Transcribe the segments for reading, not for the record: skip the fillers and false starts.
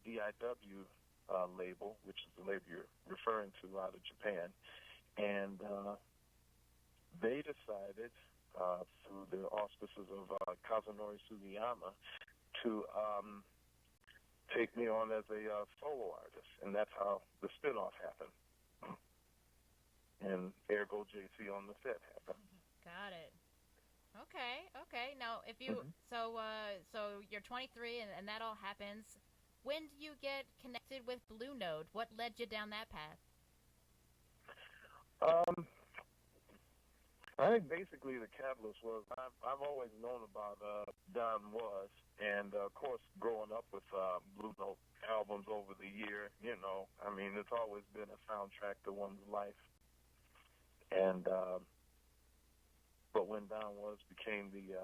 DIW label, which is the label you're referring to out of Japan. And they decided, through the auspices of Kazunori Sugiyama, to take me on as a solo artist. And that's how the spinoff happened. And ergo JC on the Set happened. Got it. Okay. Now, if you so you're 23 and that all happens. When do you get connected with Blue Note? What led you down that path? I think basically the catalyst was I've always known about Don Was, and of course growing up with Blue Note albums over the year, I mean it's always been a soundtrack to one's life. And but when Don Was became the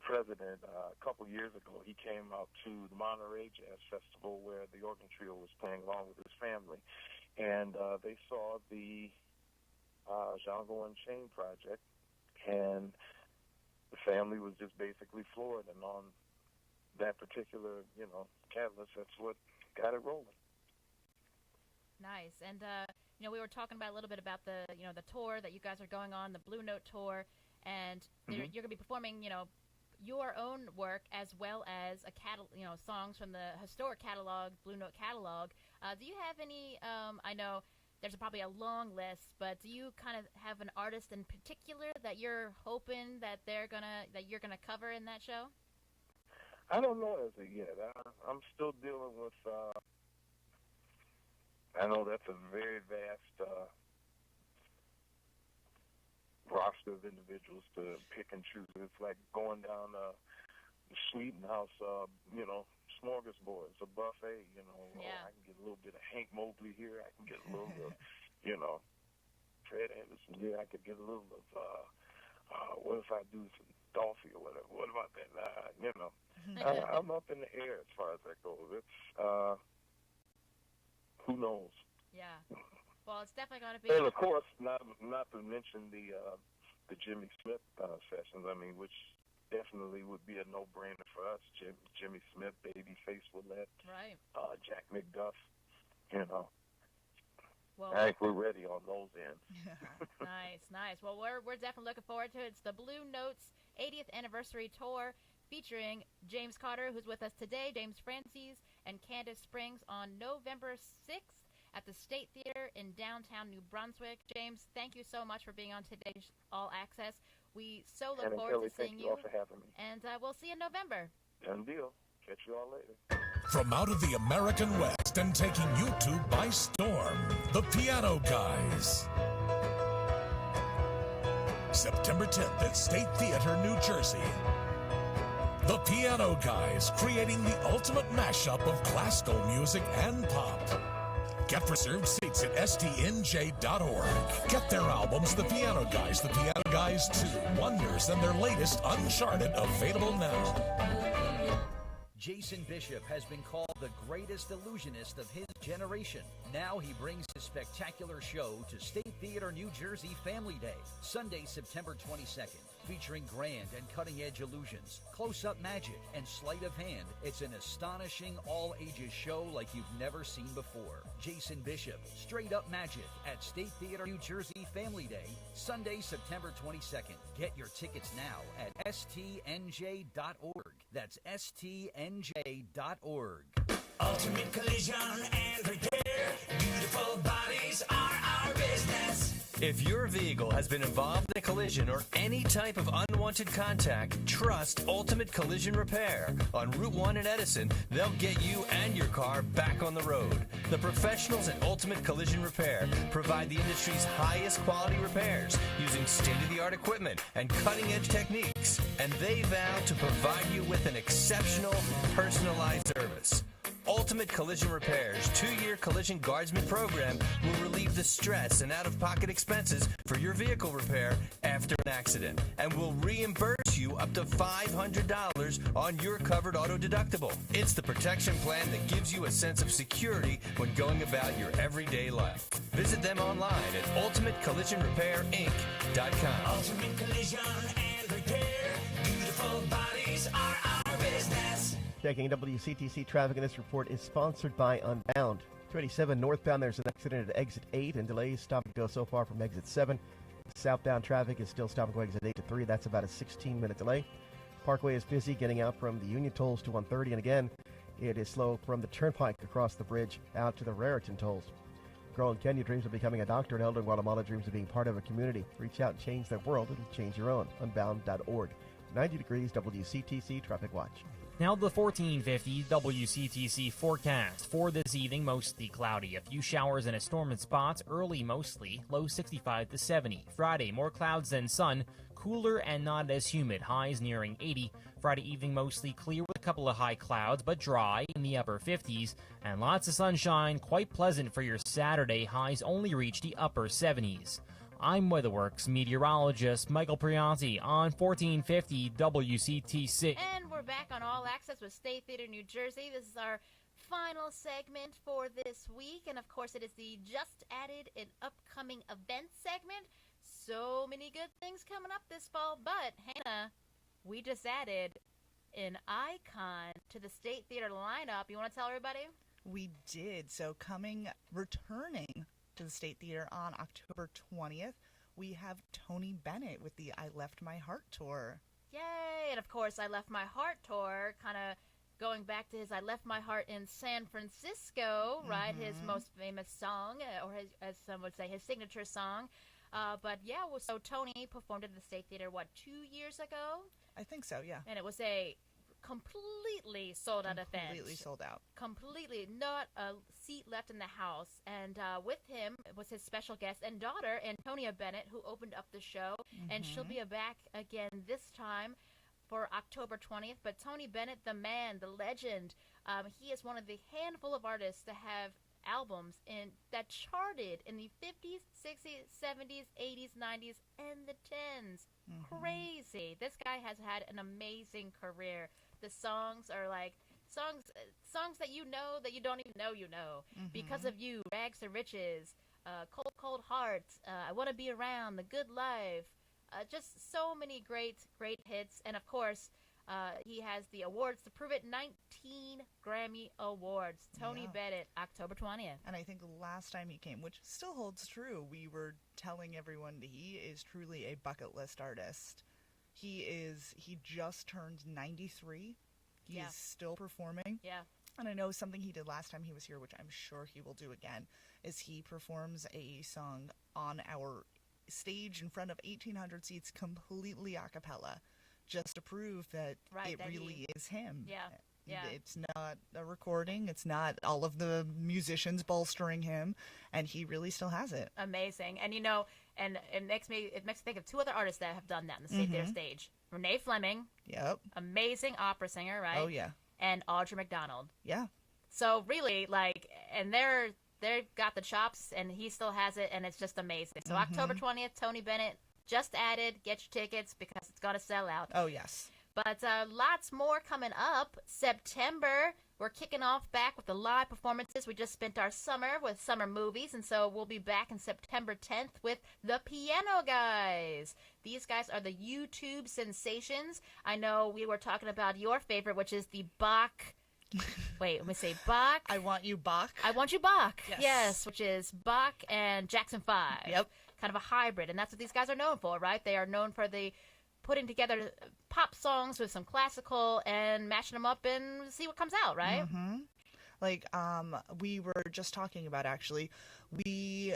president a couple years ago, he came out to the Monterey Jazz Festival where the organ trio was playing along with his family, and they saw the Django Unchained project, and the family was just basically floored. And on that particular, catalyst, that's what got it rolling. Nice. And we were talking about a little bit about the the tour that you guys are going on, the Blue Note tour, and you're going to be performing your own work as well as songs from the historic catalog, Blue Note catalog. Do you have any? I know there's probably a long list, but do you kind of have an artist in particular that you're hoping that you're gonna cover in that show? I don't know as of yet. I'm still dealing with. I know that's a very vast roster of individuals to pick and choose. It's like going down the Sweeten House, smorgasbord. It's a buffet, Yeah. I can get a little bit of Hank Mobley here. I can get a little of, Fred Anderson here. I could get a little of, what if I do some Dolphy or whatever? What about that? I'm up in the air as far as that goes. It's, who knows? Yeah. Well, it's definitely going to be. And of course, not to mention the Jimmy Smith sessions. I mean, which definitely would be a no-brainer for us. Jimmy Smith, Babyface Willette, right? Jack McDuff. Well, I think we're ready on those ends. Nice. Well, we're definitely looking forward to it. It's the Blue Notes 80th anniversary tour featuring James Carter, who's with us today, James Francis, and Candace Springs on November 6th. At the State Theater in downtown New Brunswick. James, thank you so much for being on today's All Access. We so look forward to seeing you. Thank you all for having me. And we'll see you in November. Done deal. Catch you all later. From out of the American West and taking YouTube by storm, the Piano Guys. September 10th at State Theater, New Jersey. The Piano Guys, creating the ultimate mashup of classical music and pop. Get reserved seats at stnj.org. Get their albums, The Piano Guys, The Piano Guys 2, Wonders, and their latest, Uncharted, available now. Jason Bishop has been called the greatest illusionist of his generation. Now he brings his spectacular show to State Theater, New Jersey Family Day, Sunday, September 22nd. Featuring grand and cutting-edge illusions, close-up magic, and sleight of hand, it's an astonishing all-ages show like you've never seen before. Jason Bishop, Straight Up Magic at State Theater, New Jersey Family Day, Sunday, September 22nd. Get your tickets now at stnj.org. That's stnj.org. Ultimate collision and repair. Beautiful bodies are our business. If your vehicle has been involved in a collision or any type of unwanted contact, trust Ultimate Collision Repair. On Route 1 in Edison, they'll get you and your car back on the road. The professionals at Ultimate Collision Repair provide the industry's highest quality repairs using state-of-the-art equipment and cutting-edge techniques. And they vow to provide you with an exceptional, personalized service. Ultimate Collision Repair's 2-year collision guardsman program will relieve the stress and out-of-pocket expenses for your vehicle repair after an accident and will reimburse you up to $500 on your covered auto deductible. It's the protection plan that gives you a sense of security when going about your everyday life. Visit them online at ultimatecollisionrepairinc.com. Ultimate Collision and Repair. Beautiful bodies are our business. Checking WCTC traffic, and this report is sponsored by Unbound. 287 northbound, there's an accident at exit 8 and delays stop and go so far from exit 7. Southbound traffic is still stop and go exit 8 to 3. That's about a 16-minute delay. Parkway is busy getting out from the Union tolls to 130, and again, it is slow from the Turnpike across the bridge out to the Raritan tolls. Girl in Kenya dreams of becoming a doctor, and elder in Guatemala dreams of being part of a community. Reach out and change their world and change your own. Unbound.org. 90 degrees WCTC Traffic Watch. Now the 1450 WCTC forecast. For this evening, mostly cloudy. A few showers and a storm in spots. Early mostly. Low 65 to 70. Friday, more clouds than sun. Cooler and not as humid. Highs nearing 80. Friday evening, mostly clear with a couple of high clouds, but dry in the upper 50s. And lots of sunshine. Quite pleasant for your Saturday. Highs only reach the upper 70s. I'm WeatherWorks meteorologist Michael Prianti on 1450 WCTC. And we're back on All Access with State Theater New Jersey. This is our final segment for this week. And, of course, it is the just added and upcoming event segment. So many good things coming up this fall. But, Hannah, we just added an icon to the State Theater lineup. You want to tell everybody? We did. So returning to the State Theater on October 20th, we have Tony Bennett with the I Left My Heart tour. Yay! And of course, I Left My Heart tour, kind of going back to his I Left My Heart in San Francisco, right? His most famous song, or his, as some would say, his signature song. But yeah, so Tony performed at the State Theater, 2 years ago? I think so, yeah. And it was a completely sold out event. Completely sold out. Completely, not a seat left in the house. And with him was his special guest and daughter, Antonia Bennett, who opened up the show. And she'll be back again this time for October 20th. But Tony Bennett, the man, the legend, he is one of the handful of artists to have albums that charted in the 50s, 60s, 70s, 80s, 90s, and the 10s. Crazy. This guy has had an amazing career. The songs are like songs that you know that you don't even know you know. Because of You, Rags to Riches, Cold Cold Hearts, I Want to Be Around, The Good Life. Just so many great hits. And of course, he has the awards to prove it. 19 Grammy Awards. Tony Bennett, October 20th. And I think the last time he came, which still holds true, we were telling everyone that he is truly a bucket list artist. He just turned 93. He's still performing. Yeah. And I know something he did last time he was here, which I'm sure he will do again, is he performs a song on our stage in front of 1,800 seats completely a cappella, just to prove that it really is him. Yeah. Yeah. It's not a recording. It's not all of the musicians bolstering him, and he really still has it. Amazing. And and it makes me think of two other artists that have done that on the State Theater stage. Renee Fleming. Yep. Amazing opera singer, right? Oh yeah. And Audra McDonald. Yeah. So really, and they've got the chops, and he still has it, and it's just amazing. So October 20th, Tony Bennett, just added. Get your tickets because it's going to sell out. Oh, yes. But lots more coming up. September, we're kicking off back with the live performances. We just spent our summer with summer movies, and so we'll be back in September 10th with the Piano Guys. These guys are the YouTube sensations. I know we were talking about your favorite, which is the Bach. Wait, let me say Bach. I Want You Bach. I Want You Bach. Yes, which is Bach and Jackson 5. Yep. Kind of a hybrid, and that's what these guys are known for, right? They are known for the putting together pop songs with some classical and mashing them up and see what comes out, right? We were just talking about, actually, we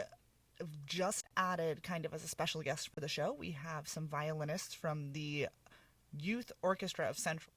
just added, kind of as a special guest for the show, we have some violinists from the Youth Orchestra of Central.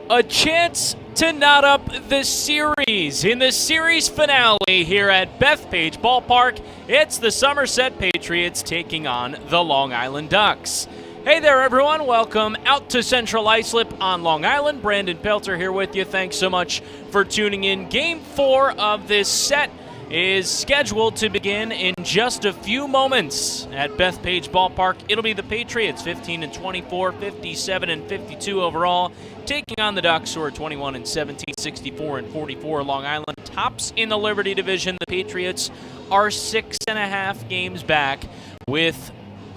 a chance to knot up the series. In the series finale here at Bethpage Ballpark, it's the Somerset Patriots taking on the Long Island Ducks. Hey there, everyone. Welcome out to Central Islip on Long Island. Brandon Pelter here with you. Thanks so much for tuning in. Game 4 of this set is scheduled to begin in just a few moments at Bethpage Ballpark. It'll be the Patriots, 15-24, 57-52 overall, taking on the Ducks, who are 21-17, 64-44. Long Island tops in the Liberty Division. The Patriots are 6.5 games back, with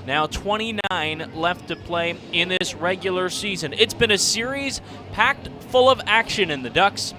now 29 left to play in this regular season. It's been a series packed full of action, in the Ducks,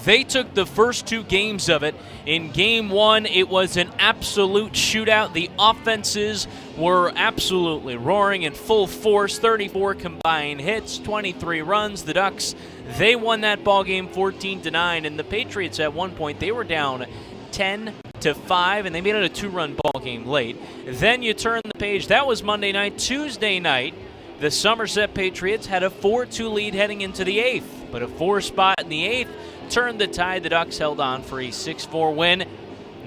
they took the first 2 games of it. In Game 1, it was an absolute shootout. The offenses were absolutely roaring in full force. 34 combined hits, 23 runs. The Ducks, they won that ball game 14-9, and the Patriots at one point, they were down 10-5, and they made it a 2-run ball game late. Then you turn the page. That was Monday night. Tuesday night, the Somerset Patriots had a 4-2 lead heading into the 8th, but a 4 spot in the 8th turned the tide. The Ducks held on for a 6-4 win.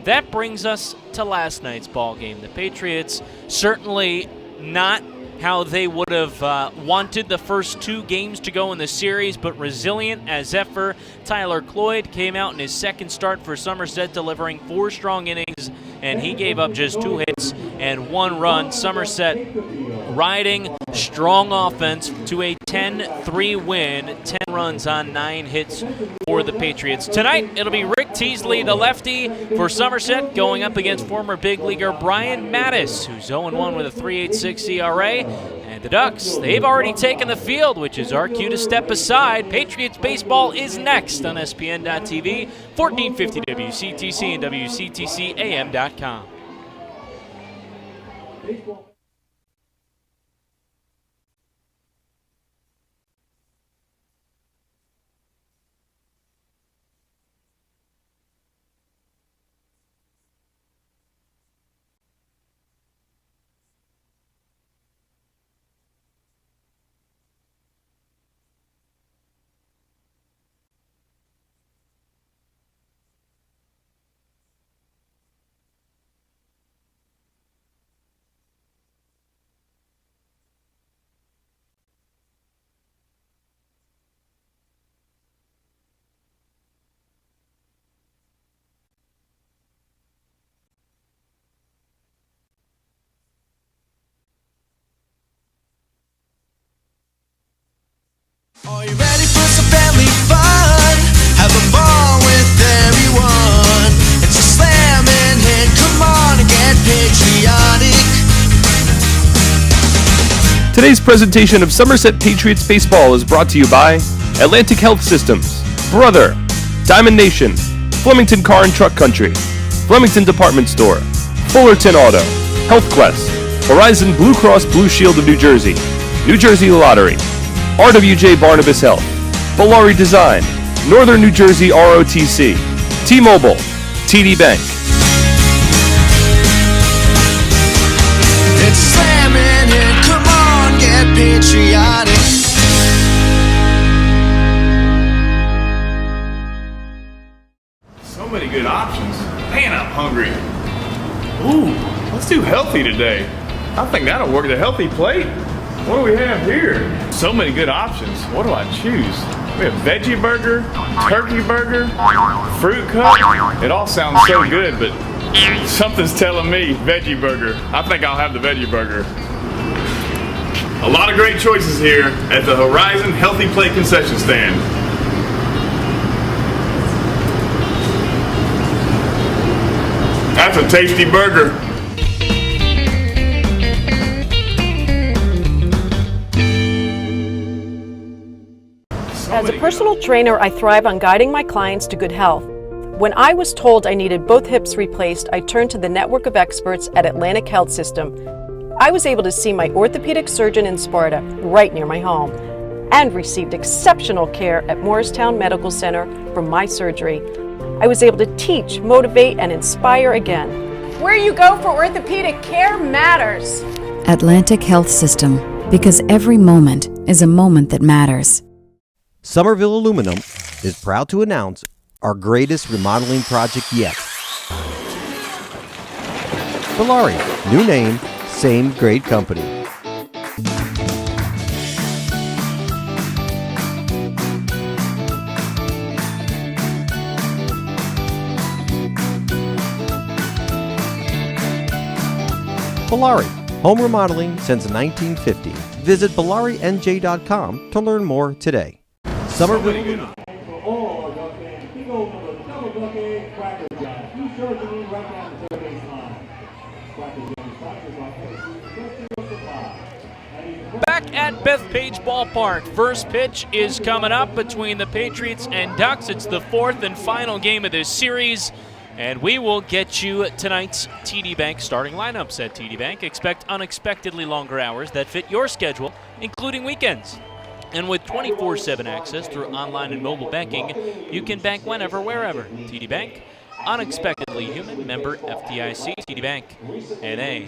That brings us to last night's ball game. The Patriots certainly not how they would have wanted the first 2 games to go in the series, but resilient as ever. Tyler Cloyd came out in his second start for Somerset, delivering 4 strong innings, and he gave up just 2 hits and 1 run. Somerset riding strong offense to a 10-3 win, 10 runs on 9 hits for the Patriots. Tonight, it'll be Rick Teasley, the lefty, for Somerset, going up against former big leaguer Brian Mattis, who's 0-1 with a 3.86 ERA. And the Ducks, they've already taken the field, which is our cue to step aside. Patriots baseball is next on SPN.TV, 1450 WCTC and WCTCAM.com. Are you ready for some family fun? Have a ball with everyone. It's a slam and hit, come on and get patriotic. Today's presentation of Somerset Patriots Baseball is brought to you by Atlantic Health Systems, Brother, Diamond Nation, Flemington Car and Truck Country, Flemington Department Store, Fullerton Auto, Health Quest, Horizon Blue Cross Blue Shield of New Jersey, New Jersey Lottery, RWJ Barnabas Health, Bolari Design, Northern New Jersey ROTC, T-Mobile, TD Bank. It's slamming it, come on, get patriotic. So many good options. Man, I'm hungry. Ooh, let's do healthy today. I think that'll work. The healthy plate. What do we have here? So many good options. What do I choose? We have veggie burger, turkey burger, fruit cup. It all sounds so good, but something's telling me veggie burger. I think I'll have the veggie burger. A lot of great choices here at the Horizon Healthy Plate concession stand. That's a tasty burger. As a personal trainer, I thrive on guiding my clients to good health. When I was told I needed both hips replaced, I turned to the network of experts at Atlantic Health System. I was able to see my orthopedic surgeon in Sparta, right near my home, and received exceptional care at Morristown Medical Center for my surgery. I was able to teach, motivate, and inspire again. Where you go for orthopedic care matters. Atlantic Health System, because every moment is a moment that matters. Somerville Aluminum is proud to announce our greatest remodeling project yet. Valari, new name, same great company. Valari, home remodeling since 1950. Visit ValariNJ.com to learn more today. Somerville. Back at Bethpage Ballpark, first pitch is coming up between the Patriots and Ducks. It's the fourth and final game of this series, and we will get you tonight's TD Bank starting lineups at TD Bank. Expect unexpectedly longer hours that fit your schedule, including weekends. And with 24/7 access through online and mobile banking, you can bank whenever, wherever. TD Bank, unexpectedly human, member FDIC, TD Bank, NA.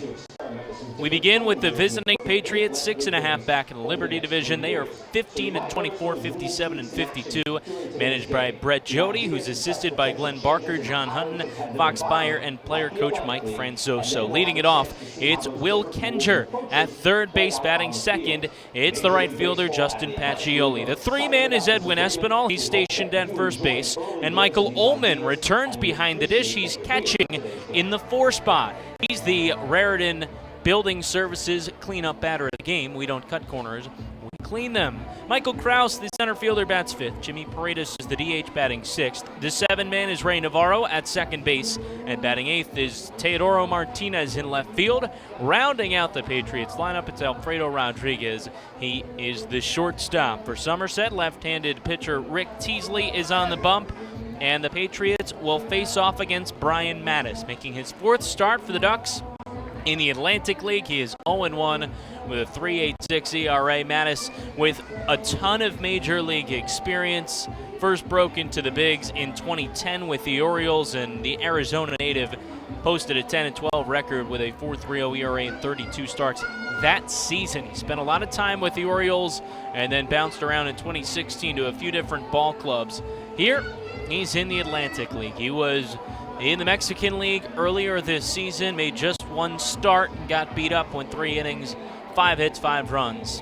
We begin with the visiting Patriots, 6.5 back in the Liberty Division. They are 15-24, 57-52, managed by Brett Jody, who's assisted by Glenn Barker, John Hunton, Fox Beyer, and player coach Mike Franzoso. Leading it off, it's Will Kenger at third base, batting second. It's the right fielder, Justin Pacioli. The three-man is Edwin Espinal. He's stationed at first base. And Michael Ullman returns behind the dish. He's catching in the 4 spot. He's the Raritan Building Services cleanup batter of the game. We don't cut corners, we clean them. Michael Krause, the center fielder, bats 5th. Jimmy Paredes is the DH, batting 6th. The 7-man is Ray Navarro at second base, and batting 8th is Teodoro Martinez in left field. Rounding out the Patriots lineup, it's Alfredo Rodriguez. He is the shortstop. For Somerset, left-handed pitcher Rick Teasley is on the bump, and the Patriots will face off against Brian Mattis, making his 4th start for the Ducks. In the Atlantic League, he is 0-1 with a 3.86 ERA. Mattis with a ton of major league experience. First broke into the bigs in 2010 with the Orioles, and the Arizona native posted a 10-12 record with a 4.30 ERA and 32 starts that season. He spent a lot of time with the Orioles and then bounced around in 2016 to a few different ball clubs. Here, he's in the Atlantic League. He was in the Mexican League earlier this season, made just 1 start and got beat up, went 3 innings, 5 hits, 5 runs,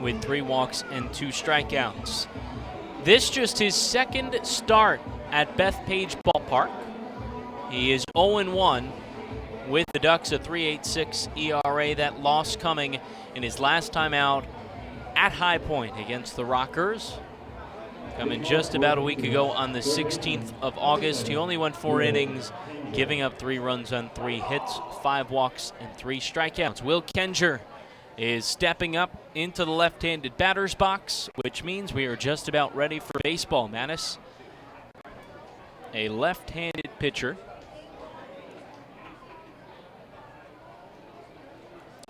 with 3 walks and 2 strikeouts. This just his 2nd start at Bethpage Ballpark. He is 0-1 with the Ducks, a 3.86 ERA. That loss coming in his last time out at High Point against the Rockers, coming just about a week ago on the 16th of August. He only went 4 innings, giving up 3 runs on 3 hits, 5 walks, and 3 strikeouts. Will Kenger is stepping up into the left-handed batter's box, which means we are just about ready for baseball. Mattis, a left-handed pitcher.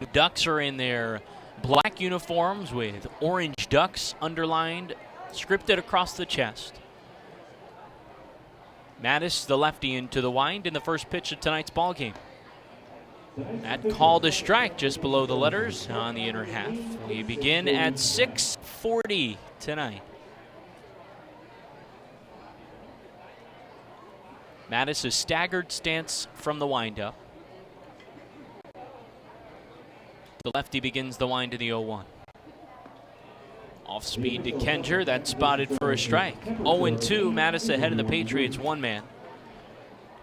The Ducks are in their black uniforms with orange ducks underlined, scripted across the chest. Mattis, the lefty, into the wind in the first pitch of tonight's ball game. That called a strike just below the letters on the inner half. We begin at 6:40 tonight. Mattis, a staggered stance from the windup. The lefty begins the wind to the 0-1. Off speed to Kenger, that's spotted for a strike. 0-2, Mattis ahead of the Patriots, 1 man.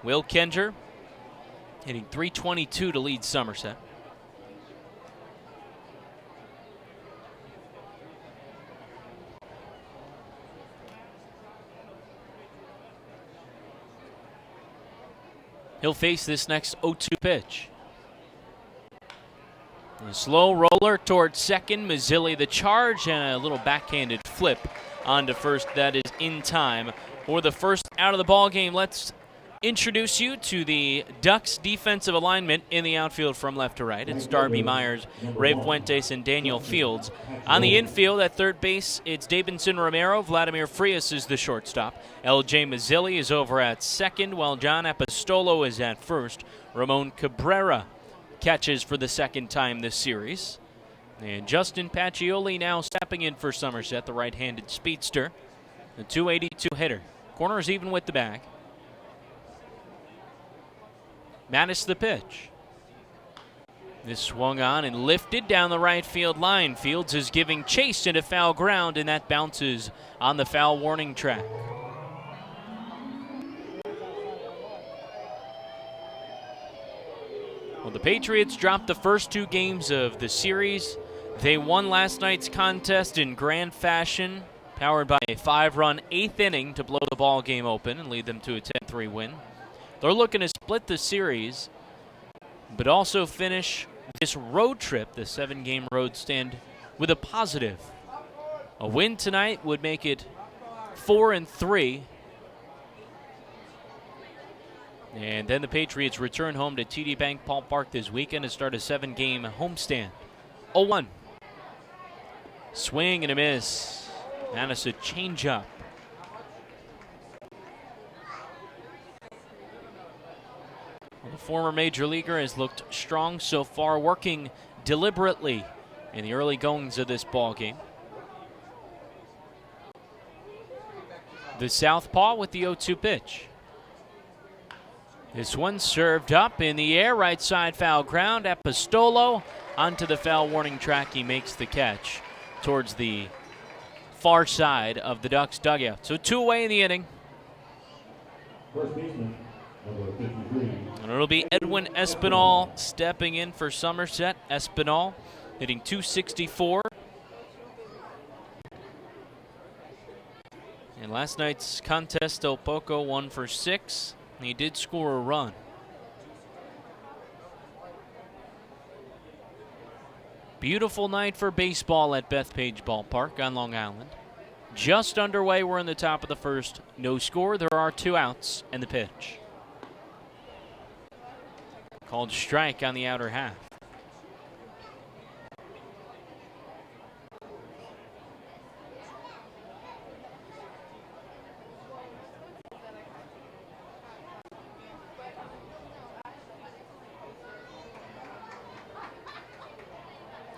Will Kenger hitting .322 to lead Somerset. He'll face this next 0-2 pitch. A slow roller towards second. Mazzilli the charge, and a little backhanded flip onto first. That is in time for the first out of the ball game. Let's introduce you to the Ducks defensive alignment in the outfield from left to right. It's Darby Myers, Ray Fuentes, and Daniel Fields. On the infield at third base, it's Davidson Romero. Vladimir Frias is the shortstop. L.J. Mazzilli is over at second, while John Apostolo is at first. Ramon Cabrera catches for the 2nd time this series. And Justin Pacioli now stepping in for Somerset, the right-handed speedster. The 282 hitter. Corners even with the bag. Mattis the pitch. This swung on and lifted down the right field line. Fields is giving chase into foul ground, and that bounces on the foul warning track. Well, the Patriots dropped the first 2 games of the series. They won last night's contest in grand fashion, powered by a 5-run 8th inning to blow the ball game open and lead them to a 10-3 win. They're looking to split the series, but also finish this road trip, the 7-game road stand, with a positive. A win tonight would make it 4-3. And then the Patriots return home to TD Bank Ballpark this weekend to start a 7-game homestand. 0-1. Swing and a miss. Mattis a changeup. Well, the former major leaguer has looked strong so far, working deliberately in the early goings of this ball game. The southpaw with the 0-2 pitch. This one served up in the air, right side foul ground. Apostolo onto the foul warning track. He makes the catch towards the far side of the Ducks dugout. So 2 away in the inning. First baseman, number 53. And it'll be Edwin Espinal stepping in for Somerset. Espinal hitting .264. In last night's contest, Del Poco 1 for 6. He did score a run. Beautiful night for baseball at Bethpage Ballpark on Long Island. Just underway, we're in the top of the first. No score, there are 2 outs and the pitch. Called strike on the outer half.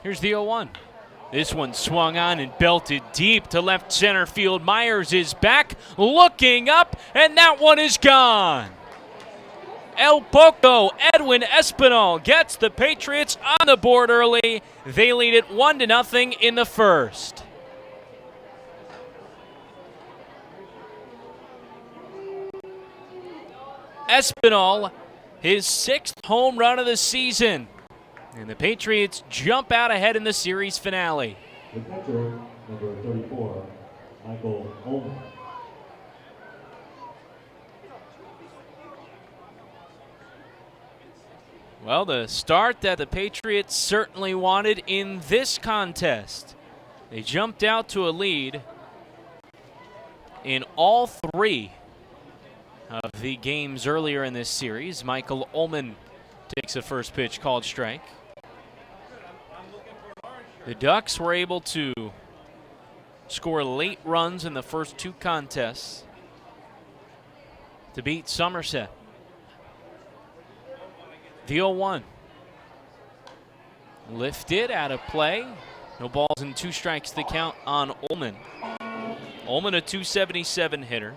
Here's the 0-1. This one swung on and belted deep to left center field. Myers is back, looking up, and that one is gone. El Poco, Edwin Espinal gets the Patriots on the board early. They lead it 1-0 in the first. Espinal, his 6th home run of the season. And the Patriots jump out ahead in the series finale. The catcher, number 34, Michael Ullman. Well, the start that the Patriots certainly wanted in this contest. They jumped out to a lead in all 3 of the games earlier in this series. Michael Ullman takes a first pitch called strike. The Ducks were able to score late runs in the first 2 contests to beat Somerset. The 0-1. Lifted out of play. No balls and 2 strikes to count on Ullman. Ullman, a .277 hitter.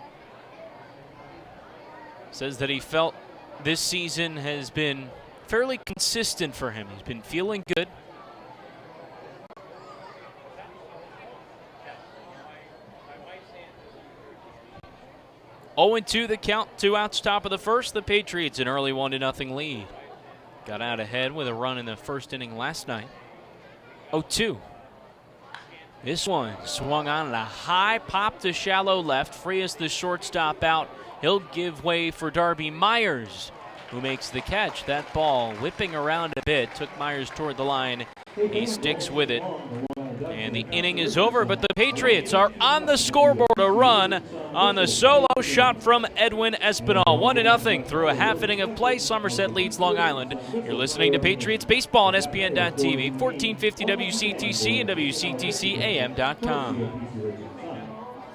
Says that he felt this season has been fairly consistent for him. He's been feeling good. (0-2) the count, 2 outs, top of the first. The Patriots an early 1-0 lead. Got out ahead with a run in the first inning last night. 0-2. This one swung on at a high pop to shallow left. Free as the shortstop out. He'll give way for Darby Myers, who makes the catch. That ball whipping around a bit, took Myers toward the line. He sticks with it. And the inning is over, but the Patriots are on the scoreboard. A run on the solo shot from Edwin Espinal. 1-0 through a half inning of play. Somerset leads Long Island. You're listening to Patriots Baseball on SPN.TV, 1450 WCTC and WCTCAM.com.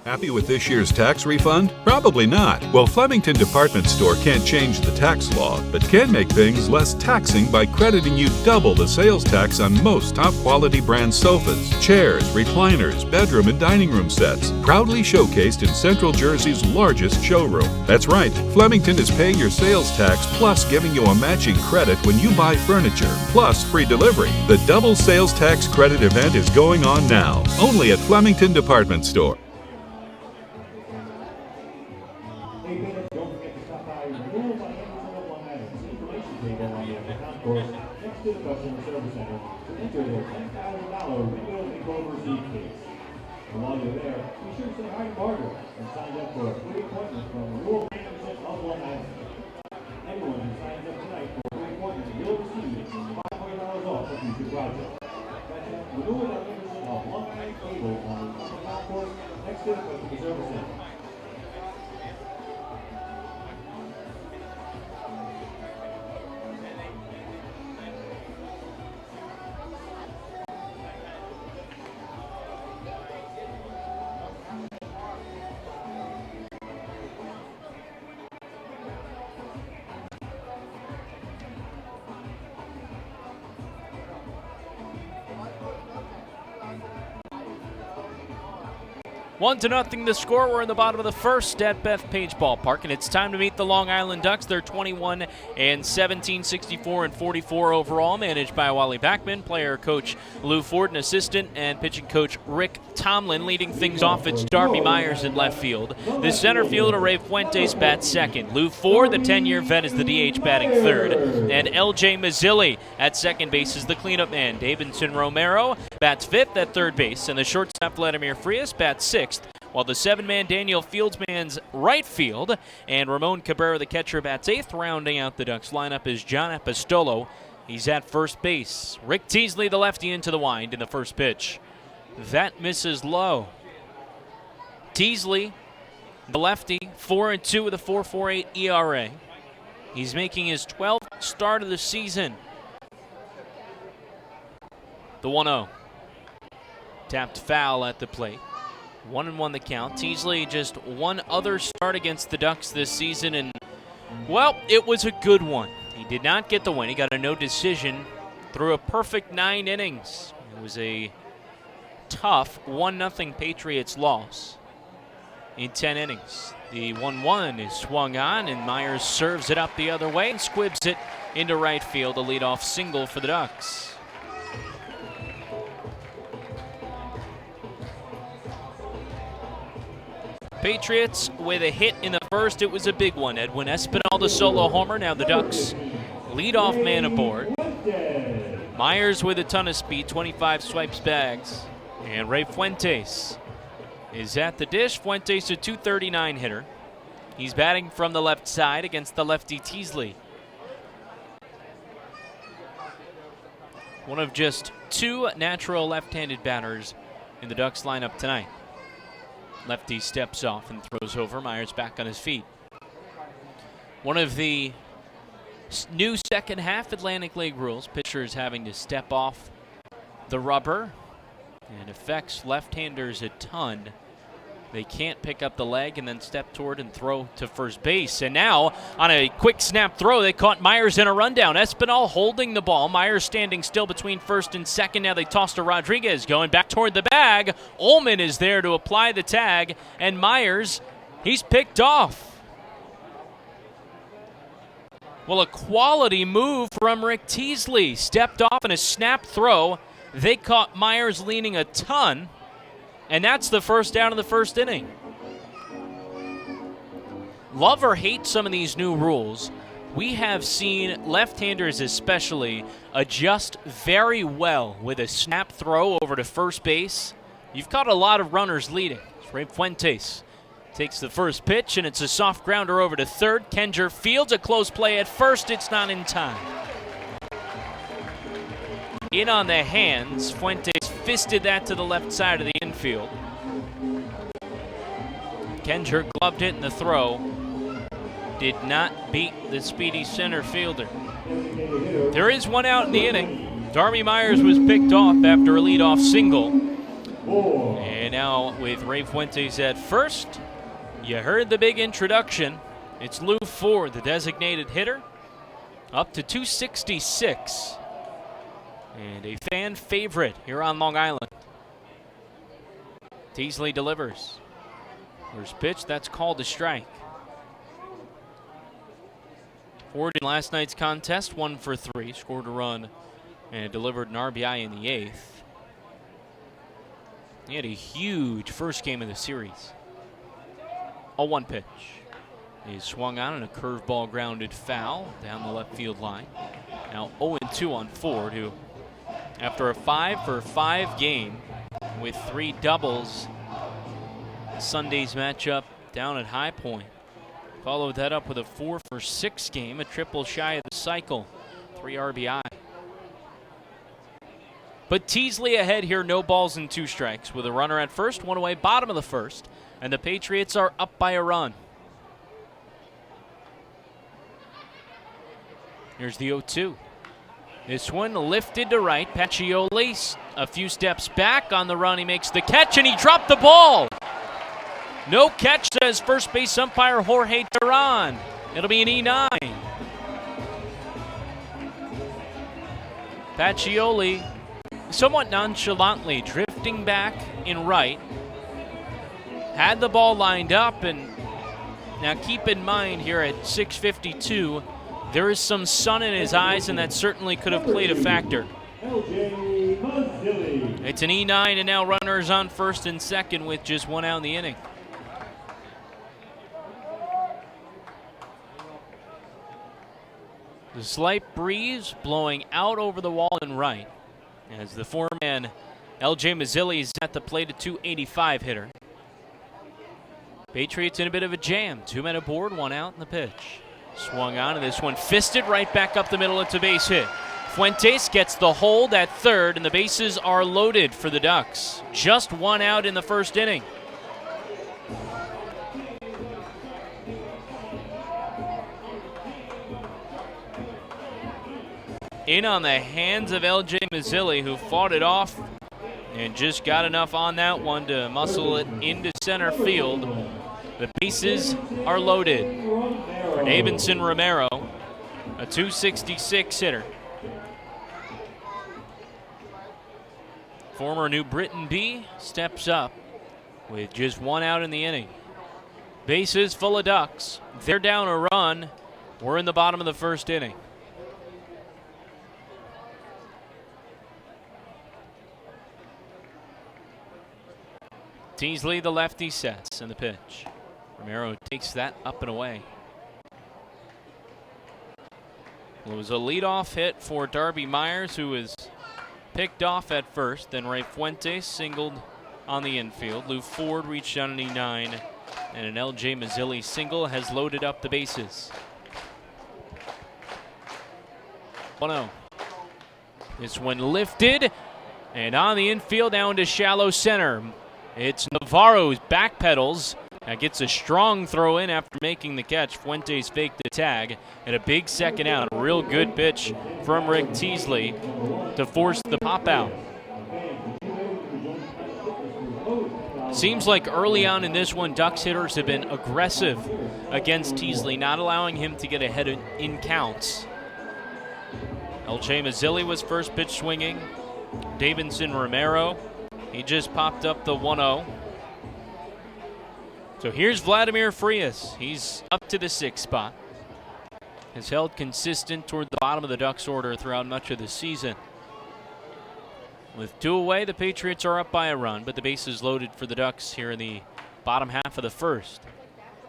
Happy with this year's tax refund? Probably not. Well, Flemington Department Store can't change the tax law, but can make things less taxing by crediting you double the sales tax on most top-quality brand sofas, chairs, recliners, bedroom and dining room sets, proudly showcased in Central Jersey's largest showroom. That's right, Flemington is paying your sales tax plus giving you a matching credit when you buy furniture, plus free delivery. The double sales tax credit event is going on now, only at Flemington Department Store. Next to the Customer Service Center to enter their $10,000 video makeover seed case. And while you're there, be sure to say hi to Margaret and sign up for a free appointment from Rural Management of Long Island. Anyone who signs up tonight for a free appointment will receive $500 off a future project. That's it. Renew with our membership of Long Island Cable on the Upper Golf Course next to the Customer Service Center. One to nothing the score. We're in the bottom of the first at Bethpage Ballpark, and it's time to meet the Long Island Ducks. They're 21-17, 64-44 overall, managed by Wally Backman, player coach Lou Ford, and assistant and pitching coach Rick Tomlin. Leading things off, it's Darby Myers in left field. The center fielder, Ray Fuentes, bats second. Lou Ford, the 10-year vet, is the DH, batting third. And L.J. Mazzilli at second base is the cleanup man. Davidson Romero bats fifth at third base, and the shortstop Vladimir Frias bats sixth, while the seven-man Daniel Fieldsman's right field and Ramon Cabrera, the catcher, bats eighth. Rounding out the Ducks lineup is John Apostolo. He's at first base. Rick Teasley, the lefty, into the wind in the first pitch. That misses low. Teasley, the lefty, 4-2 with a 4.48 ERA. He's making his 12th start of the season. The 1-0. Tapped foul at the plate. 1-1 the count. Teasley just one other start against the Ducks this season, and, well, it was a good one. He did not get the win. He got a no decision through a perfect 9 innings. It was a tough 1-0 Patriots loss in 10 innings. The 1-1 is swung on, and Myers serves it up the other way and squibs it into right field. A leadoff single for the Ducks. Patriots with a hit in the first. It was a big one. Edwin Espinal, the solo homer. Now the Ducks leadoff man aboard. Myers with a ton of speed, 25 swipes bags. And Ray Fuentes is at the dish. Fuentes, a .239 hitter. He's batting from the left side against the lefty Teasley. One of just 2 natural left-handed batters in the Ducks lineup tonight. Lefty steps off and throws over. Myers back on his feet. One of the new second half Atlantic League rules, pitchers having to step off the rubber, and affects left-handers a ton. They can't pick up the leg and then step toward and throw to first base. And now, on a quick snap throw, they caught Myers in a rundown. Espinal holding the ball. Myers standing still between first and second. Now they toss to Rodriguez, going back toward the bag. Ullman is there to apply the tag, and Myers, he's picked off. Well, a quality move from Rick Teasley. Stepped off in a snap throw. They caught Myers leaning a ton. And that's the first down of the first inning. Love or hate some of these new rules, we have seen left-handers especially adjust very well with a snap throw over to first base. You've got a lot of runners leading. Ray Fuentes takes the first pitch, and it's a soft grounder over to third. Kenger fields a close play at first. It's not in time. In on the hands. Fuentes fisted that to the left side of the infield. Kenger gloved it in the throw. Did not beat the speedy center fielder. There is one out in the inning. Darby Myers was picked off after a leadoff single. And now with Ray Fuentes at first, you heard the big introduction. It's Lou Ford, the designated hitter, up to 266. And a fan favorite here on Long Island. Teasley delivers. First pitch, that's called a strike. Ford in last night's contest, 1 for 3, scored a run and delivered an RBI in the 8th. He had a huge first game of the series. A 1 pitch. He swung on and a curveball grounded foul down the left field line. Now 0-2 on Ford, who after a 5 for 5 game with 3 doubles, Sunday's matchup down at High Point. Followed that up with a 4 for 6 game, a triple shy of the cycle, 3 RBI. But Teasley ahead here, no balls and 2 strikes, with a runner at first, 1 away, bottom of the first, and the Patriots are up by a run. Here's the 0-2. This one lifted to right. Pacioli a few steps back on the run. He makes the catch, and he dropped the ball. No catch, says first base umpire Jorge Teran. It'll be an E9. Pacioli somewhat nonchalantly drifting back in right. Had the ball lined up, and now keep in mind here at 6:52, there is some sun in his eyes, and that certainly could have played a factor. It's an E9, and now runners on first and second with just 1 out in the inning. The slight breeze blowing out over the wall and right as the four-man L.J. Mazzilli is at the plate, a .285 hitter. Patriots in a bit of a jam. 2 men aboard, 1 out in the pitch. Swung on, and this one fisted right back up the middle. It's a base hit. Fuentes gets the hold at third, and the bases are loaded for the Ducks. Just 1 out in the first inning. In on the hands of L.J. Mazzilli, who fought it off and just got enough on that one to muscle it into center field. The bases are loaded for Davidson Romero, a .266 hitter. Former New Britain B steps up with just 1 out in the inning. Bases full of Ducks. They're down a run. We're in the bottom of the first inning. Teasley, the lefty, sets in the pitch. Romero takes that up and away. Well, it was a leadoff hit for Darby Myers, who was picked off at first. Then Ray Fuentes singled on the infield. Lou Ford reached on an E9, and an L.J. Mazzilli single has loaded up the bases. 1-0. This one lifted, and on the infield down to shallow center. It's Navarro's backpedals. Gets a strong throw in after making the catch. Fuentes faked the tag, and a big second out. A real good pitch from Rick Teasley to force the pop out. Seems like early on in this one, Ducks hitters have been aggressive against Teasley, not allowing him to get ahead in counts. L.J. Mazzilli was first pitch swinging. Davidson Romero, he just popped up the 1-0. So here's Vladimir Frias. He's up to the 6th spot. Has held consistent toward the bottom of the Ducks order throughout much of the season. With 2 away, the Patriots are up by a run, but the bases loaded for the Ducks here in the bottom half of the first.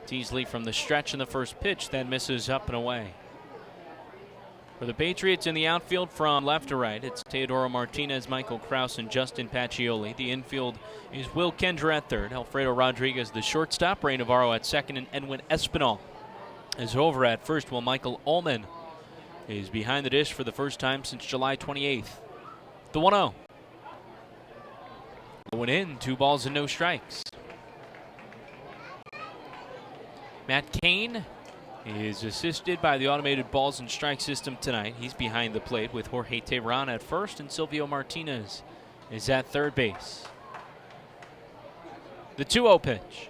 Teasley from the stretch in the first pitch, then misses up and away. For the Patriots in the outfield from left to right, it's Teodoro Martinez, Michael Krause, and Justin Pacioli. The infield is Will Kendra at third, Alfredo Rodriguez the shortstop, Ray Navarro at second, and Edwin Espinal is over at first, while Michael Ullman is behind the dish for the first time since July 28th. The 1-0. Going in, 2 balls and no strikes. Matt Cain is assisted by the automated balls and strike system tonight. He's behind the plate with Jorge Teran at first, and Silvio Martinez is at third base. The 2-0 pitch.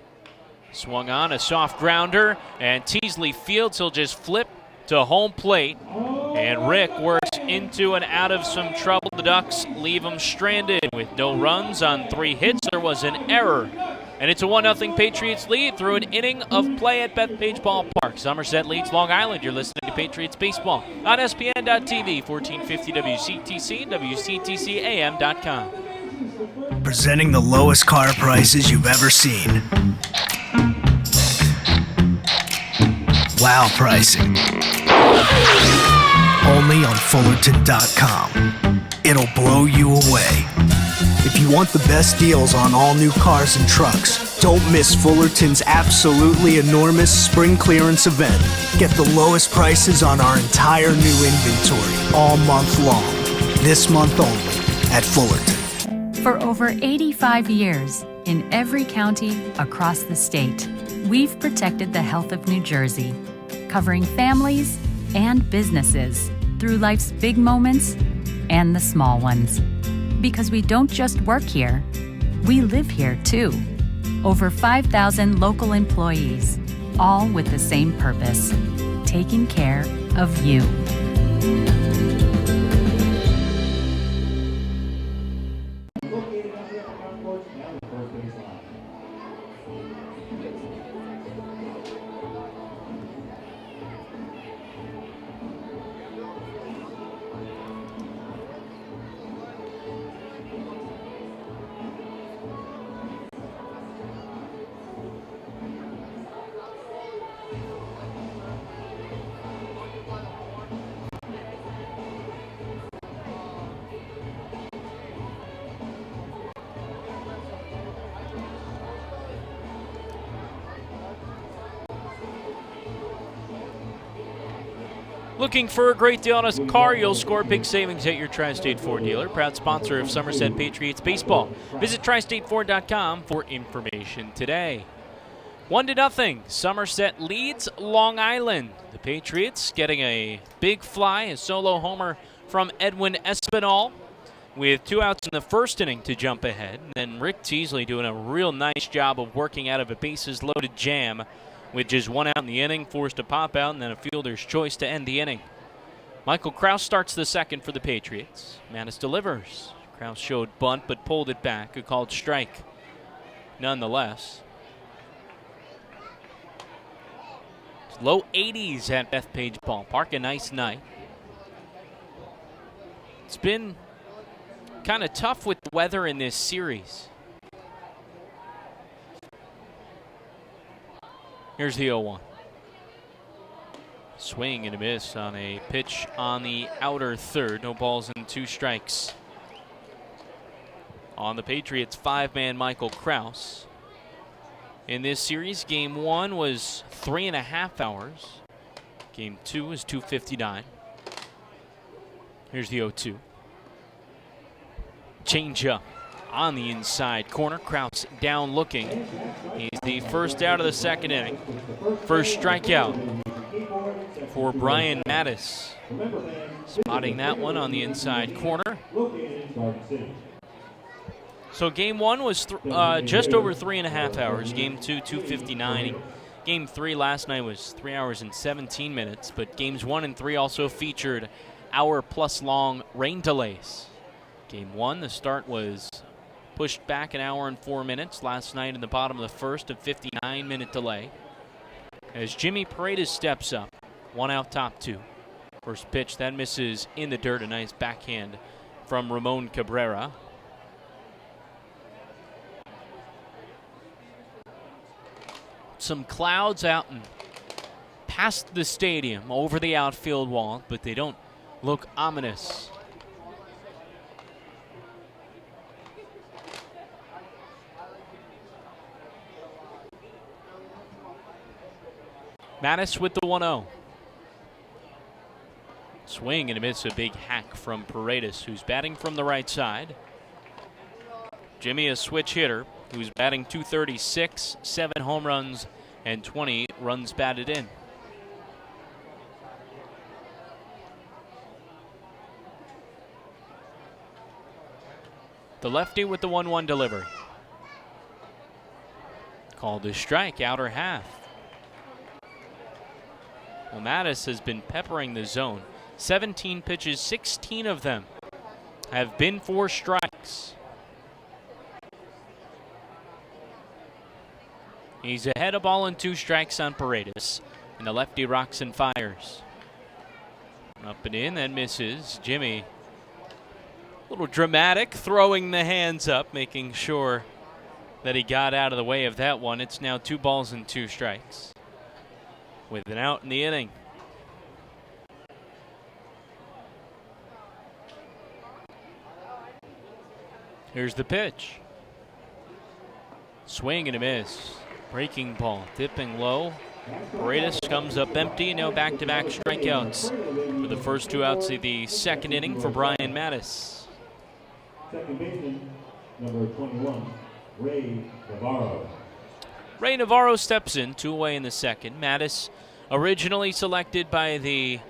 Swung on, a soft grounder, and Teasley fields. He'll just flip to home plate. And Rick works into and out of some trouble. The Ducks leave him stranded with no runs on 3 hits. There was an error. And it's a 1-0 Patriots lead through an inning of play at Bethpage Ballpark. Somerset leads Long Island. You're listening to Patriots Baseball on SPN.TV, 1450 WCTC, and WCTCAM.com. Presenting the lowest car prices you've ever seen. Wow pricing. Only on Fullerton.com. It'll blow you away. If you want the best deals on all new cars and trucks, don't miss Fullerton's absolutely enormous spring clearance event. Get the lowest prices on our entire new inventory all month long. This month only at Fullerton. For over 85 years, in every county across the state, we've protected the health of New Jersey, covering families and businesses through life's big moments and the small ones. Because we don't just work here, we live here too. Over 5,000 local employees, all with the same purpose, taking care of you. Looking for a great deal on a car? You'll score big savings at your Tri-State Ford dealer. Proud sponsor of Somerset Patriots Baseball. Visit TriStateFord.com for information today. 1-0. Somerset leads Long Island. The Patriots getting a big fly, a solo homer from Edwin Espinal with 2 outs in the first inning to jump ahead. And then Rick Teasley doing a real nice job of working out of a bases-loaded jam with just 1 out in the inning, forced a pop out, and then a fielder's choice to end the inning. Michael Kraus starts the second for the Patriots. Mattis delivers. Kraus showed bunt but pulled it back. A called strike nonetheless. It's low 80s at Bethpage Ballpark. A nice night. It's been kind of tough with the weather in this series. Here's the 0-1. Swing and a miss on a pitch on the outer third. No balls and 2 strikes. On the Patriots, 5-man Michael Kraus. In this series, Game 1 was 3.5 hours. Game 2 was 2:59. Here's the 0-2. Change up on the inside corner. Kraus down looking. He's the first out of the second inning. First strikeout for Brian Mattis. Spotting that one on the inside corner. So game 1 was just over 3.5 hours. Game 2, 2:59. Game 3 last night was 3 hours and 17 minutes. But games 1 and 3 also featured hour-plus long rain delays. Game 1, the start was pushed back 1 hour and 4 minutes. Last night in the bottom of the first, a 59-minute delay. As Jimmy Paredes steps up, 1 out, top 2. First pitch, that misses in the dirt. A nice backhand from Ramon Cabrera. Some clouds out and past the stadium over the outfield wall, but they don't look ominous. Mattis with the 1-0. Swing and a miss, a big hack from Paredes, who's batting from the right side. Jimmy, a switch hitter, who's batting .236, 7 home runs, and 20 runs batted in. The lefty with the 1-1 delivery. Called a strike, outer half. Well, Mattis has been peppering the zone. 17 pitches, 16 of them have been for strikes. He's ahead of ball and 2 strikes on Paredes. And the lefty rocks and fires. Up and in, that misses. Jimmy, a little dramatic, throwing the hands up, making sure that he got out of the way of that one. It's now 2 balls and 2 strikes with an out in the inning. Here's the pitch. Swing and a miss. Breaking ball, dipping low. Paredes comes up empty. Now back-to-back strikeouts for the first 2 outs of the second inning for Brian Mattis. Second baseman, number 21, Ray Navarro. Ray Navarro steps in, 2 away in the second. Mattis, originally selected by the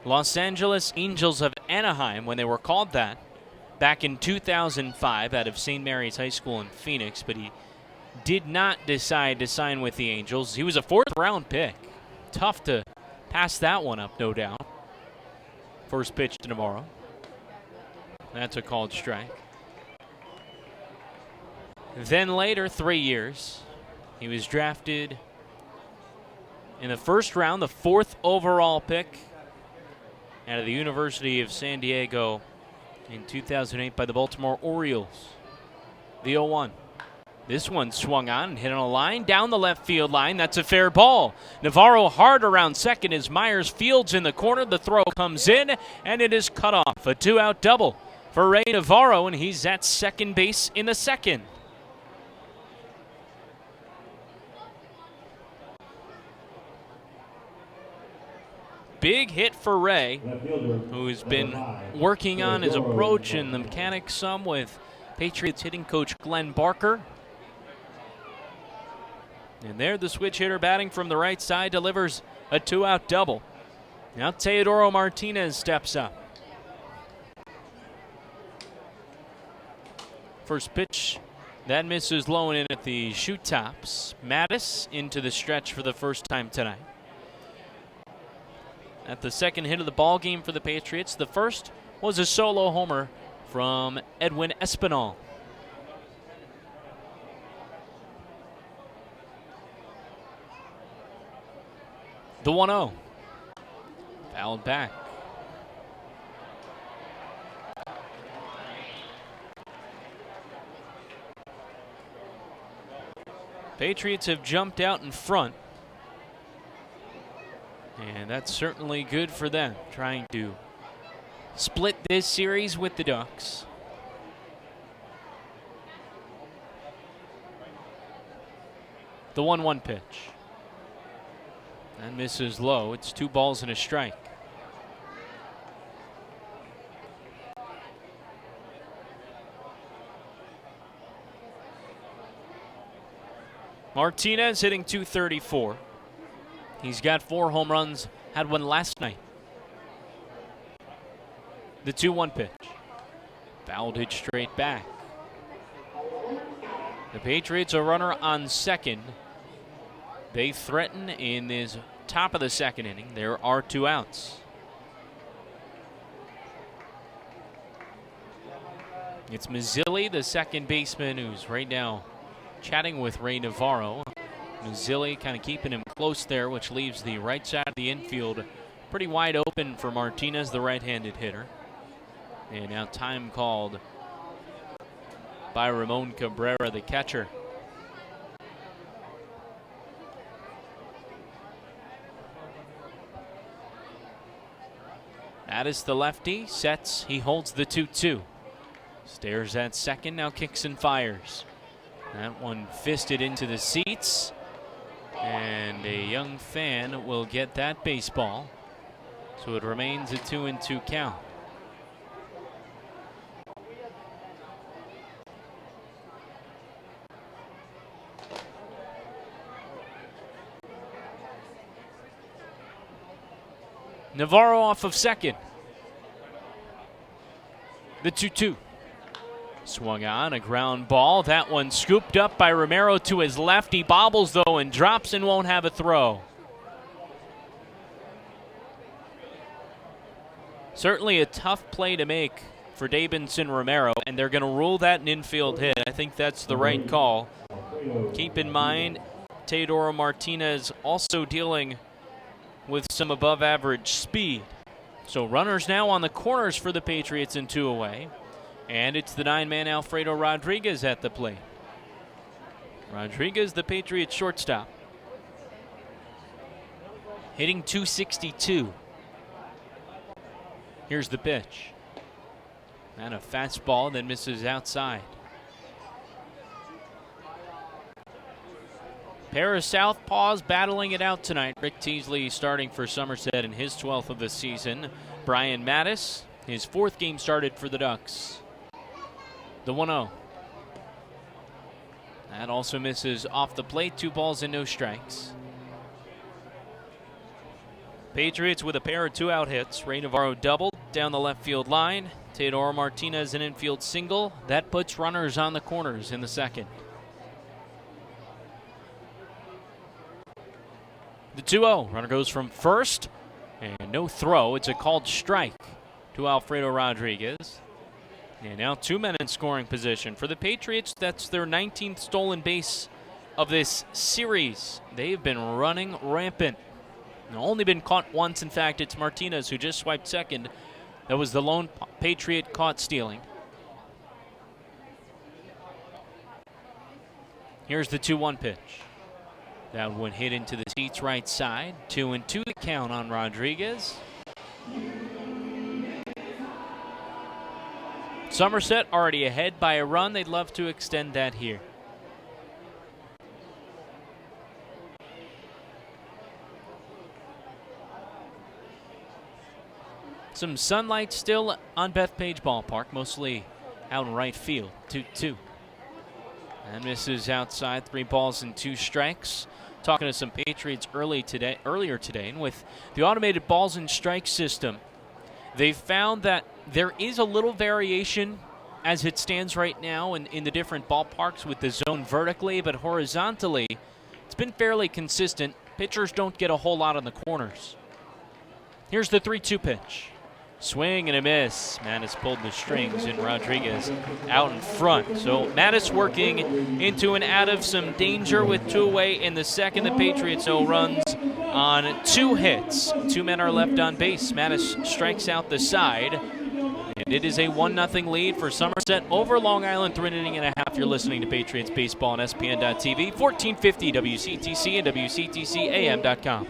Los Angeles Angels of Anaheim when they were called that back in 2005 out of St. Mary's High School in Phoenix, but he did not decide to sign with the Angels. He was a 4th-round pick. Tough to pass that one up, no doubt. First pitch to Navarro. That's a called strike. Then later, 3 years, he was drafted in the first round, the 4th overall pick out of the University of San Diego in 2008 by the Baltimore Orioles. The 0-1. This one swung on and hit on a line down the left field line. That's a fair ball. Navarro hard around second as Myers fields in the corner. The throw comes in, and it is cut off. A 2-out double for Ray Navarro, and he's at second base in the second. Big hit for Ray, who's been working on his approach and the mechanics some with Patriots hitting coach Glenn Barker. And there the switch hitter batting from the right side delivers a 2-out double. Now Teodoro Martinez steps up. First pitch, that misses low and in at the shoot tops. Mattis into the stretch for the first time tonight. At the second hit of the ball game for the Patriots, the first was a solo homer from Edwin Espinal. The 1-0. Fouled back. Patriots have jumped out in front. And that's certainly good for them, trying to split this series with the Ducks. The 1-1 pitch. And misses low. It's 2 balls and a strike. Martinez hitting .234. He's got 4 home runs, had one last night. The 2-1 pitch. Fouled it straight back. The Patriots a runner on second. They threaten in this top of the second inning. There are 2 outs. It's Mazzilli, the second baseman, who's right now chatting with Ray Navarro. Mazzilli kind of keeping him close there, which leaves the right side of the infield pretty wide open for Martinez, the right-handed hitter. And now time called by Ramon Cabrera, the catcher. Mattis, the lefty, sets. He holds the 2-2. Stares at second, now kicks and fires. That one fisted into the seats. And a young fan will get that baseball. So it remains a 2-2 count. Navarro off of second. The 2-2. Swung on, a ground ball. That one scooped up by Romero to his left. He bobbles, though, and drops and won't have a throw. Certainly a tough play to make for Davidson Romero, and they're going to rule that an infield hit. I think that's the right call. Keep in mind, Teodoro Martinez also dealing with some above-average speed. So runners now on the corners for the Patriots and 2 away. And it's the 9-man Alfredo Rodriguez at the plate. Rodriguez, the Patriots shortstop. Hitting .262. Here's the pitch. And a fastball that misses outside. Pair of southpaws battling it out tonight. Rick Teasley starting for Somerset in his 12th of the season. Brian Mattis, his 4th game started for the Ducks. The 1-0. That also misses off the plate. 2 balls and no strikes. Patriots with a pair of 2-out hits. Ray Navarro doubled down the left field line. Teodoro Martinez an infield single. That puts runners on the corners in the second. The 2-0. Runner goes from first. And no throw. It's a called strike to Alfredo Rodriguez. And now 2 men in scoring position. For the Patriots, that's their 19th stolen base of this series. They've been running rampant. Only been caught once. In fact, it's Martinez who just swiped second. That was the lone Patriot caught stealing. Here's the 2-1 pitch. That one hit into the seats right side. 2-2 the count on Rodriguez. Somerset already ahead by a run. They'd love to extend that here. Some sunlight still on Bethpage Ballpark, mostly out in right field. 2-2. And misses outside. 3 balls and 2 strikes. Talking to some Patriots earlier today, and with the automated balls and strike system, they found that there is a little variation as it stands right now in the different ballparks with the zone vertically, but horizontally, it's been fairly consistent. Pitchers don't get a whole lot on the corners. Here's the 3-2 pitch. Swing and a miss. Mattis pulled the strings and Rodriguez out in front. So Mattis working into and out of some danger with 2 away in the second. The Patriots 0 runs on 2 hits. 2 men are left on base. Mattis strikes out the side. And it is a 1-0 lead for Somerset over Long Island. 3 1/2 innings. You're listening to Patriots Baseball on SPN.TV, 1450 WCTC and WCTCAM.com.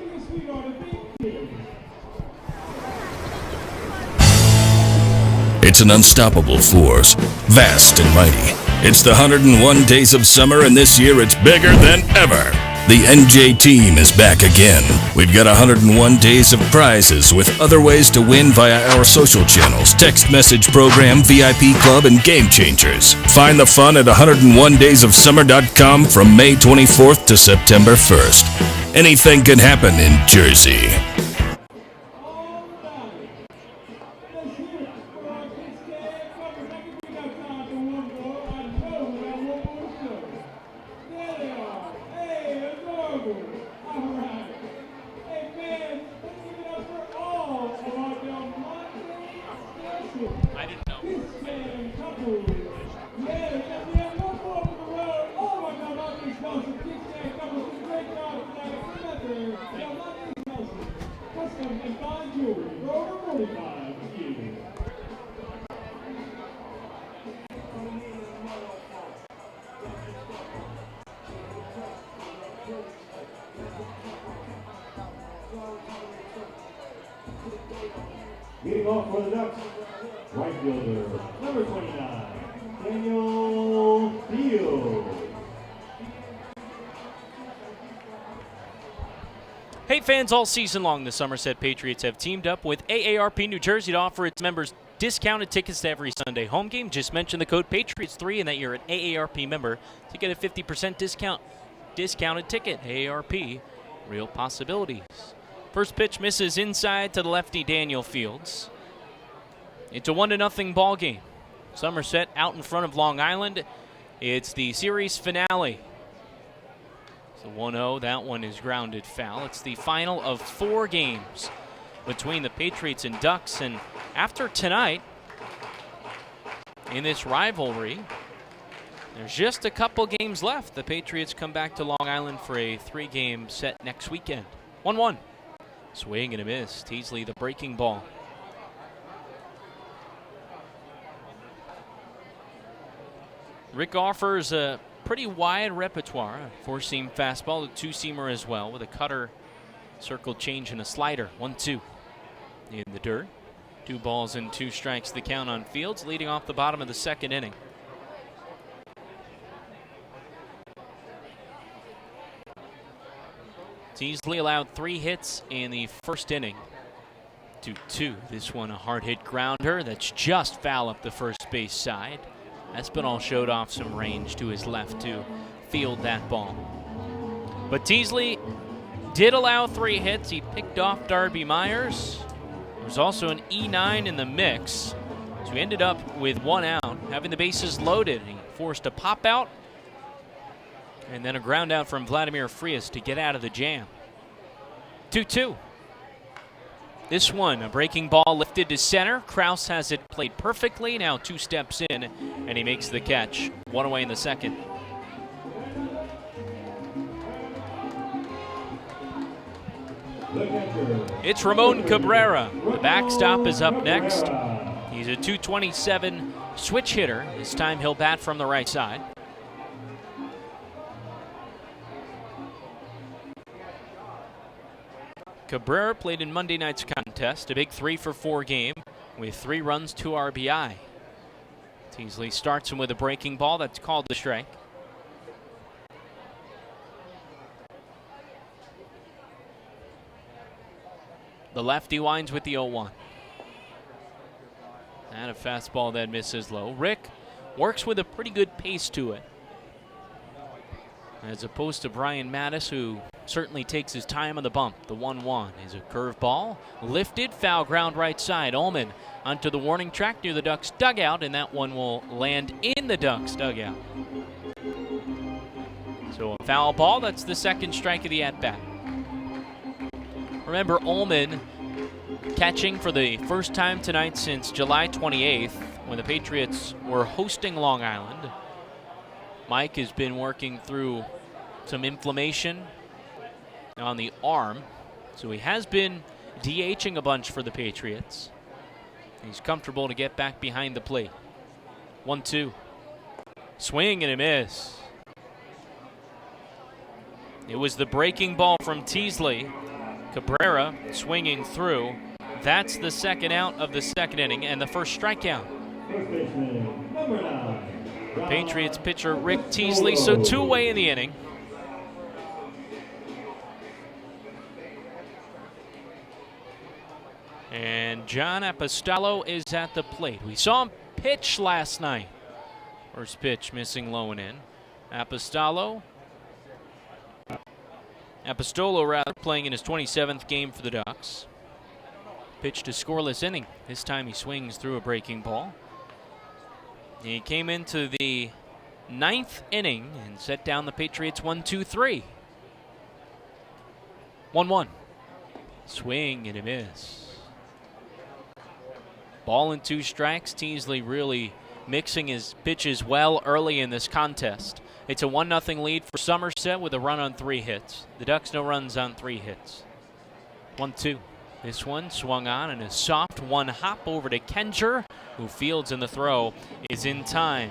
It's an unstoppable force, vast and mighty. It's the 101 days of summer, and this year it's bigger than ever. The NJ team is back again. We've got 101 days of prizes with other ways to win via our social channels, text message program, VIP club, and game changers. Find the fun at 101daysofsummer.com from May 24th to September 1st. Anything can happen in Jersey. Leading off for the Ducks, right fielder, number 29, Daniel Field. Hey fans, all season long the Somerset Patriots have teamed up with AARP New Jersey to offer its members discounted tickets to every Sunday home game. Just mention the code Patriots3 and that you're an AARP member to get a 50% discounted ticket. AARP, real possibilities. First pitch misses inside to the lefty Daniel Fields. It's a 1-0 ball game. Somerset out in front of Long Island. It's the series finale. So 1-0, that one is grounded foul. It's the final of 4 games between the Patriots and Ducks. And after tonight, in this rivalry, there's just a couple games left. The Patriots come back to Long Island for a 3-game set next weekend. 1-1. Swing and a miss. Teasley, the breaking ball. Rick offers a pretty wide repertoire. A 4-seam fastball, a 2-seamer as well, with a cutter, circle change, and a slider. 1-2 in the dirt. 2 balls and 2 strikes the count on Fields, leading off the bottom of the 2nd inning. Teasley allowed 3 hits in the 1st inning. 2-2. This one a hard hit grounder that's just foul up the first base side. Espinal showed off some range to his left to field that ball. But Teasley did allow 3 hits. He picked off Darby Myers. There was also an E9 in the mix. So he ended up with 1 out, having the bases loaded. He forced a pop out and then a ground out from Vladimir Frias to get out of the jam. 2-2. This one, a breaking ball lifted to center. Kraus has it played perfectly. Now 2 steps in, and he makes the catch. 1 away in the 2nd. It's Ramon Cabrera. The backstop is up next. He's a .227 switch hitter. This time he'll bat from the right side. Cabrera played in Monday night's contest, a big 3-for-4 game with 3 runs, 2 RBI. Teasley starts him with a breaking ball that's called the strike. The lefty winds with the 0-1. And a fastball that misses low. Rick works with a pretty good pace to it, as opposed to Brian Mattis, who certainly takes his time on the bump. The 1-1 is a curveball. Lifted, foul ground right side. Ullman onto the warning track near the Ducks dugout, and that one will land in the Ducks dugout. So a foul ball, that's the 2nd strike of the at-bat. Remember, Ullman catching for the first time tonight since July 28th, when the Patriots were hosting Long Island. Mike has been working through some inflammation on the arm, so he has been DHing a bunch for the Patriots. He's comfortable to get back behind the plate. 1-2. Swing and a miss. It was the breaking ball from Teasley. Cabrera swinging through. That's the 2nd out of the 2nd inning and the 1st strikeout. Patriots pitcher Rick Teasley, so 2 away in the inning. And John Apostolo is at the plate. We saw him pitch last night. First pitch missing low and in. Apostolo playing in his 27th game for the Ducks. Pitched a scoreless inning. This time he swings through a breaking ball. He came into the 9th inning and set down the Patriots 1-2-3. 1-1. Swing and a miss. Ball and 2 strikes. Teasley really mixing his pitches well early in this contest. It's a 1-0 lead for Somerset with a run on 3 hits. The Ducks no runs on 3 hits. 1-2. This one swung on and a soft 1 hop over to Kenger, who fields, and the throw is in time.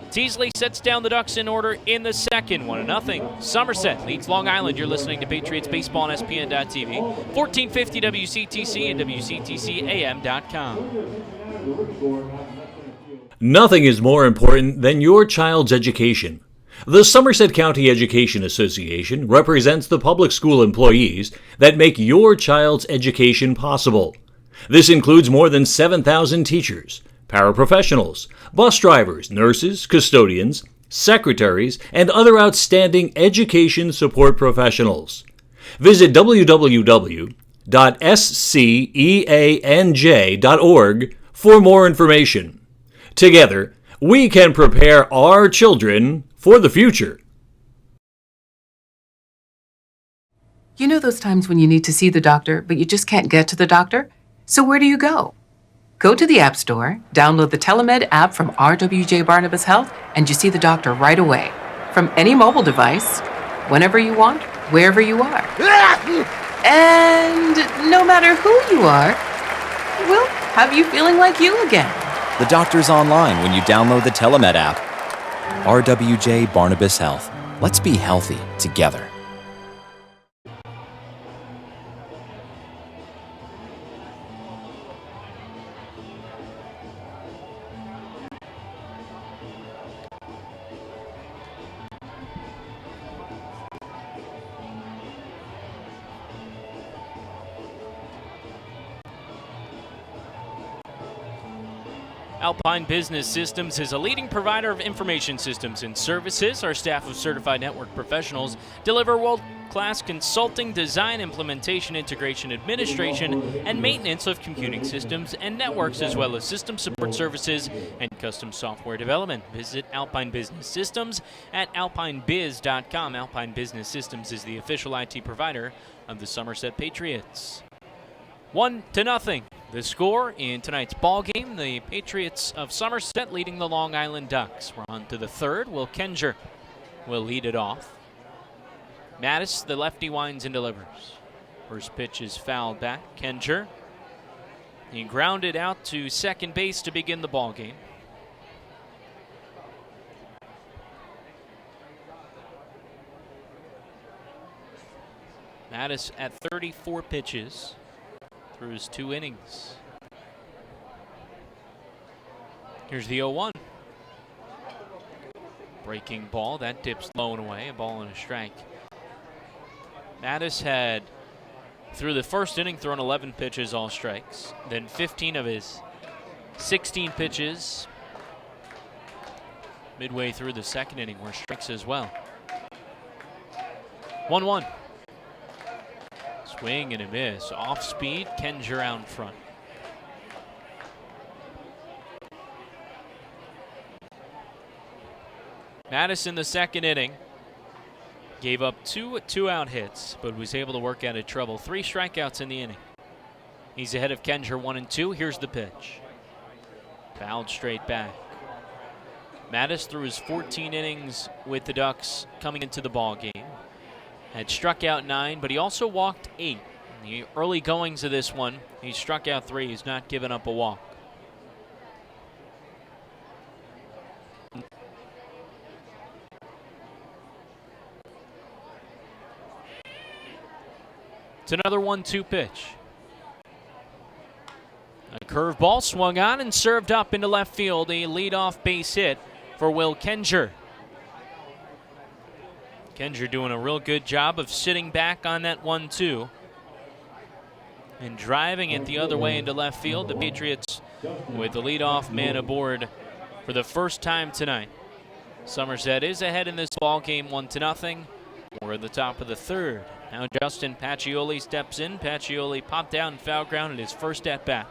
Teasley sets down the Ducks in order in the 2nd. 1-0. Somerset leads Long Island. You're listening to Patriots Baseball on SPN.TV, 1450 WCTC and WCTCAM.com. Nothing is more important than your child's education. The Somerset County Education Association represents the public school employees that make your child's education possible. This includes more than 7,000 teachers, paraprofessionals, bus drivers, nurses, custodians, secretaries, and other outstanding education support professionals. Visit www.sceanj.org for more information. Together, we can prepare our children for the future. You know those times when you need to see the doctor, but you just can't get to the doctor? So where do you go? Go to the App Store, download the Telemed app from RWJ Barnabas Health, and you see the doctor right away. From any mobile device, whenever you want, wherever you are. And no matter who you are, we'll have you feeling like you again. The doctor's online when you download the Telemed app. RWJ Barnabas Health. Let's be healthy together. Alpine Business Systems is a leading provider of information systems and services. Our staff of certified network professionals deliver world-class consulting, design, implementation, integration, administration, and maintenance of computing systems and networks, as well as system support services and custom software development. Visit Alpine Business Systems at alpinebiz.com. Alpine Business Systems is the official IT provider of the Somerset Patriots. 1-0. The score in tonight's ball game, the Patriots of Somerset leading the Long Island Ducks. We're on to the third. Will Kenger will lead it off. Mattis, the lefty, winds and delivers. First pitch is fouled back. Kenger, he grounded out to second base to begin the ball game. Mattis at 34 pitches through his 2 innings. Here's the 0-1. Breaking ball, that dips low and away, a ball and a strike. Mattis had, through the first inning, thrown 11 pitches, all strikes. Then 15 of his 16 pitches midway through the second inning were strikes as well. 1-1. Swing and a miss. Off speed, Kenger out in front. Mattis in the second inning gave up 2 two-out hits, but was able to work out of trouble. 3 strikeouts in the inning. He's ahead of Kenger 1-2. Here's the pitch. Fouled straight back. Mattis, through his 14 innings with the Ducks coming into the ball game, had struck out 9, but he also walked 8. In the early goings of this one, he struck out 3. He's not given up a walk. It's another 1-2 pitch. A curveball swung on and served up into left field. A leadoff base hit for Will Kenger. Kenger doing a real good job of sitting back on that 1-2 and driving it the other way into left field. The Patriots with the leadoff man aboard for the first time tonight. Somerset is ahead in this ball game 1-0. We're at the top of the third. Now Justin Pacioli steps in. Pacioli popped down and foul grounded his first at bat.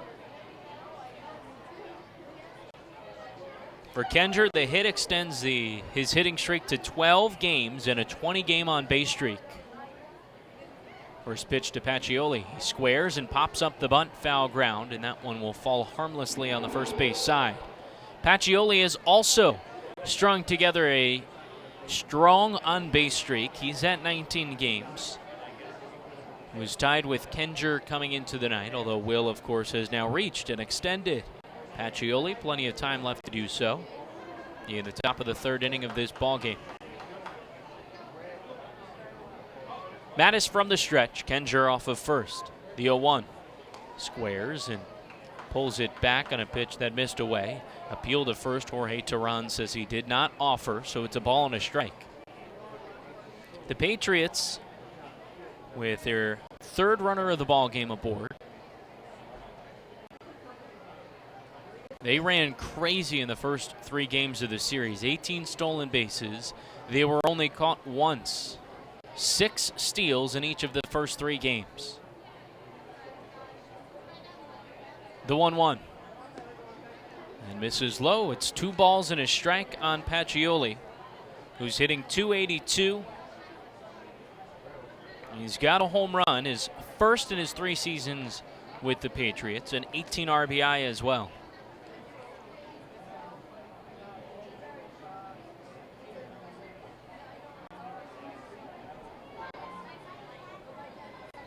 For Kenger, the hit extends his hitting streak to 12 games and a 20-game on-base streak. First pitch to Pacioli. He squares and pops up the bunt, foul ground, and that one will fall harmlessly on the first base side. Pacioli has also strung together a strong on-base streak. He's at 19 games. He was tied with Kenger coming into the night, although Will, of course, has now reached and extended Pacioli, plenty of time left to do so. In the top of the third inning of this ball game. Mattis from the stretch. Kenger off of first. The 0-1. Squares and pulls it back on a pitch that missed away. Appeal to first. Jorge Teran says he did not offer, so it's a ball and a strike. The Patriots, with their third runner of the ball game aboard, they ran crazy in the first 3 games of the series. 18 stolen bases. They were only caught once. 6 steals in each of the first 3 games. The 1-1. And misses low. It's 2 balls and a strike on Pacioli, who's hitting .282. He's got a home run, his first in his 3 seasons with the Patriots, and 18 RBI as well.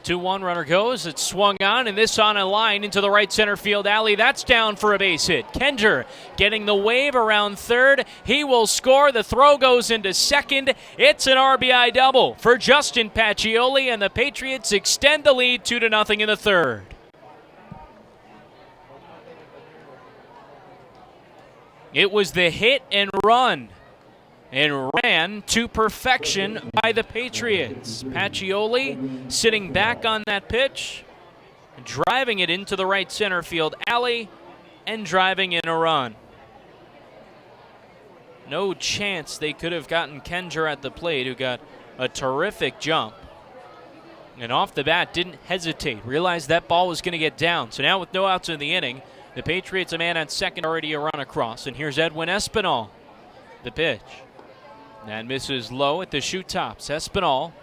Two-one, runner goes. It's swung on, and this on a line into the right center field alley. That's down for a base hit. Kenger getting the wave around third. He will score. The throw goes into second. It's an RBI double for Justin Pacioli, and the Patriots extend the lead 2-0 in the third. It was the hit and run and ran to perfection by the Patriots. Pacioli sitting back on that pitch, driving it into the right center field alley, and driving in a run. No chance they could have gotten Kenger at the plate, who got a terrific jump. And off the bat, didn't hesitate. Realized that ball was going to get down. So now with no outs in the inning, the Patriots a man on second, already a run across. And here's Edwin Espinal, the pitch. That misses low at the shoot tops. Espinal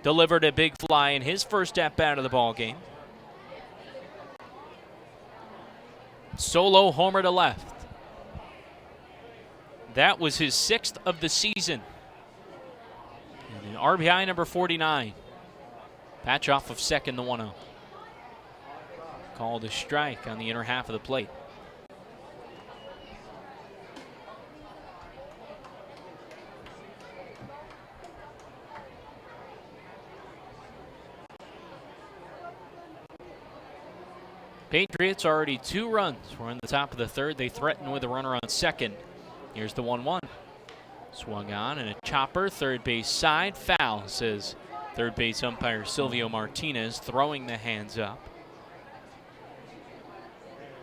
delivered a big fly in his first at-bat of the ball game. Solo homer to left. That was his 6th of the season. And an RBI number 49. Patch off of second, the 1-0. Called a strike on the inner half of the plate. Patriots already 2 runs. We're in the top of the third. They threaten with a runner on second. Here's the 1-1. Swung on and a chopper, third base side. Foul, says third base umpire Silvio Martinez, throwing the hands up.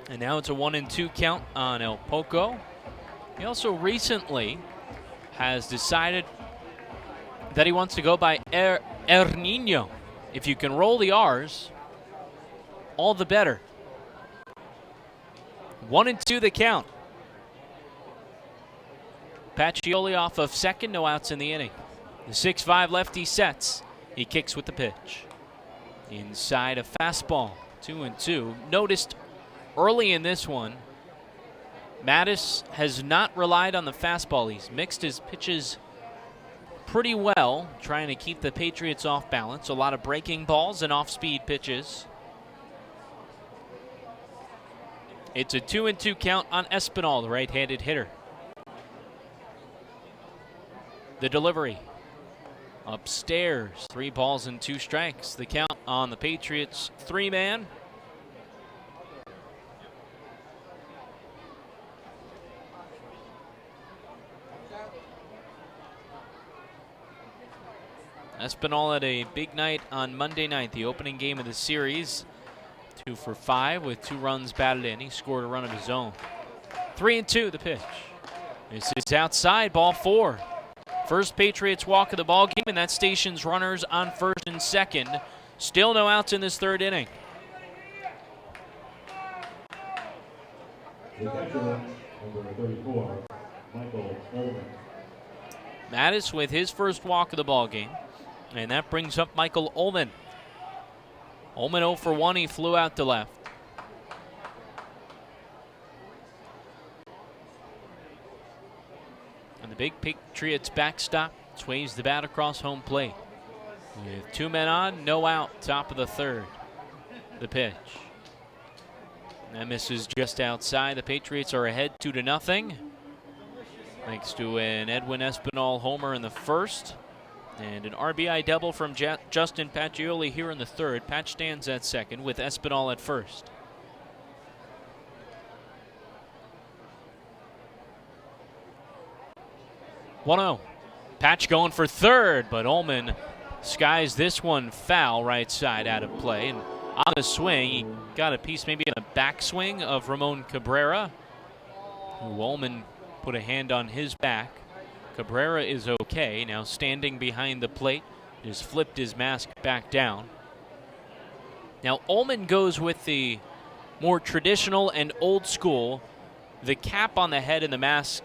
And now it's a 1-2 count on El Poco. He also recently has decided that he wants to go by El Nino. If you can roll the R's, all the better. 1-2 the count. Pacioli off of second, no outs in the inning. The 6'5 lefty sets. He kicks with the pitch. Inside a fastball, 2-2. Noticed early in this one, Mattis has not relied on the fastball. He's mixed his pitches pretty well, trying to keep the Patriots off balance. A lot of breaking balls and off-speed pitches. It's a 2-2 count on Espinal, the right-handed hitter. The delivery. Upstairs, 3 balls and 2 strikes. The count on the Patriots 3-man. Espinal had a big night on Monday night, the opening game of the series. 2 for 5 with 2 runs batted in. He scored a run of his own. 3-2 the pitch. This is outside, ball 4. First Patriots walk of the ball game, and that stations runners on first and second. Still no outs in this third inning. The catcher, number 34, Michael Ullman. Mattis with his first walk of the ball game, and that brings up Michael Ullman. Ullman 0 for 1, he flew out to left. And the big Patriots backstop sways the bat across home plate. With 2 men on, no out, top of the third. The pitch. That misses just outside. The Patriots are ahead 2-0. Thanks to an Edwin Espinal homer in the first. And an RBI double from Justin Pacioli here in the third. Patch stands at second with Espinal at first. One-0. Patch going for third, but Ullman skies this one foul right side out of play. And on the swing, he got a piece maybe in the backswing of Ramon Cabrera, who Ullman put a hand on his back. Cabrera is okay, now standing behind the plate, just flipped his mask back down. Now Ullman goes with the more traditional and old school the cap on the head and the mask,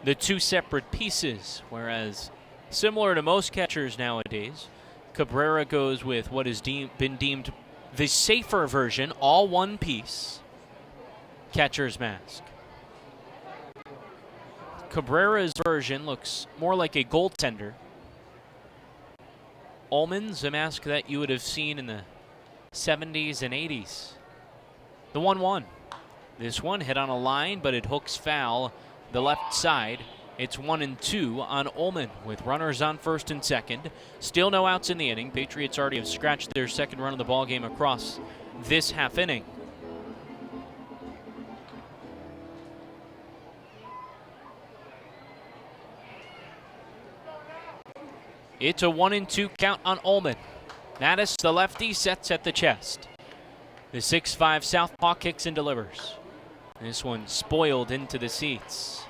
the two separate pieces, whereas similar to most catchers nowadays, Cabrera goes with what has been deemed the safer version, all one piece, catcher's mask. Cabrera's version looks more like a goaltender. Ullman's a mask that you would have seen in the 70s and 80s. The 1-1. This one hit on a line, but it hooks foul the left side. It's 1-2 on Ullman with runners on first and second. Still no outs in the inning. Patriots already have scratched their second run of the ball game across this half inning. It's a 1-2 count on Ullman. Mattis, the lefty, sets at the chest. The 6'5 southpaw kicks and delivers. This one spoiled into the seats.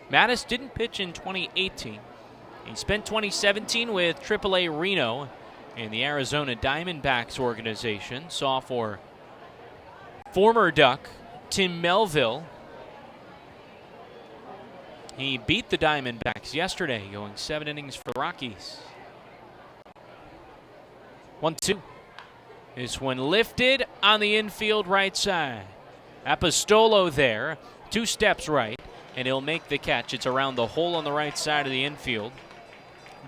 Mattis didn't pitch in 2018. He spent 2017 with AAA Reno in the Arizona Diamondbacks organization. Saw for former Duck Tim Melville. He beat the Diamondbacks yesterday, going 7 innings for the Rockies. 1-2. This one lifted on the infield right side. Apostolo there, 2 steps right, and he'll make the catch. It's around the hole on the right side of the infield.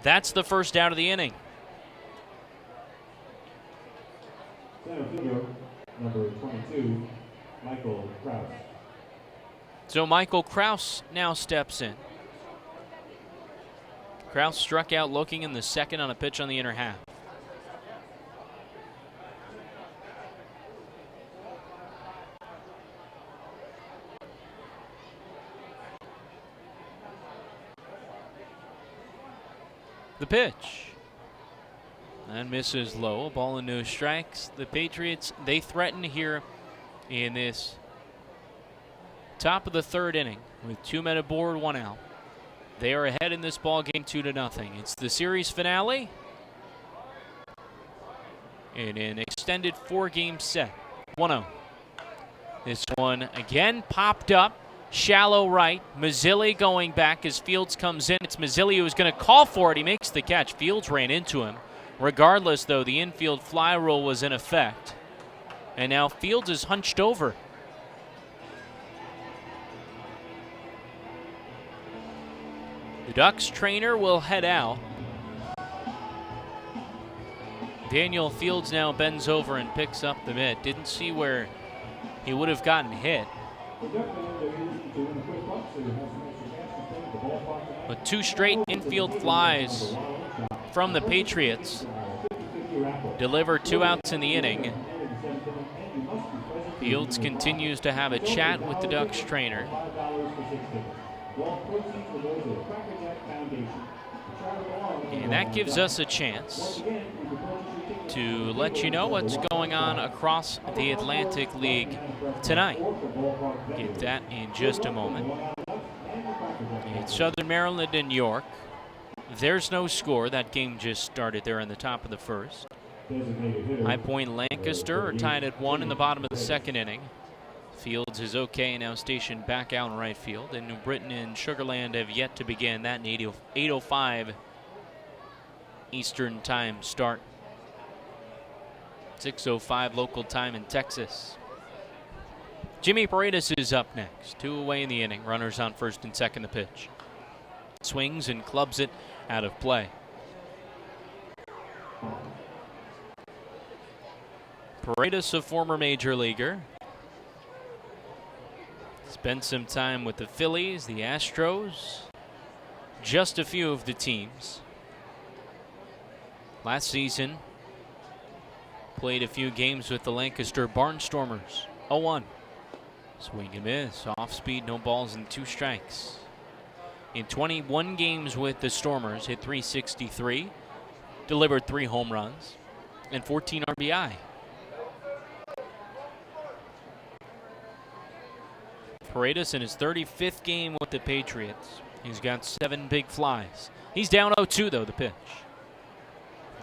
That's the first out of the inning. Center fielder, number 22, Michael Krause. So Michael Krause now steps in. Krause struck out looking in the second on a pitch on the inner half. The pitch. And misses low. A ball and no strikes. The Patriots, they threaten here in this top of the third inning with 2 men aboard, 1 out. They are ahead in this ball game 2-0. It's the series finale in an extended 4-game set. 1-0. This one again popped up. Shallow right. Mazzilli going back as Fields comes in. It's Mazzilli who's going to call for it. He makes the catch. Fields ran into him. Regardless, though, the infield fly rule was in effect. And now Fields is hunched over. The Ducks trainer will head out. Daniel Fields now bends over and picks up the mitt. Didn't see where he would have gotten hit. But 2 straight infield flies from the Patriots deliver 2 outs in the inning. Fields continues to have a chat with the Ducks trainer. And that gives us a chance to let you know what's going on across the Atlantic League tonight. Get that in just a moment. It's Southern Maryland and York. There's no score. That game just started there in the top of the first. High Point Lancaster are tied at 1 in the bottom of the second inning. Fields is okay, now stationed back out in right field. And New Britain and Sugarland have yet to begin. That in 8:05 Eastern Time start. 6:05 local time in Texas. Jimmy Paredes is up next. 2 away in the inning. Runners on first and second the pitch. Swings and clubs it out of play. Paredes, a former major leaguer. Spent some time with the Phillies, the Astros, just a few of the teams. Last season, played a few games with the Lancaster Barnstormers. 0-1. Swing and miss. Off speed, no balls, and 2 strikes. In 21 games with the Stormers, hit .363, delivered 3 home runs, and 14 RBI. Paredes in his 35th game with the Patriots. He's got 7 big flies. He's down 0-2, though, the pitch.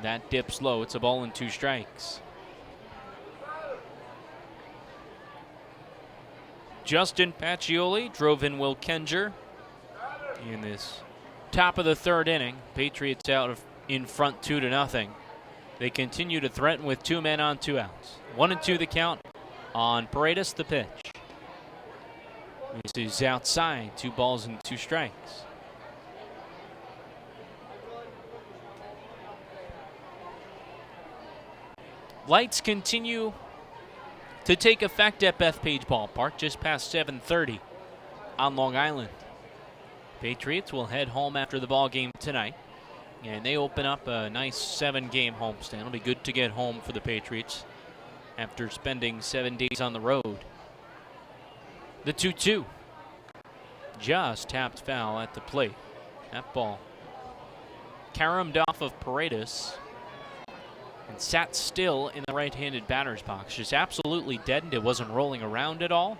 That dips low. It's a ball and 2 strikes. Justin Pacioli drove in Will Kenger in this top of the third inning. Patriots out in front 2-0. They continue to threaten with 2 men on 2 outs. 1-2 the count on Paredes, the pitch. This is outside, 2 balls and 2 strikes. Lights continue to take effect at Bethpage Ballpark just past 7:30 on Long Island. Patriots will head home after the ball game tonight, and they open up a nice 7-game homestand. It'll be good to get home for the Patriots after spending 7 days on the road. The 2-2 just tapped foul at the plate. That ball caromed off of Paredes and sat still in the right-handed batter's box. Just absolutely deadened. It wasn't rolling around at all.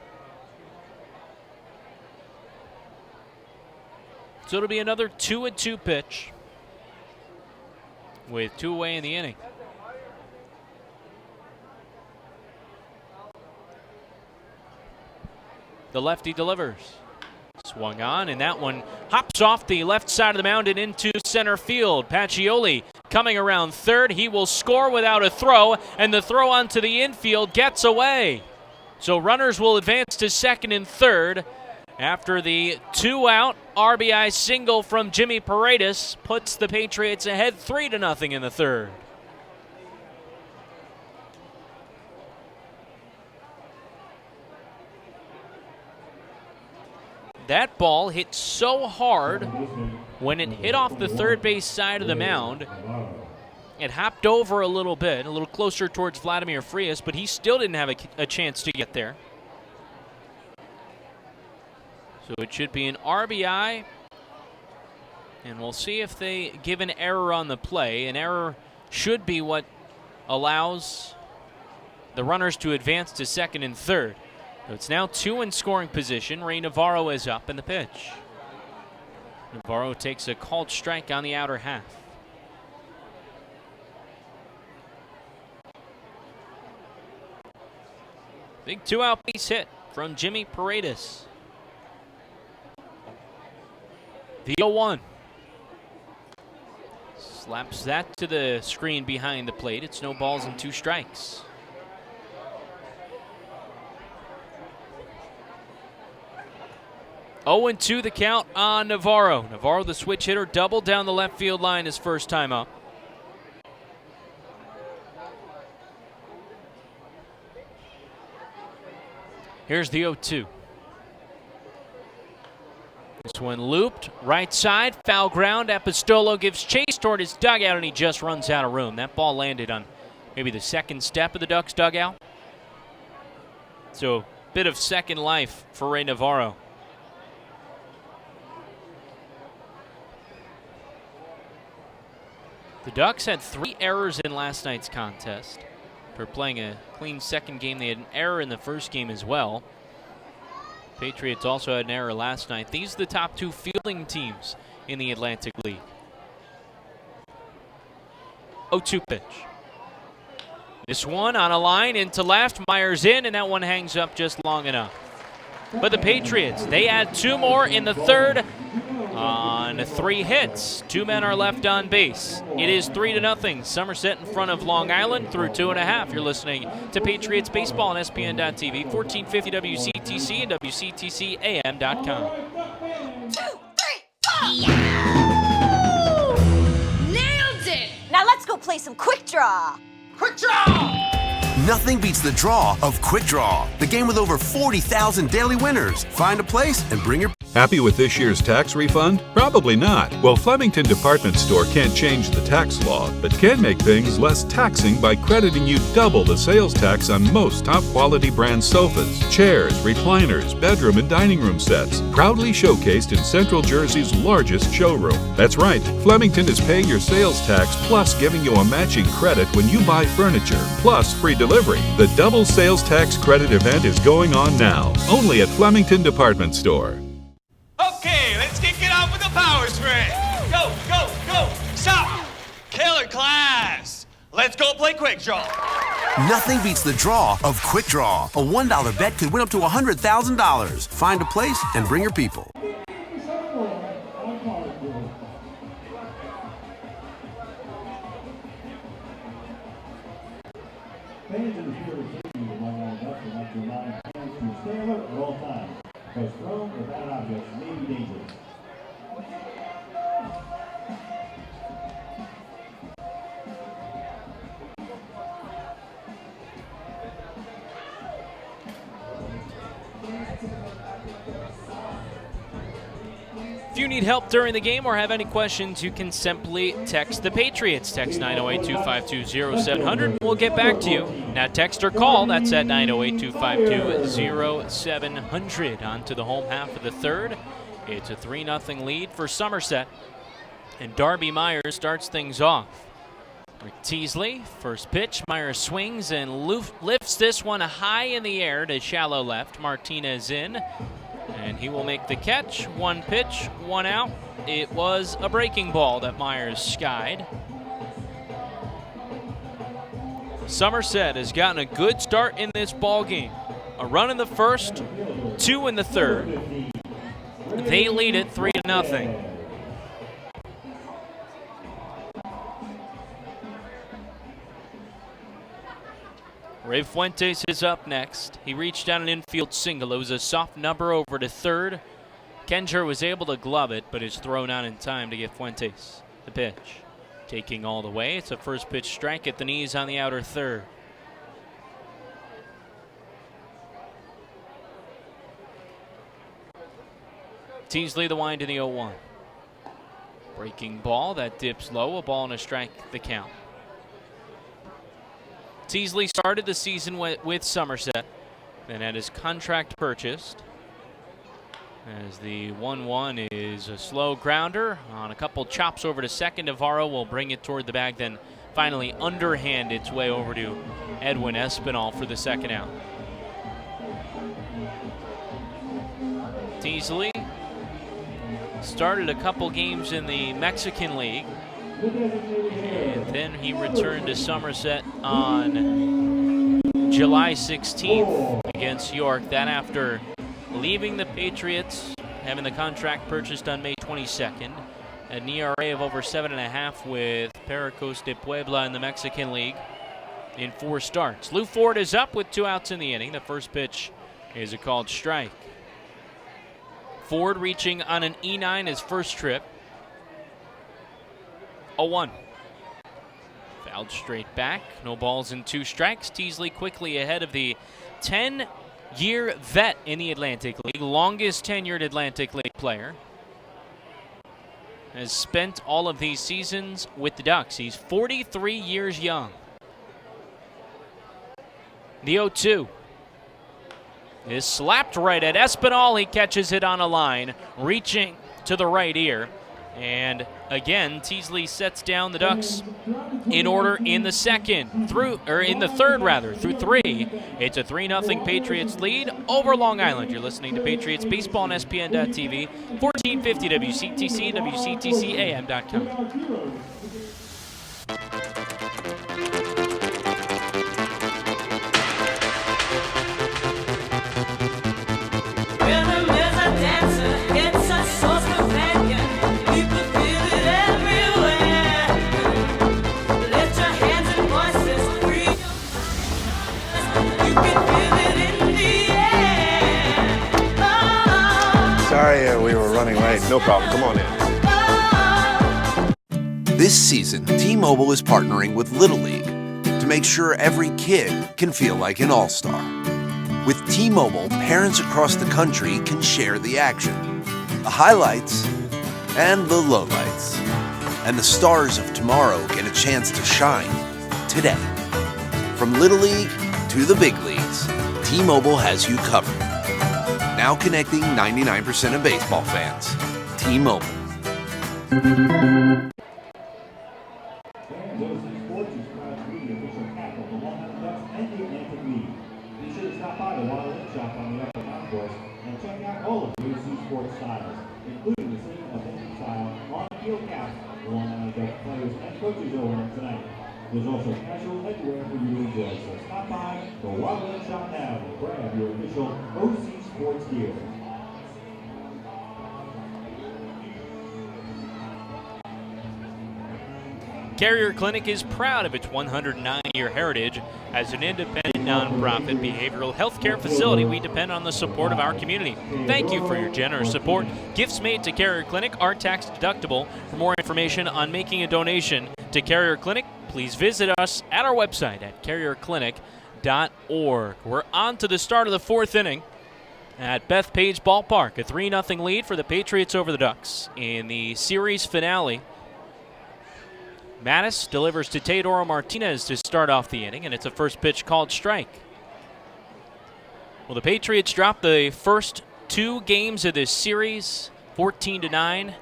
So it'll be another 2-2 pitch with 2 away in the inning. The lefty delivers. Swung on, and that one hops off the left side of the mound and into center field. Pacioli coming around third. He will score without a throw, and the throw onto the infield gets away. So runners will advance to second and third after the 2-out RBI single from Jimmy Paredes puts the Patriots ahead 3-0 in the third. That ball hit so hard when it hit off the third base side of the mound. It hopped over a little bit, a little closer towards Vladimir Frias, but he still didn't have a chance to get there. So it should be an RBI, and we'll see if they give an error on the play. An error should be what allows the runners to advance to second and third. So it's now 2 in scoring position. Ray Navarro is up in the pitch. Navarro takes a called strike on the outer half. Big 2-out base hit from Jimmy Paredes. The 0-1. Slaps that to the screen behind the plate. It's no balls and 2 strikes. Oh, 0-2 the count on Navarro. Navarro, the switch hitter, doubled down the left field line his first time up. Here's the 0-2. This one looped, right side, foul ground. Apostolo gives chase toward his dugout, and he just runs out of room. That ball landed on maybe the second step of the Ducks' dugout. So, bit of second life for Ray Navarro. The Ducks had 3 errors in last night's contest. For playing a clean second game, they had an error in the first game as well. Patriots also had an error last night. These are the top 2 fielding teams in the Atlantic League. 0-2 pitch. This one on a line into left. Myers in, and that one hangs up just long enough. But the Patriots, they add 2 more in the third on 3 hits. 2 men are left on base. It is 3-0. Somerset in front of Long Island through 2.5. You're listening to Patriots Baseball on SPN.TV, 1450 WCTC and WCTCAM.com. 2, 3, 4! Nailed it! Now let's go play some Quick Draw. Quick Draw! Nothing beats the draw of Quick Draw, the game with over 40,000 daily winners. Find a place and bring your... Happy with this year's tax refund? Probably not. Well, Flemington Department Store can't change the tax law, but can make things less taxing by crediting you double the sales tax on most top-quality brand sofas, chairs, recliners, bedroom and dining room sets, proudly showcased in Central Jersey's largest showroom. That's right, Flemington is paying your sales tax plus giving you a matching credit when you buy furniture, plus free delivery. The double sales tax credit event is going on now, only at Flemington Department Store. Okay, let's kick it off with a power spray. Go, go, go. Stop. Killer class. Let's go play Quick Draw. Nothing beats the draw of Quick Draw. A $1 bet could win up to $100,000. Find a place and bring your people. Fans in the field of safety will not line up and like to remind fans to stay alert at all times, because thrown or bad objects may be dangerous. If you need help during the game or have any questions, you can simply text the Patriots. Text 908-252-0700. We'll get back to you. Now text or call. That's at 908-252-0700. On to the home half of the third. It's a 3-0 lead for Somerset. And Darby Myers starts things off. Rick Teasley, first pitch. Myers swings and lifts this one high in the air to shallow left. Martinez in. And he will make the catch. One pitch, one out. It was a breaking ball that Myers skied. Somerset has gotten a good start in this ball game. A run in the first, 2 in the third. They lead it 3-0. Ray Fuentes is up next. He reached down an infield single. It was a soft number over to third. Kenjer was able to glove it, but is thrown out in time to get Fuentes the pitch. Taking all the way. It's a first pitch strike at the knees on the outer third. Teasley the wind in the 0-1. Breaking ball that dips low. A ball and a strike the count. Teasley started the season with Somerset, then had his contract purchased. As the 1-1 is a slow grounder on a couple chops over to second. Navarro will bring it toward the bag, then finally underhand its way over to Edwin Espinal for the second out. Teasley started a couple games in the Mexican League. And then he returned to Somerset on July 16th against York. That after leaving the Patriots, having the contract purchased on May 22nd. An ERA of over 7.5 with Pericos de Puebla in the Mexican League in 4 starts. Lou Ford is up with 2 outs in the inning. The first pitch is a called strike. Ford reaching on an E9 his first trip. 0-1. Fouled straight back. No balls and 2 strikes. Teasley quickly ahead of the 10-year vet in the Atlantic League. Longest tenured Atlantic League player. Has spent all of these seasons with the Ducks. He's 43 years young. The 0-2 is slapped right at Espinal. He catches it on a line, reaching to the right ear. And again, Teasley sets down the Ducks in order in the third, through 3. It's a 3-0 Patriots lead over Long Island. You're listening to Patriots Baseball on SPN.TV, 1450 WCTC, WCTCAM.com. Sorry, we were running late. No problem. Come on in. This season, T-Mobile is partnering with Little League to make sure every kid can feel like an all-star. With T-Mobile, parents across the country can share the action, the highlights, and the lowlights. And the stars of tomorrow get a chance to shine today. From Little League to the big leagues, T-Mobile has you covered. Now connecting 99% of baseball fans. T-Mobile. There's also casual headwear for you to enjoy, so stop by the Wildland Shop now and grab your official OC Sports gear. Carrier Clinic is proud of its 109-year heritage. As an independent, nonprofit behavioral health care facility, we depend on the support of our community. Thank you for your generous support. Gifts made to Carrier Clinic are tax deductible. For more information on making a donation to Carrier Clinic, please visit us at our website at carrierclinic.org. We're on to the start of the fourth inning at Bethpage Ballpark. A 3-0 lead for the Patriots over the Ducks in the series finale. Mattis delivers to Teodoro Martinez to start off the inning, and it's a first pitch called strike. Well, the Patriots dropped the first 2 games of this series, 14-9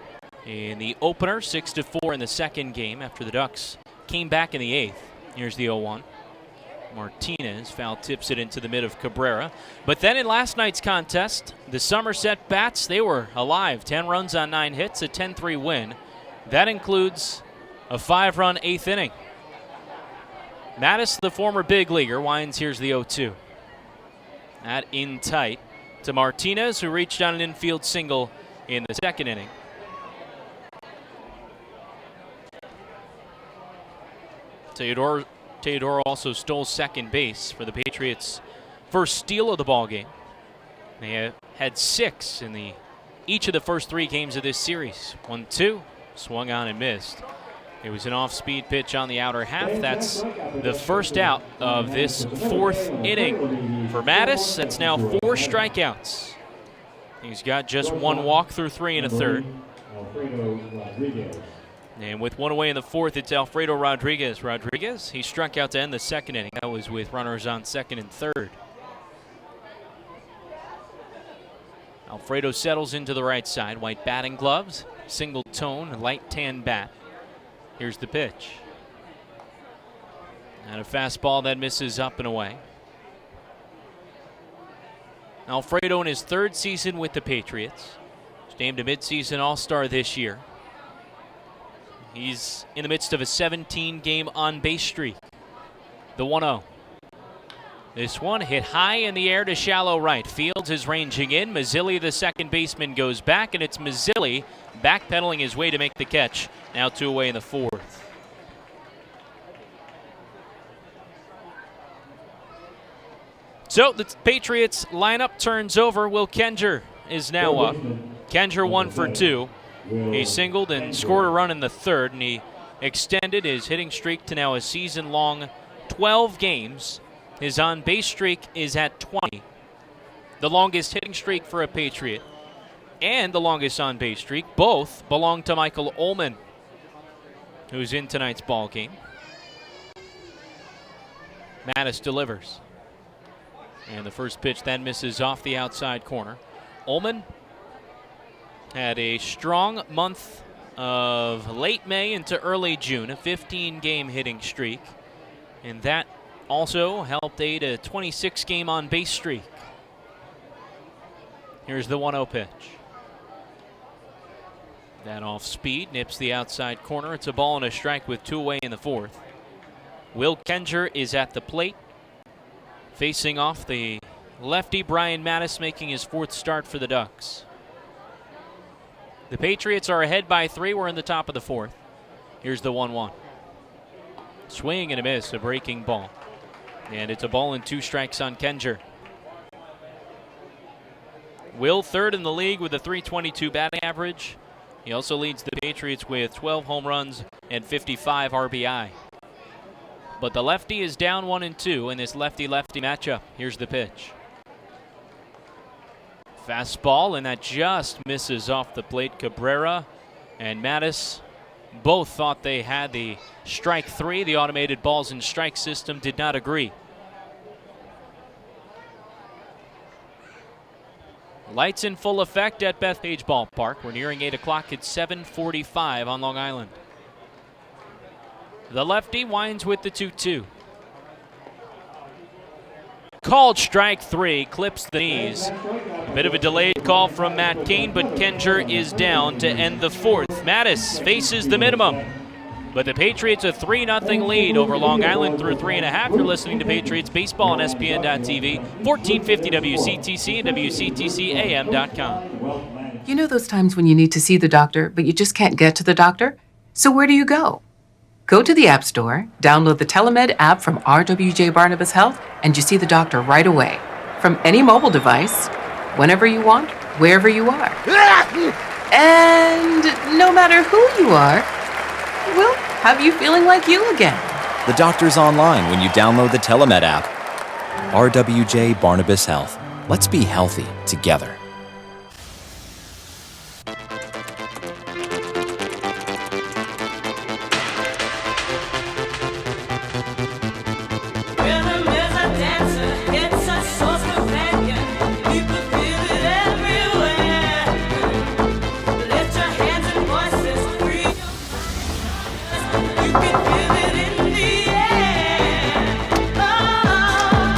in the opener, 6-4 in the second game after the Ducks came back in the 8th. Here's the 0-1. Martinez foul tips it into the mid of Cabrera. But then in last night's contest, the Somerset Bats, they were alive. 10 runs on 9 hits, a 10-3 win. That includes a 5-run 8th inning. Mattis, the former big leaguer, winds. Here's the 0-2. That in tight to Martinez, who reached on an infield single in the second inning. Teodoro also stole second base for the Patriots' first steal of the ballgame. They have had 6 in each of the first 3 games of this series. 1-2, swung on and missed. It was an off-speed pitch on the outer half. That's the first out of this fourth inning. For Mattis, that's now 4 strikeouts. He's got just 1 walk through 3 1/3. And with 1 away in the fourth, it's Alfredo Rodriguez. He struck out to end the second inning. That was with runners on second and third. Alfredo settles into the right side. White batting gloves, single tone, light tan bat. Here's the pitch. And a fastball that misses up and away. Alfredo in his 3rd season with the Patriots. He's named a midseason All-Star this year. He's in the midst of a 17-game on-base streak. The 1-0. This one hit high in the air to shallow right. Fields is ranging in. Mazzilli, the second baseman, goes back, and it's Mazzilli backpedaling his way to make the catch. Now 2 away in the fourth. So the Patriots lineup turns over. Will Kenger is now up. Kenger 1 for 2. He singled and scored a run in the third, and he extended his hitting streak to now a season-long 12 games. His on-base streak is at 20. The longest hitting streak for a Patriot and the longest on-base streak both belong to Michael Ullman, who's in tonight's ball game. Mattis delivers. And the first pitch then misses off the outside corner. Ullman had a strong month of late May into early June, a 15-game hitting streak. And that also helped aid a 26-game on-base streak. Here's the 1-0 pitch. That off speed nips the outside corner. It's a ball and a strike with 2 away in the fourth. Will Kenger is at the plate. Facing off the lefty Brian Mattis, making his 4th start for the Ducks. The Patriots are ahead by 3. We're in the top of the fourth. Here's the 1-1. Swing and a miss, a breaking ball. And it's a ball and 2 strikes on Kenger. Will 3rd in the league with a .322 batting average. He also leads the Patriots with 12 home runs and 55 RBI. But the lefty is down 1-2 in this lefty-lefty matchup. Here's the pitch. Fastball, and that just misses off the plate. Cabrera and Mattis both thought they had the strike 3. The automated balls and strike system did not agree. Lights in full effect at Bethpage Ballpark. We're nearing 8 o'clock. It's 7:45 on Long Island. The lefty winds with the 2-2. Called strike 3, clips the knees. A bit of a delayed call from Matt Cain, but Kenger is down to end the fourth. Mattis faces the minimum. But the Patriots a 3-0 lead over Long Island through 3.5. You're listening to Patriots Baseball on ESPN.TV, 1450 WCTC and WCTCAM.com. You know those times when you need to see the doctor, but you just can't get to the doctor? So where do you go? Go to the App Store, download the Telemed app from RWJ Barnabas Health, and you see the doctor right away. From any mobile device, whenever you want, wherever you are. And no matter who you are, we'll have you feeling like you again. The doctor's online when you download the Telemed app. RWJ Barnabas Health. Let's be healthy together.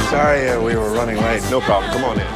Sorry, we were running late. No problem. Come on in.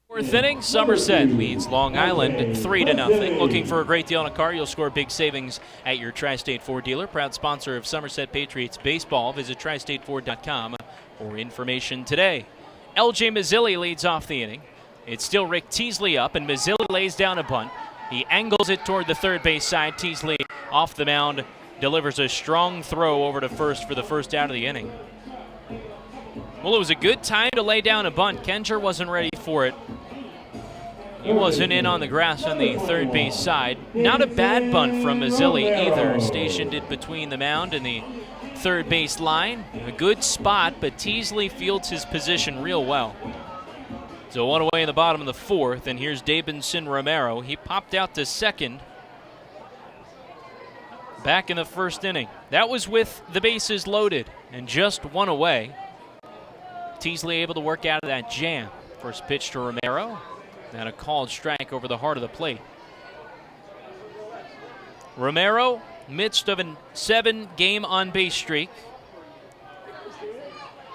Fourth inning, Somerset leads Long Island 3-0. Looking for a great deal on a car? You'll score big savings at your Tri-State Ford dealer. Proud sponsor of Somerset Patriots Baseball. Visit tristateford.com for information today. LJ Mazzilli leads off the inning. It's still Rick Teasley up, and Mazzilli lays down a bunt. He angles it toward the third base side. Teasley off the mound delivers a strong throw over to first for the first out of the inning. Well, it was a good time to lay down a bunt. Kenger wasn't ready for it. He wasn't in on the grass on the third base side. Not a bad bunt from Mazzilli either. Stationed it between the mound and the third base line. A good spot, but Teasley fields his position real well. So one away in the bottom of the fourth, and here's Davidson Romero. He popped out to second back in the first inning. That was with the bases loaded and just one away. Teasley able to work out of that jam. First pitch to Romero, and a called strike over the heart of the plate. Romero, midst of a 7-game on-base streak.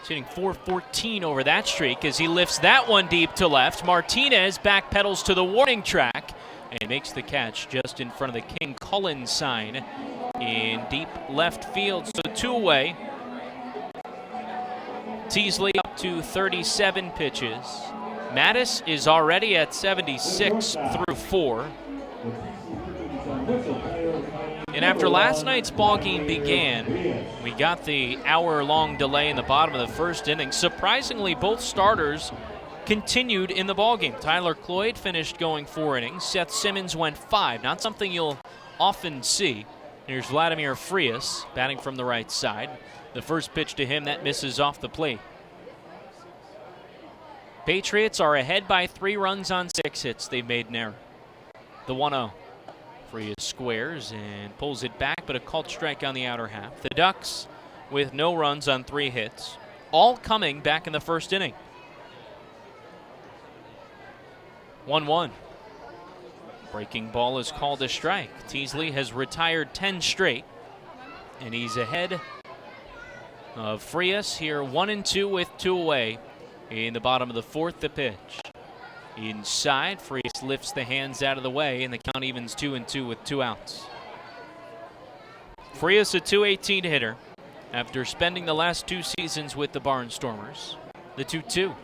He's hitting .414 over that streak as he lifts that one deep to left. Martinez backpedals to the warning track and makes the catch just in front of the King Cullen sign in deep left field. So 2 away. Teasley up to 37 pitches. Mattis is already at 76 through 4. And after last night's ball game began, we got the hour-long delay in the bottom of the first inning. Surprisingly, both starters continued in the ball game. Tyler Cloyd finished going 4 innings. Seth Simmons went 5. Not something you'll often see. Here's Vladimir Frias batting from the right side. The first pitch to him, that misses off the plate. Patriots are ahead by 3 runs on 6 hits. They've made an error. The 1-0. Frias squares and pulls it back, but a called strike on the outer half. The Ducks with no runs on 3 hits, all coming back in the first inning. 1-1. Breaking ball is called a strike. Teasley has retired 10 straight, and he's ahead of Frias here 1-2 with 2 away. In the bottom of the fourth, the pitch. Inside, Frias lifts the hands out of the way, and the count evens 2-2 with 2 outs. Frias, a .218 hitter, after spending the last 2 seasons with the Barnstormers. The 2-2.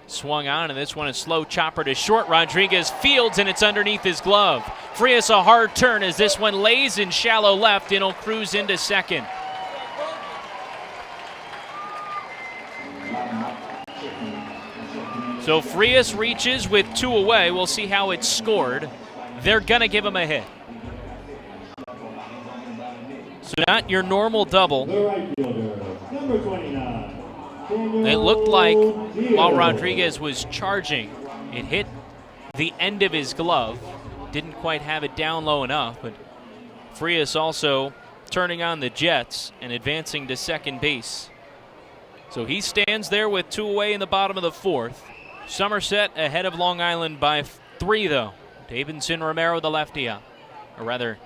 Swung on, and this one a slow chopper to short. Rodriguez fields, and it's underneath his glove. Frias a hard turn as this one lays in shallow left, and he'll cruise into second. So Frias reaches with 2 away. We'll see how it's scored. They're going to give him a hit. So not your normal double. It looked like while Rodriguez was charging, it hit the end of his glove. Didn't quite have it down low enough, but Frias also turning on the jets and advancing to second base. So he stands there with 2 away in the bottom of the 4th. Somerset ahead of Long Island by 3, though. Davidson Romero, the lefty up. Or rather,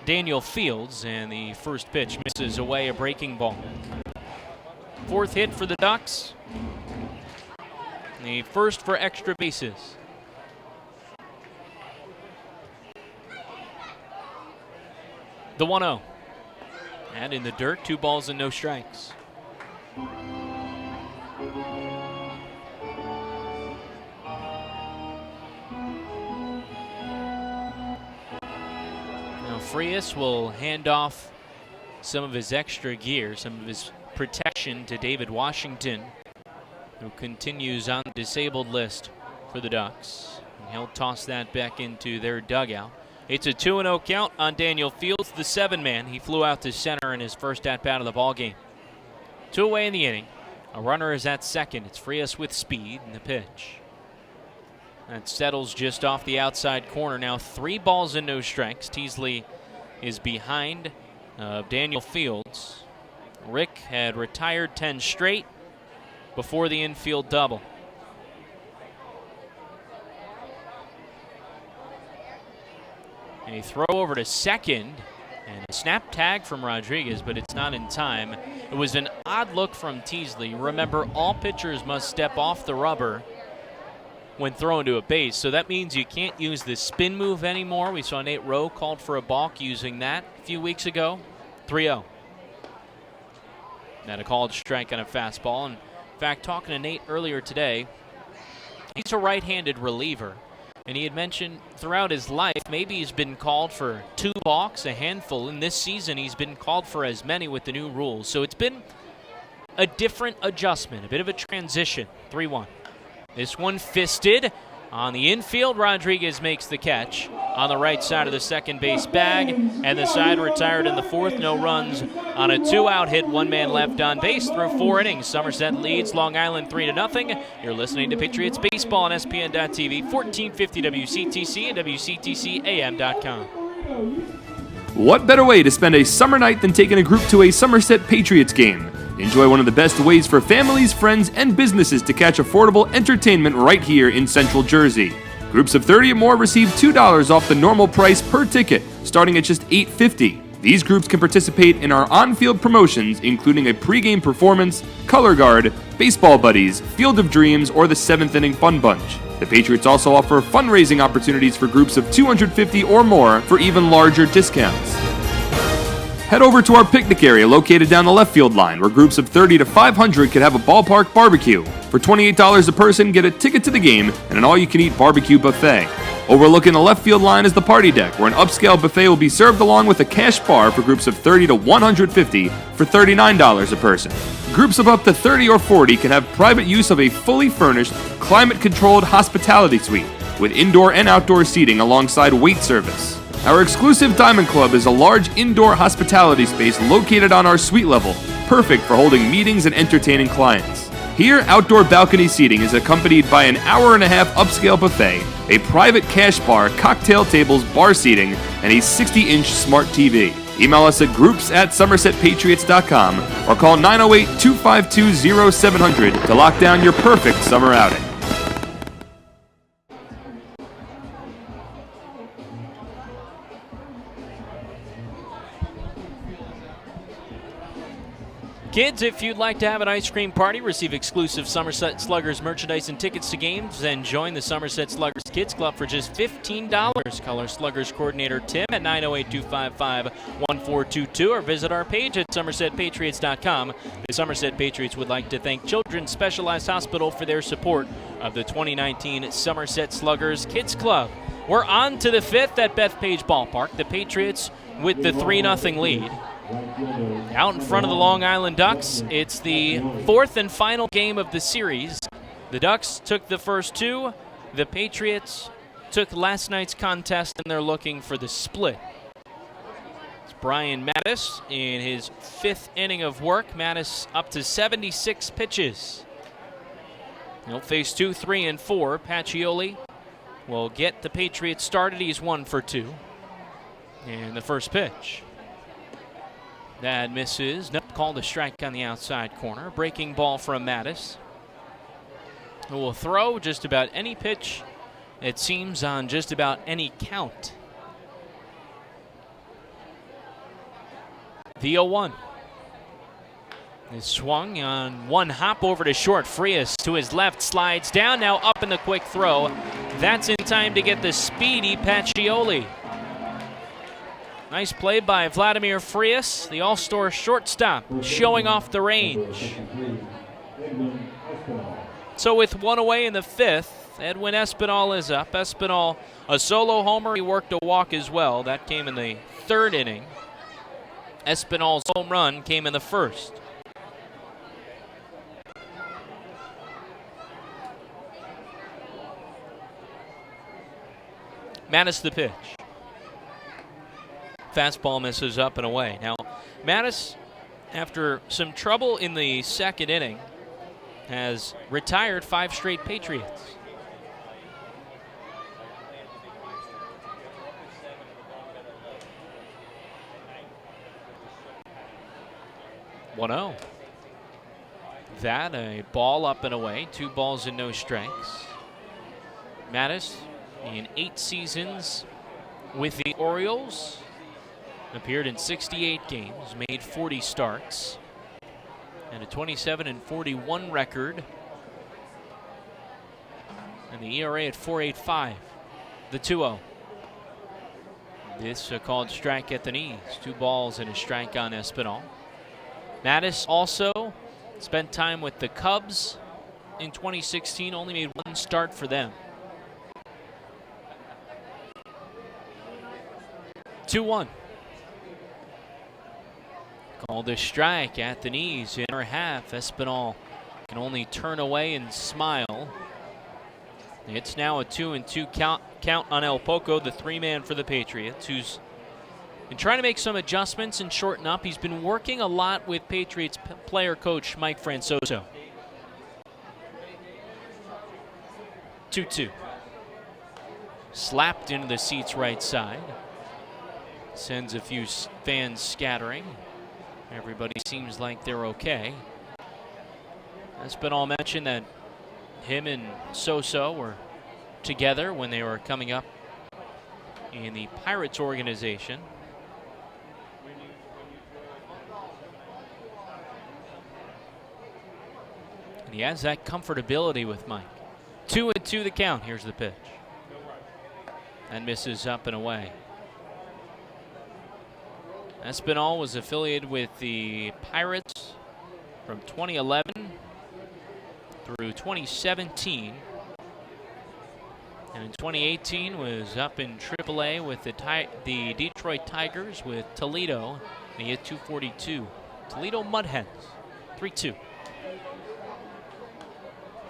Daniel Fields, and the first pitch misses away a breaking ball. 4th hit for the Ducks. The first for extra bases. The 1-0. And in the dirt, 2 balls and no strikes. Now Frias will hand off some of his extra gear, some of his protection to David Washington, who continues on the disabled list for the Ducks. And he'll toss that back into their dugout. It's a 2-0 count on Daniel Fields, the 7-man. He flew out to center in his first at-bat of the ballgame. 2 away in the inning. A runner is at second. It's Frias with speed in the pitch. That settles just off the outside corner. Now 3 balls and no strikes. Teasley is behind Daniel Fields. Rick had retired 10 straight before the infield double. A throw over to second, and a snap tag from Rodriguez, but it's not in time. It was an odd look from Teasley. Remember, all pitchers must step off the rubber when thrown to a base, so that means you can't use the spin move anymore. We saw Nate Rowe called for a balk using that a few weeks ago. 3-0. Not a called strike on a fastball. In fact, talking to Nate earlier today, he's a right-handed reliever. And he had mentioned throughout his life, maybe he's been called for 2 balks, a handful. In this season, he's been called for as many with the new rules. So it's been a different adjustment, a bit of a transition. 3-1. This one fisted on the infield. Rodriguez makes the catch on the right side of the second base bag. And the side retired in the 4th. No runs on a 2-out hit. 1 man left on base through 4 innings. Somerset leads Long Island 3-0. You're listening to Patriots Baseball on SPN.TV, 1450 WCTC and WCTCAM.com. What better way to spend a summer night than taking a group to a Somerset Patriots game? Enjoy one of the best ways for families, friends, and businesses to catch affordable entertainment right here in Central Jersey. Groups of 30 or more receive $2 off the normal price per ticket, starting at just $8.50. These groups can participate in our on-field promotions, including a pregame performance, color guard, baseball buddies, Field of Dreams, or the 7th inning fun bunch. The Patriots also offer fundraising opportunities for groups of 250 or more for even larger discounts. Head over to our picnic area located down the left field line, where groups of 30 to 500 can have a ballpark barbecue. For $28 a person, get a ticket to the game and an all-you-can-eat barbecue buffet. Overlooking the left field line is the party deck, where an upscale buffet will be served along with a cash bar for groups of 30 to 150 for $39 a person. Groups of up to 30 or 40 can have private use of a fully furnished, climate-controlled hospitality suite with indoor and outdoor seating alongside wait service. Our exclusive Diamond Club is a large indoor hospitality space located on our suite level, perfect for holding meetings and entertaining clients. Here, outdoor balcony seating is accompanied by an hour-and-a-half upscale buffet, a private cash bar, cocktail tables, bar seating, and a 60-inch smart TV. Email us at groups@somersetpatriots.com or call 908-252-0700 to lock down your perfect summer outing. Kids, if you'd like to have an ice cream party, receive exclusive Somerset Sluggers merchandise and tickets to games, then join the Somerset Sluggers Kids Club for just $15. Call our Sluggers coordinator Tim at 908-255-1422 or visit our page at somersetpatriots.com. The Somerset Patriots would like to thank Children's Specialized Hospital for their support of the 2019 Somerset Sluggers Kids Club. We're on to the 5th at Bethpage Ballpark. The Patriots with the 3-0 lead. Out in front of the Long Island Ducks, it's the 4th and final game of the series. The Ducks took the first 2. The Patriots took last night's contest, and they're looking for the split. It's Brian Mattis in his 5th inning of work. Mattis up to 76 pitches. He'll face 2, 3, and 4. Pacioli will get the Patriots started. He's 1 for 2. And the first pitch. That misses. Nope, called a strike on the outside corner. Breaking ball from Mattis, who will throw just about any pitch, it seems, on just about any count. The 0-1. Is swung on one hop over to short. Frias to his left, slides down, now up in the quick throw. That's in time to get the speedy Pacioli. Nice play by Vladimir Frias, the all-star shortstop, showing off the range. So with one away in the fifth, Edwin Espinal is up. Espinal, a solo homer. He worked a walk as well. That came in the third inning. Espinal's home run came in the first. Mattis the pitch. Fastball misses up and away. Now, Mattis, after some trouble in the second inning, has retired 5 straight Patriots. (1-0). That, a ball up and away. 2 balls and no strikes. Mattis, in 8 seasons with the Orioles, appeared in 68 games, made 40 starts, and a 27-41 record, and the ERA at 4.85. The 2-0. This called strike at the knees. 2 balls and a strike on Espinal. Mattis also spent time with the Cubs in 2016, only made 1 start for them. 2-1. Called a strike at the knees, inner half. Espinal can only turn away and smile. It's now a 2-2 count on El Poco, the 3-man for the Patriots, who's been trying to make some adjustments and shorten up. He's been working a lot with Patriots player coach Mike Francoso. 2-2. Slapped into the seats right side. Sends a few fans scattering. Everybody seems like they're okay. Espinal mentioned that him and Soso were together when they were coming up in the Pirates organization. And he has that comfortability with Mike. 2-2 the count. Here's the pitch. And misses up and away. Espinal was affiliated with the Pirates from 2011 through 2017. And in 2018 was up in AAA with the Detroit Tigers with Toledo. And he hit .242. Toledo Mudhens, 3-2.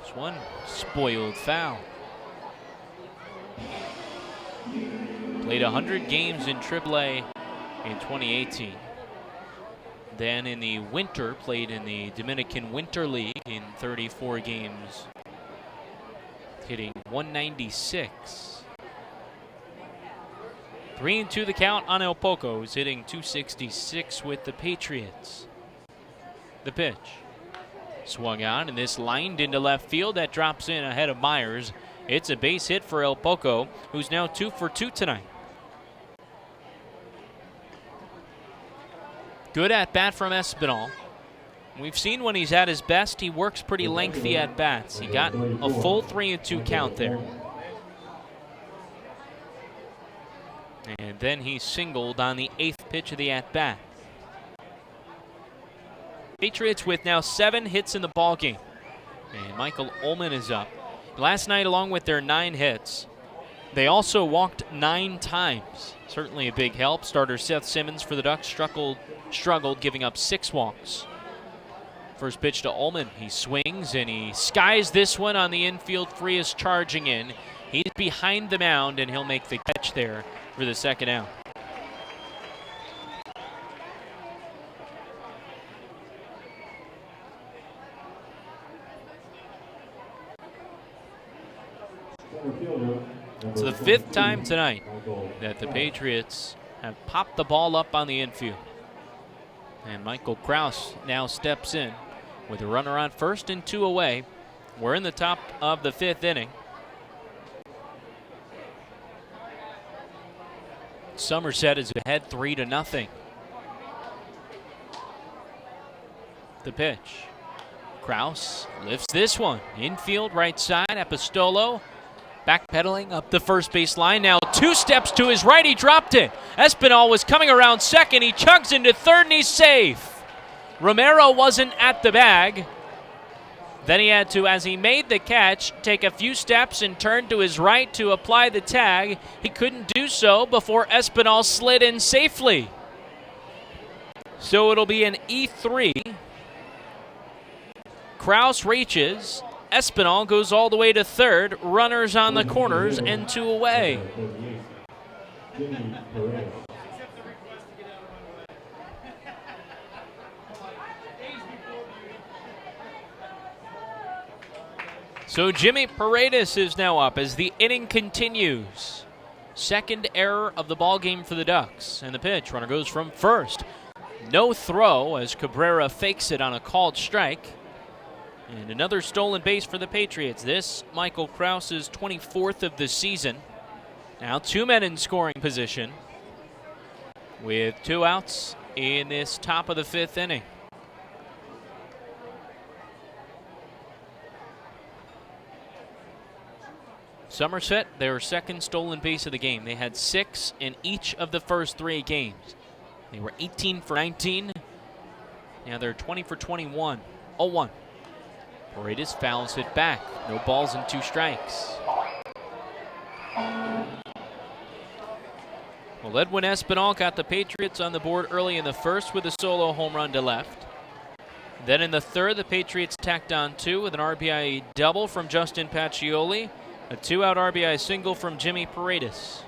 This one spoiled foul. Played 100 games in AAA in 2018. Then in the winter, played in the Dominican Winter League in 34 games, hitting .196. 3-2 the count on El Poco, who's hitting .266 with the Patriots. The pitch. Swung on, and this lined into left field. That drops in ahead of Myers. It's a base hit for El Poco, who's now 2 for 2 tonight. Good at-bat from Espinal. We've seen when he's at his best, he works pretty lengthy at-bats. He got a full 3-2 count there. And then he singled on the 8th pitch of the at-bat. Patriots with now 7 hits in the ballgame. And Michael Ullman is up. Last night, along with their 9 hits, they also walked 9 times. Certainly a big help. Starter Seth Simmons for the Ducks struggled, giving up 6 walks. First pitch to Ullman. He swings and he skies this one on the infield. Frias charging in. He's behind the mound and he'll make the catch there for the second out. It's the 5th time tonight that the Patriots have popped the ball up on the infield. And Michael Kraus now steps in with a runner on first and 2 away. We're in the top of the 5th inning. Somerset is ahead 3-0. The pitch. Kraus lifts this one. Infield right side. Apostolo backpedaling up the first base line. Now 2 steps to his right. He dropped it. Espinal was coming around second. He chugs into third and he's safe. Romero wasn't at the bag. Then he had to, as he made the catch, take a few steps and turn to his right to apply the tag. He couldn't do so before Espinal slid in safely. So it'll be an E3. Kraus reaches. Espinal goes all the way to third. Runners on the corners and 2 away. So Jimmy Paredes is now up as the inning continues. Second error of the ball game for the Ducks. And the pitch, runner goes from first. No throw as Cabrera fakes it on a called strike. And another stolen base for the Patriots. This, Michael Kraus's 24th of the season. Now 2 men in scoring position with 2 outs in this top of the 5th inning. Somerset, their second stolen base of the game. They had 6 in each of the first 3 games. They were 18 for 19. Now they're 20 for 21. 0-1. Paredes fouls it back. No balls and 2 strikes. Well, Edwin Espinal got the Patriots on the board early in the first with a solo home run to left. Then in the third, the Patriots tacked on 2 with an RBI double from Justin Pacioli. A 2-out RBI single from Jimmy Paredes.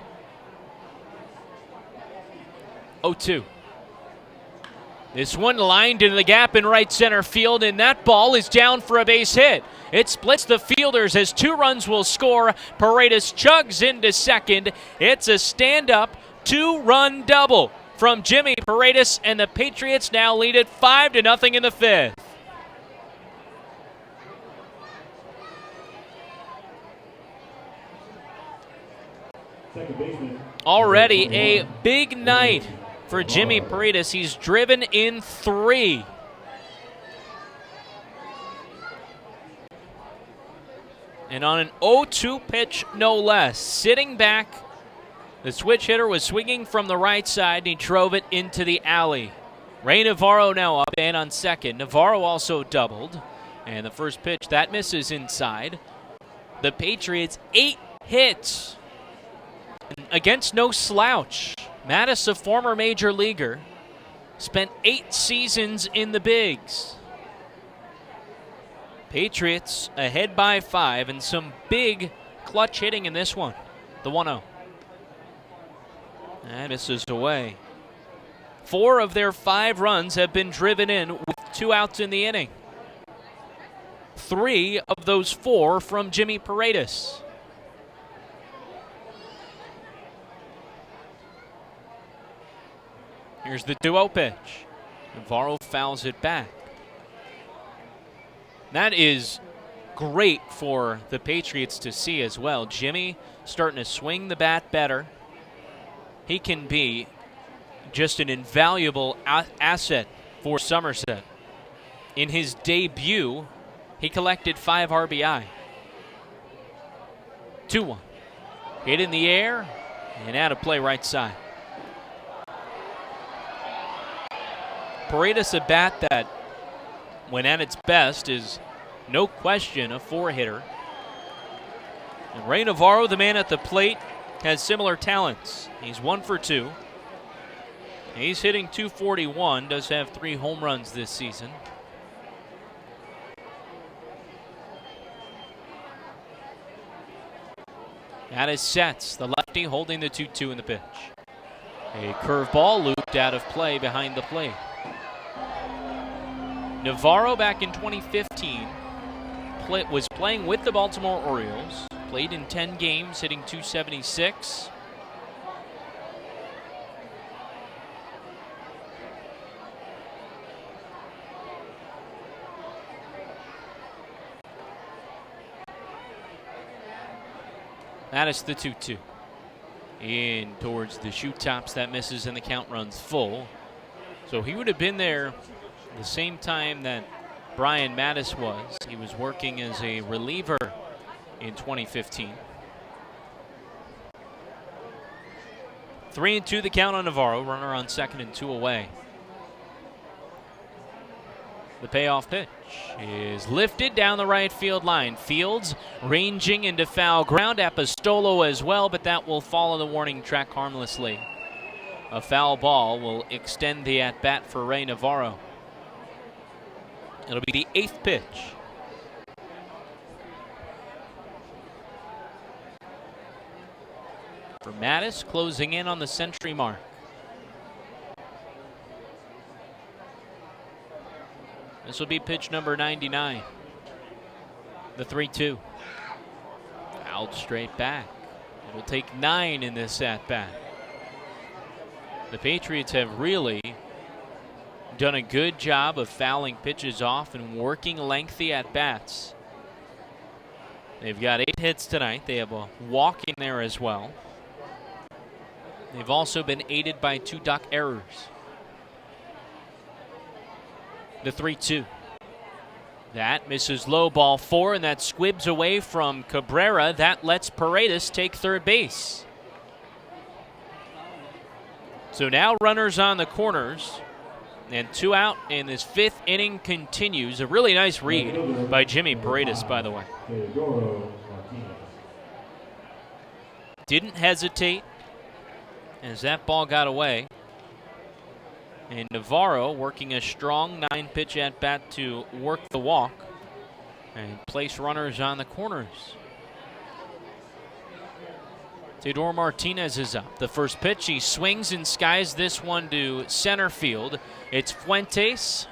0-2. This one lined into the gap in right center field, and that ball is down for a base hit. It splits the fielders as 2 runs will score. Paredes chugs into second. It's a stand-up 2-run double from Jimmy Paredes, and the Patriots now lead it 5-0 in the 5th. Already a big night for Jimmy Paredes. He's driven in 3. And on an 0-2 pitch, no less. Sitting back, the switch hitter was swinging from the right side, and he drove it into the alley. Ray Navarro now up and on second. Navarro also doubled. And the first pitch, that misses inside. The Patriots, 8 hits against no slouch. Mattis, a former major leaguer, spent 8 seasons in the bigs. Patriots ahead by 5 and some big clutch hitting in this one. The 1-0. And misses away. 4 of their 5 runs have been driven in with 2 outs in the inning. 3 of those 4 from Jimmy Paredes. Here's the duo pitch. Navarro fouls it back. That is great for the Patriots to see as well. Jimmy starting to swing the bat better. He can be just an invaluable asset for Somerset. In his debut, he collected 5 RBI. 2-1. Hit in the air and out of play right side. Paredes, a bat that, when at its best, is no question a 4-hitter. And Ray Navarro, the man at the plate, has similar talents. He's 1 for 2. He's hitting .241, does have 3 home runs this season. That is Setz, the lefty, holding the 2-2 in the pitch. A curveball looped out of play behind the plate. Navarro back in 2015 was playing with the Baltimore Orioles, Played in 10 games, hitting .276. That is the 2-2. In towards the shoot tops, that misses, and the count runs full. So he would have been there the same time that Brian Mattis was. He was working as a reliever in 2015. 3-2 the count on Navarro. Runner on second and 2 away. The payoff pitch is lifted down the right field line. Fields ranging into foul ground. Apostolo as well, but that will follow the warning track harmlessly. A foul ball will extend the at-bat for Ray Navarro. It'll be the 8th pitch. For Mattis, closing in on the century mark. This will be pitch number 99. The 3-2. Fouled straight back. It'll take 9 in this at-bat. The Patriots have really done a good job of fouling pitches off and working lengthy at-bats. They've got 8 hits tonight. They have a walk in there as well. They've also been aided by 2 duck errors. The 3-2. That misses low, ball 4, and that squibs away from Cabrera. That lets Paredes take third base. So now runners on the corners, and 2 out, and this 5th inning continues. A really nice read by Jimmy Paredes, by the way. Didn't hesitate as that ball got away. And Navarro working a strong 9-pitch at-bat to work the walk and place runners on the corners. Teodoro Martinez is up. The first pitch, he swings and skies this one to center field. It's Fuentes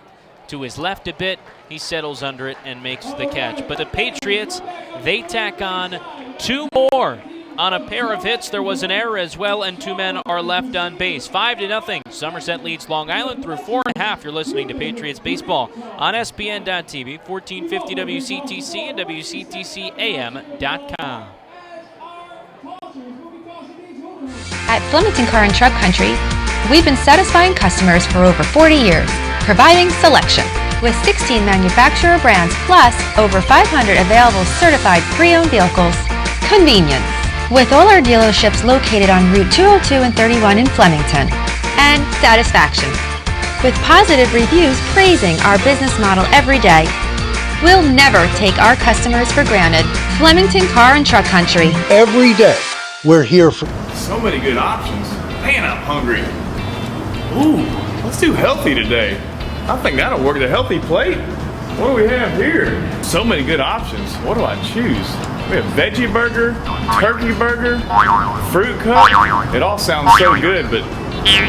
to his left a bit. He settles under it and makes the catch. But the Patriots, they tack on 2 more. On a pair of hits, there was an error as well, and 2 men are left on base. 5-0. Somerset leads Long Island through 4.5. You're listening to Patriots Baseball on SPN.TV, 1450 WCTC, and WCTCAM.com. At Flemington Car and Truck Country, we've been satisfying customers for over 40 years, providing selection. With 16 manufacturer brands, plus over 500 available certified pre-owned vehicles. Convenience. With all our dealerships located on Route 202 and 31 in Flemington. And satisfaction. With positive reviews praising our business model every day. We'll never take our customers for granted. Flemington Car and Truck Country. Every day, we're here for... So many good options. Man, I'm hungry. Ooh, let's do healthy today. I think that'll work. The healthy plate. What do we have here? So many good options. What do I choose? We have veggie burger, turkey burger, fruit cup. It all sounds so good, but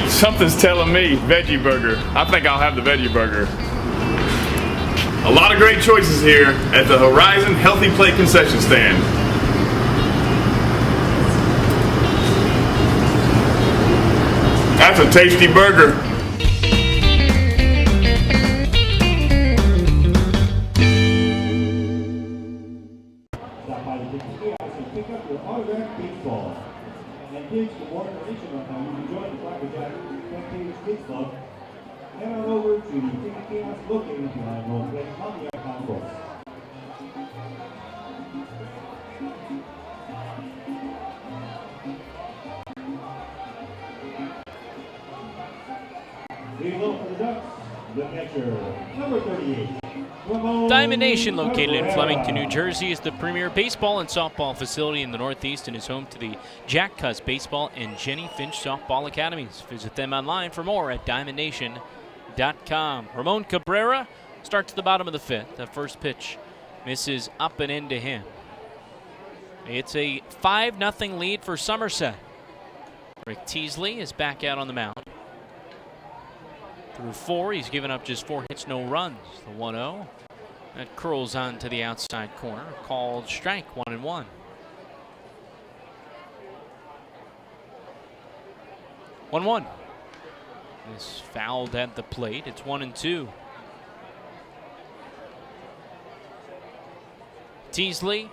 something's telling me veggie burger. I think I'll have the veggie burger. A lot of great choices here at the Horizon Healthy Plate concession stand. That's a tasty burger. Pick up your autographed baseball. And kids, for more information on how you can join the Flapperjack Spectators Kids Club, head on over to the ticket kiosk located behind North Lake Pontiac Concourse. Leading off for the Ducks, the catcher, number 38. Diamond Nation, located in Flemington, New Jersey, is the premier baseball and softball facility in the Northeast and is home to the Jack Cuss Baseball and Jenny Finch Softball Academies. Visit them online for more at diamondnation.com. Ramon Cabrera starts at the bottom of the 5th. The first pitch misses up and into him. It's a 5-0 lead for Somerset. Rick Teasley is back out on the mound. Through 4, he's given up just 4 hits, no runs. The 1-0 that curls on to the outside corner, called strike, 1-1. 1-1. Is fouled at the plate. It's 1-2. Teasley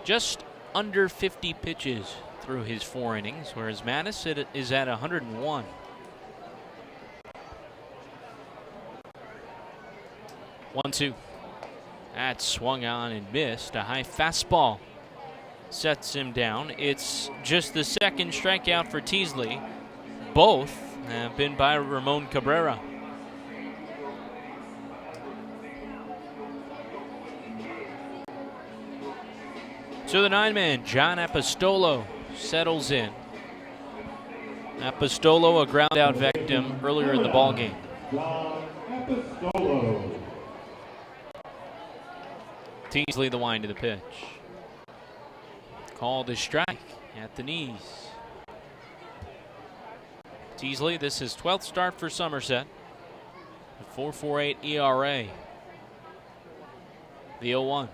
just under 50 pitches through his 4 innings, whereas Mattis is at 101. 1-2. That swung on and missed. A high fastball sets him down. It's just the second strikeout for Teasley. Both have been by Ramon Cabrera. So the 9-man, John Apostolo, settles in. Apostolo, a ground out victim earlier in the ballgame. John Apostolo. Teasley the wind to the pitch. Called a strike at the knees. Teasley, this is 12th start for Somerset. A 4.48 ERA. The 0-1.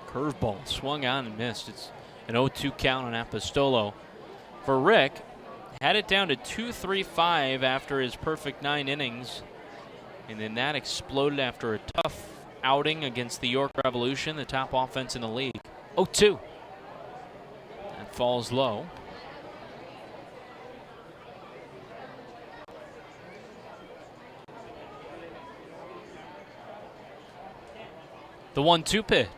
Curveball swung on and missed. It's an 0-2 count on Apostolo. For Rick, had it down to 2.35 after his perfect 9 innings. And then that exploded after a tough outing against the York Revolution, the top offense in the league. 0-2. That falls low. The 1-2 pitch.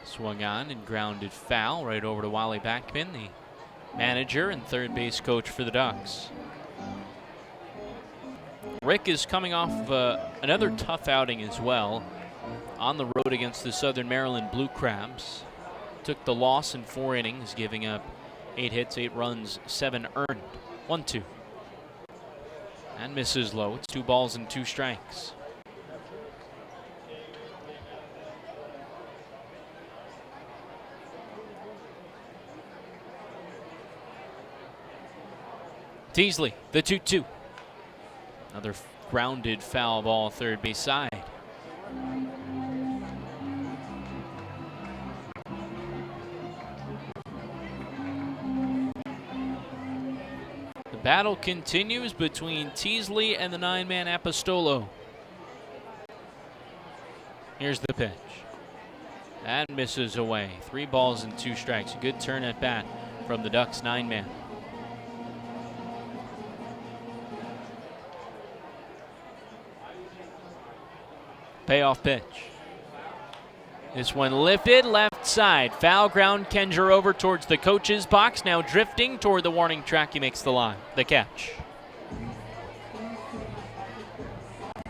Swung on and grounded foul right over to Wally Backman, the manager and third base coach for the Ducks. Rick is coming off another tough outing as well on the road against the Southern Maryland Blue Crabs. Took the loss in 4 innings, giving up 8 hits, 8 runs, 7 earned. 1-2. And misses low. It's 2 balls and 2 strikes. Teasley, the 2-2. Another grounded foul ball third base side. The battle continues between Teasley and the 9-man Apostolo. Here's the pitch. That misses away. 3 balls and 2 strikes. A good turn at bat from the Ducks 9-man. Payoff pitch. This one lifted left side. Foul ground. Kenger over towards the coach's box. Now drifting toward the warning track. He makes the line. The catch.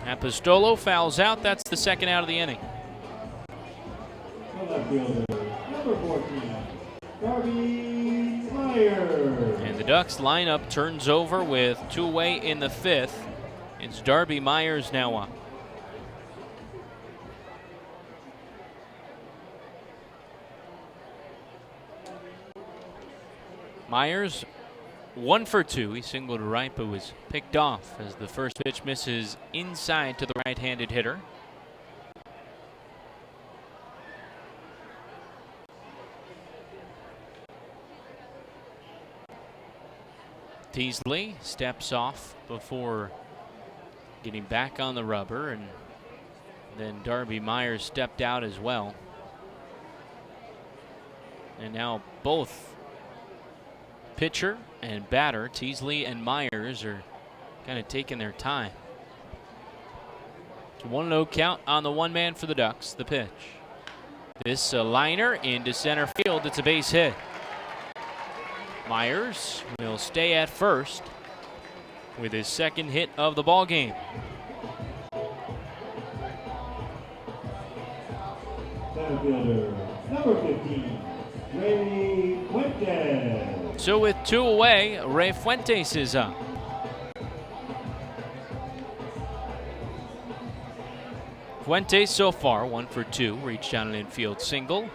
Apostolo fouls out. That's the second out of the inning. Number 14, Darby Myers. And the Ducks lineup turns over with 2 away in the 5th. It's Darby Myers now up. Myers, 1 for 2. He singled to right, but was picked off as the first pitch misses inside to the right-handed hitter. Teasley steps off before getting back on the rubber, and then Darby Myers stepped out as well. And now both pitcher and batter, Teasley and Myers, are kind of taking their time. It's a 1-0 count on the 1-man for the Ducks. The pitch. This liner into center field. It's a base hit. Myers will stay at first with his second hit of the ball game. Center fielder, number 15, Ray Fuentes. So with 2 away, Ray Fuentes is up. Fuentes so far 1 for 2, reached down an infield single.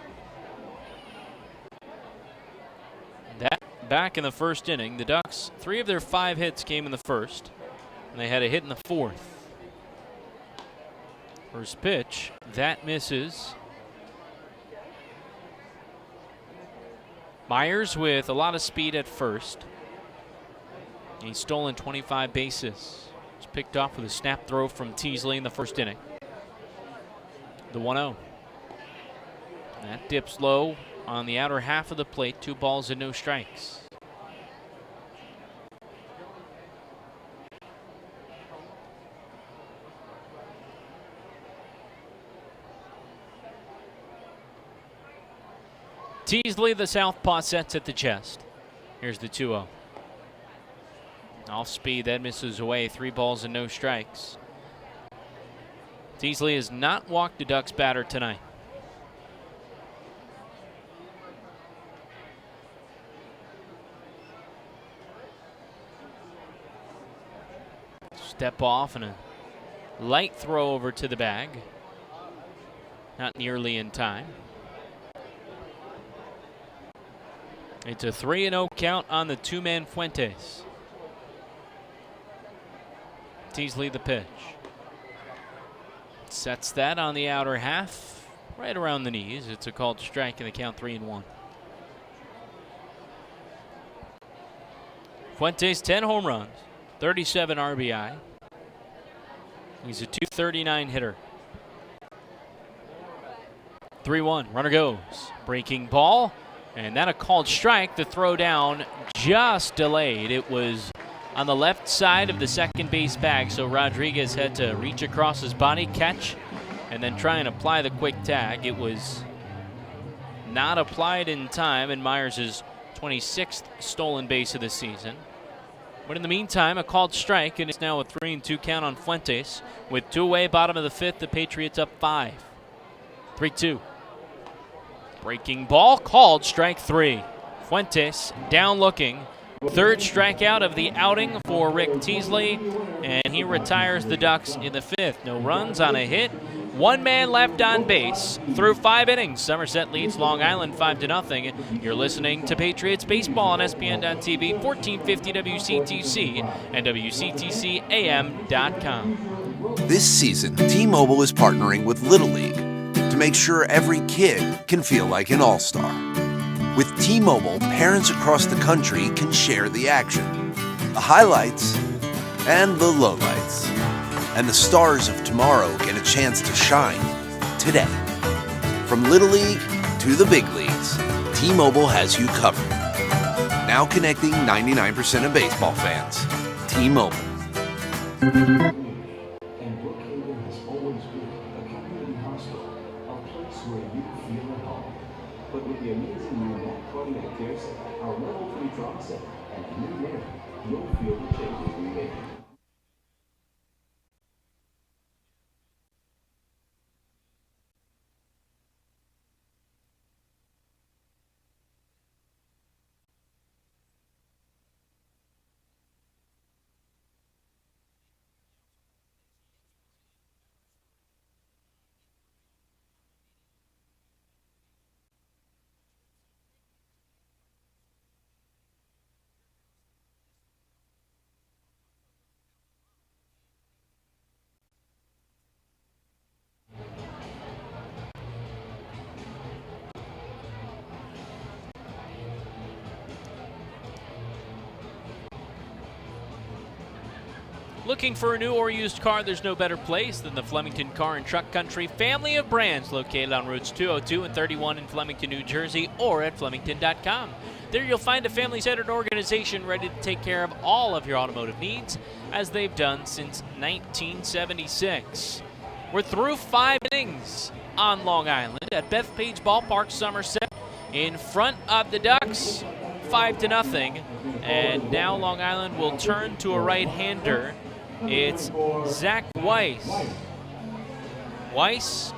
That back in the first inning. The Ducks, 3 of their 5 hits came in the first, and they had a hit in the 4th. First pitch, that misses. Myers with a lot of speed at first. He's stolen 25 bases. He's picked off with a snap throw from Teasley in the first inning. The 1-0. That dips low on the outer half of the plate. 2 balls and no strikes. Teasley, the southpaw, sets at the chest. Here's the 2-0. Off speed, that misses away. 3 balls and no strikes. Teasley has not walked the Ducks batter tonight. Step off and a light throw over to the bag. Not nearly in time. It's a 3-0 count on the 2-man Fuentes. Teasley the pitch. Sets that on the outer half, right around the knees. It's a called strike and the count 3-1. Fuentes 10 home runs, 37 RBI. He's a .239 hitter. 3-1, runner goes. Breaking ball, and then a called strike. The throw down just delayed. It was on the left side of the second base bag, so Rodriguez had to reach across his body, catch, and then try and apply the quick tag. It was not applied in time, and Myers' 26th stolen base of the season. But in the meantime, a called strike, and it's now a 3-2 count on Fuentes. With 2 away, bottom of the 5th, the Patriots up 5. 3-2. Breaking ball, called strike 3. Fuentes down looking. 3rd strikeout of the outing for Rick Teasley, and he retires the Ducks in the 5th. No runs on a hit. 1 man left on base through 5 innings. Somerset leads Long Island 5-0. You're listening to Patriots Baseball on SPN.TV, 1450 WCTC, and WCTCAM.com. This season, T-Mobile is partnering with Little League to make sure every kid can feel like an all-star. With T-Mobile, parents across the country can share the action, the highlights, and the lowlights. And the stars of tomorrow get a chance to shine today. From Little League to the big leagues, T-Mobile has you covered. Now connecting 99% of baseball fans. T-Mobile. And Brookhaven has always been a community hospital, a place where you feel at home. But with the amazing new Matt Cardiac Care Center, our level 3 trauma center, and a new name, you'll feel the changes we made. Looking for a new or used car? There's no better place than the Flemington Car and Truck Country family of brands, located on routes 202 and 31 in Flemington, New Jersey, or at Flemington.com. There you'll find a family-centered organization ready to take care of all of your automotive needs, as they've done since 1976. We're through 5 innings on Long Island at Bethpage Ballpark, Somerset, in front of the Ducks, 5-0. And now Long Island will turn to a right-hander. It's Zach Weiss. Weiss,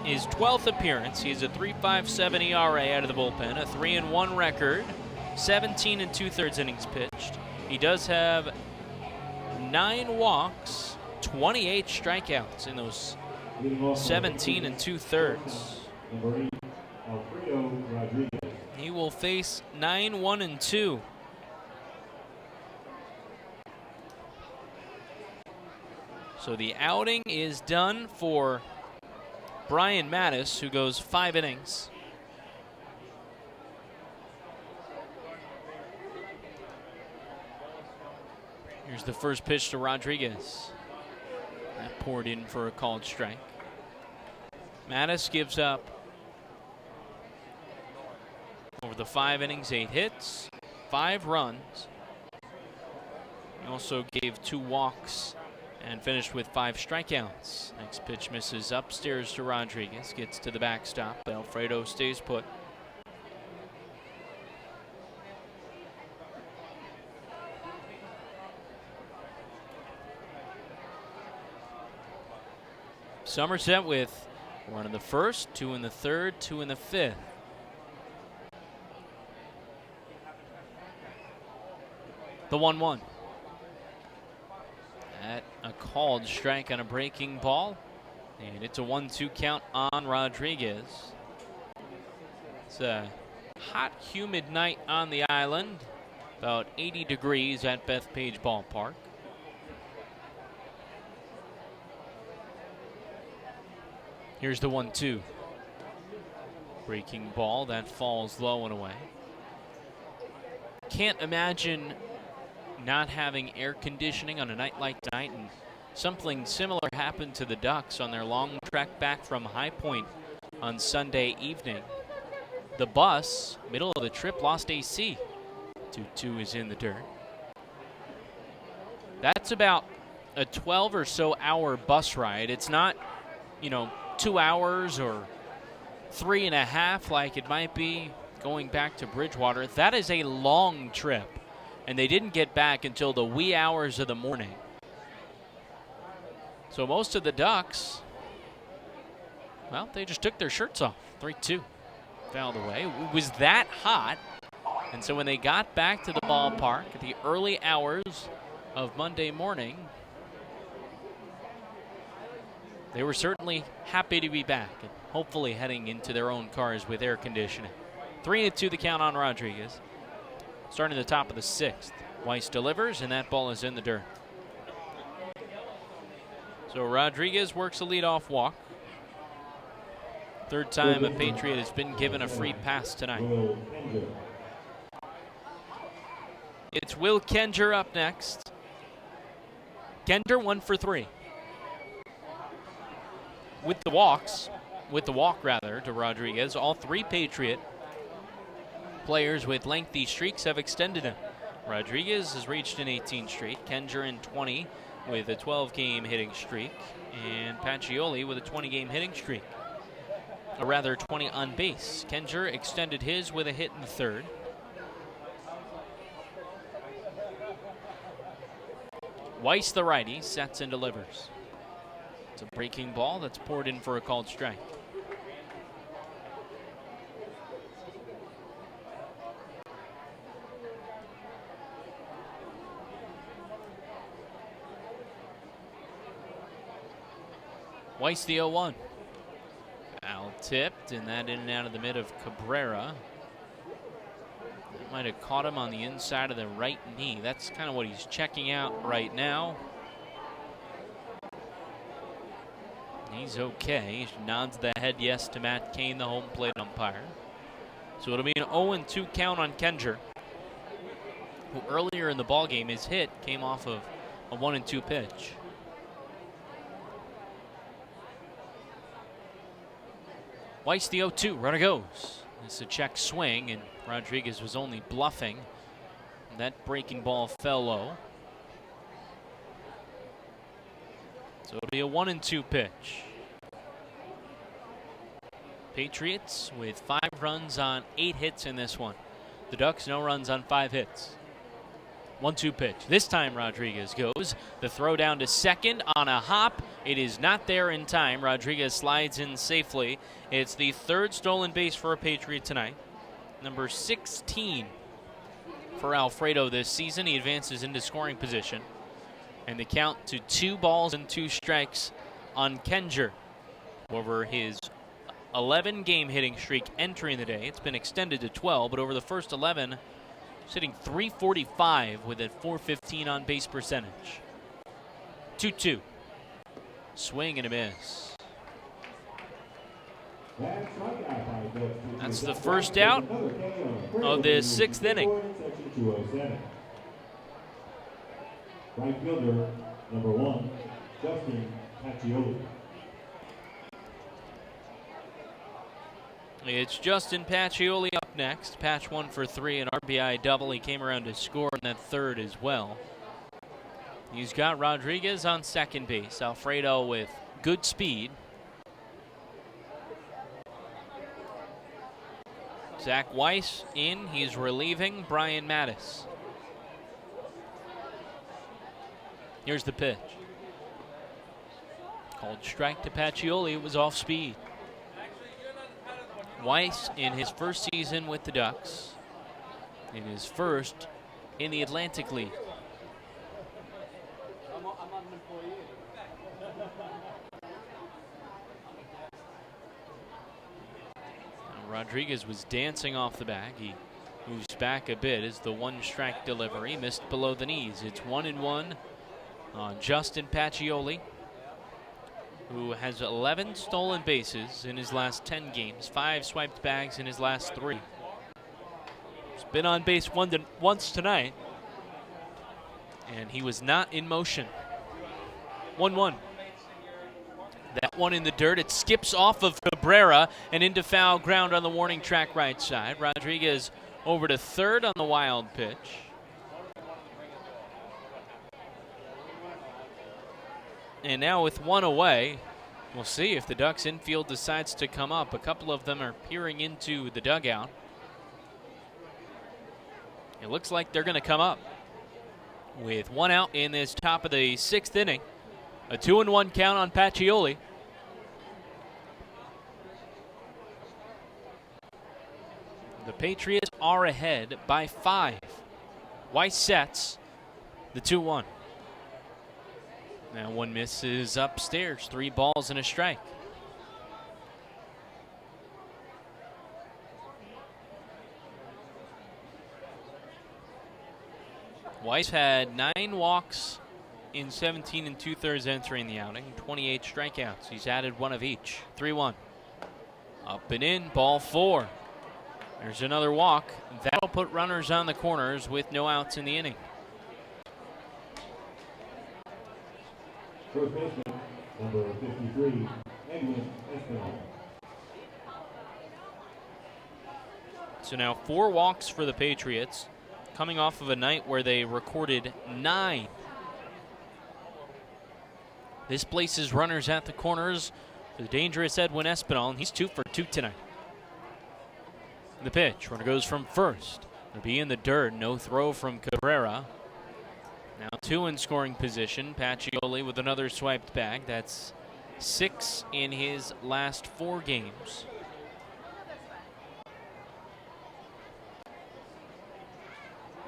his 12th appearance. He has a 3.57 ERA out of the bullpen, a 3-1 record, 17 2/3 innings pitched. He does have 9 walks, 28 strikeouts in those 17 2/3. He will face 9-1-2. So the outing is done for Brian Mattis, who goes 5 innings. Here's the first pitch to Rodriguez. That poured in for a called strike. Mattis gives up over the 5 innings, 8 hits, 5 runs. He also gave 2 walks and finished with 5 strikeouts. Next pitch misses upstairs to Rodriguez, gets to the backstop, but Alfredo stays put. Somerset with 1 in the first, 2 in the third, 2 in the fifth. The 1-1. At a called strike on a breaking ball. And it's a 1-2 count on Rodriguez. It's a hot, humid night on the island. About 80 degrees at Bethpage Ballpark. Here's the 1-2. Breaking ball that falls low and away. Can't imagine not having air conditioning on a night like tonight, and something similar happened to the Ducks on their long trek back from High Point on Sunday evening. The bus, middle of the trip, lost AC. 2-2 is in the dirt. That's about a 12 or so hour bus ride. It's not, 2 hours or 3.5 like it might be going back to Bridgewater. That is a long trip, and they didn't get back until the wee hours of the morning. So most of the Ducks, well, they just took their shirts off. 3-2 fouled away. It was that hot, and so when they got back to the ballpark at the early hours of Monday morning, they were certainly happy to be back and hopefully heading into their own cars with air conditioning. 3-2 the count on Rodriguez. Starting at the top of the 6th. Weiss delivers, and that ball is in the dirt. So Rodriguez works a leadoff walk. Third time a Patriot has been given a free pass tonight. It's Will Kenger up next. Kenger 1 for 3. With the walk to Rodriguez. All 3 Patriot players with lengthy streaks have extended him. Rodriguez has reached an 18 streak, Kenger in 20 with a 12-game hitting streak, and Pacioli with a 20-game hitting streak. Or rather, 20 on base. Kenger extended his with a hit in the third. Weiss, the righty, sets and delivers. It's a breaking ball that's poured in for a called strike. Weiss the 0-1. Foul tipped, and that in and out of the mid of Cabrera. That might have caught him on the inside of the right knee. That's kind of what he's checking out right now. He's okay. He nods the head yes to Matt Cain, the home plate umpire. So it'll be an 0-2 count on Kenger, who earlier in the ballgame, his hit came off of a 1-2 pitch. Weiss the 0-2, runner goes. It's a check swing, and Rodriguez was only bluffing. That breaking ball fell low. So it'll be a 1-2 pitch. Patriots with 5 runs on 8 hits in this one. The Ducks, no runs on 5 hits. 1-2 pitch. This time Rodriguez goes. The throw down to second on a hop. It is not there in time. Rodriguez slides in safely. It's the 3rd stolen base for a Patriot tonight. Number 16 for Alfredo this season. He advances into scoring position. And the count to 2 balls and 2 strikes on Kenger. Over his 11-game hitting streak entering the day. It's been extended to 12, but over the first 11, sitting .345 with a .415 on base percentage. 2-2. Swing and a miss. That's the first out of the 6th inning. Right fielder, number 1, Justin Pacioli. It's Justin Pacioli up next. Patch 1 for 3, an RBI double. He came around to score in that third as well. He's got Rodriguez on second base. Alfredo with good speed. Zach Weiss in. He's relieving Brian Mattis. Here's the pitch. Called strike to Pacioli. It was off speed. Weiss in his first season with the Ducks. In his first in the Atlantic League. Rodriguez was dancing off the bag. He moves back a bit as the one strike delivery missed below the knees. It's 1-1 on Justin Pacioli, who has 11 stolen bases in his last 10 games, 5 swiped bags in his last 3. He's been on base once tonight, and he was not in motion. 1-1. That one in the dirt. It skips off of Cabrera and into foul ground on the warning track right side. Rodriguez over to third on the wild pitch. And now with one away, we'll see if the Ducks infield decides to come up. A couple of them are peering into the dugout. It looks like they're going to come up. With one out in this top of the 6th inning. A 2-1 count on Pacioli. The Patriots are ahead by 5. Weiss sets the 2-1. Now one misses upstairs. 3 balls and a strike. Weiss had 9 walks in 17 2/3 entering the outing, 28 strikeouts. He's added 1 of each. 3-1. Up and in, ball 4. There's another walk. That'll put runners on the corners with no outs in the inning. First baseman, number 53, Edwin Espinal. So now 4 walks for the Patriots, coming off of a night where they recorded 9. This places runners at the corners for the dangerous Edwin Espinal, and he's 2 for 2 tonight. The pitch, runner goes from first. It'll be in the dirt, no throw from Cabrera. Now 2 in scoring position. Pacioli with another swiped bag. That's 6 in his last 4 games.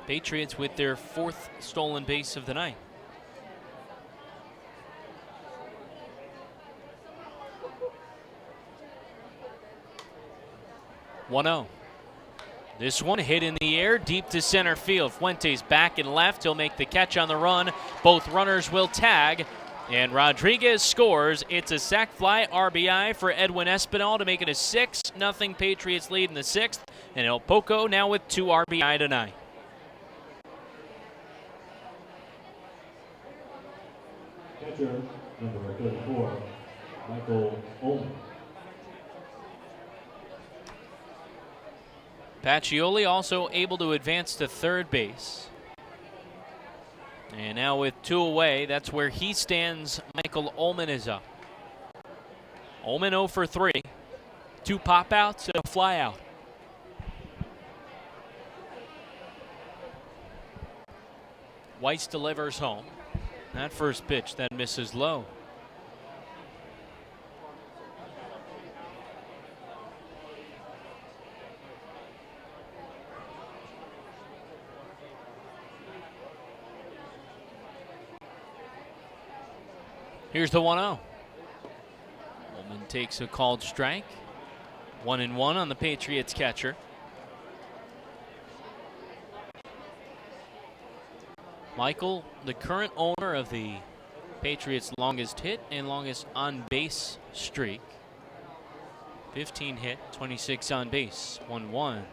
Patriots with their 4th stolen base of the night. One-0. This one hit in the air, deep to center field. Fuentes back and left. He'll make the catch on the run. Both runners will tag, and Rodriguez scores. It's a sac fly RBI for Edwin Espinal to make it a 6-0 Patriots lead in the 6th, and El Poco now with 2 RBI tonight. Catcher, number 34, Michael Ullman. Pacioli also able to advance to third base. And now with 2 away, that's where he stands. Michael Ullman is up. Ullman 0 for 3. 2 pop-outs and a fly-out. Weiss delivers home. That first pitch that misses low. Here's the 1-0. Ullman takes a called strike. 1-1 on the Patriots catcher. Michael, the current owner of the Patriots' longest hit and longest on base streak. 15 hit, 26 on base. 1-1.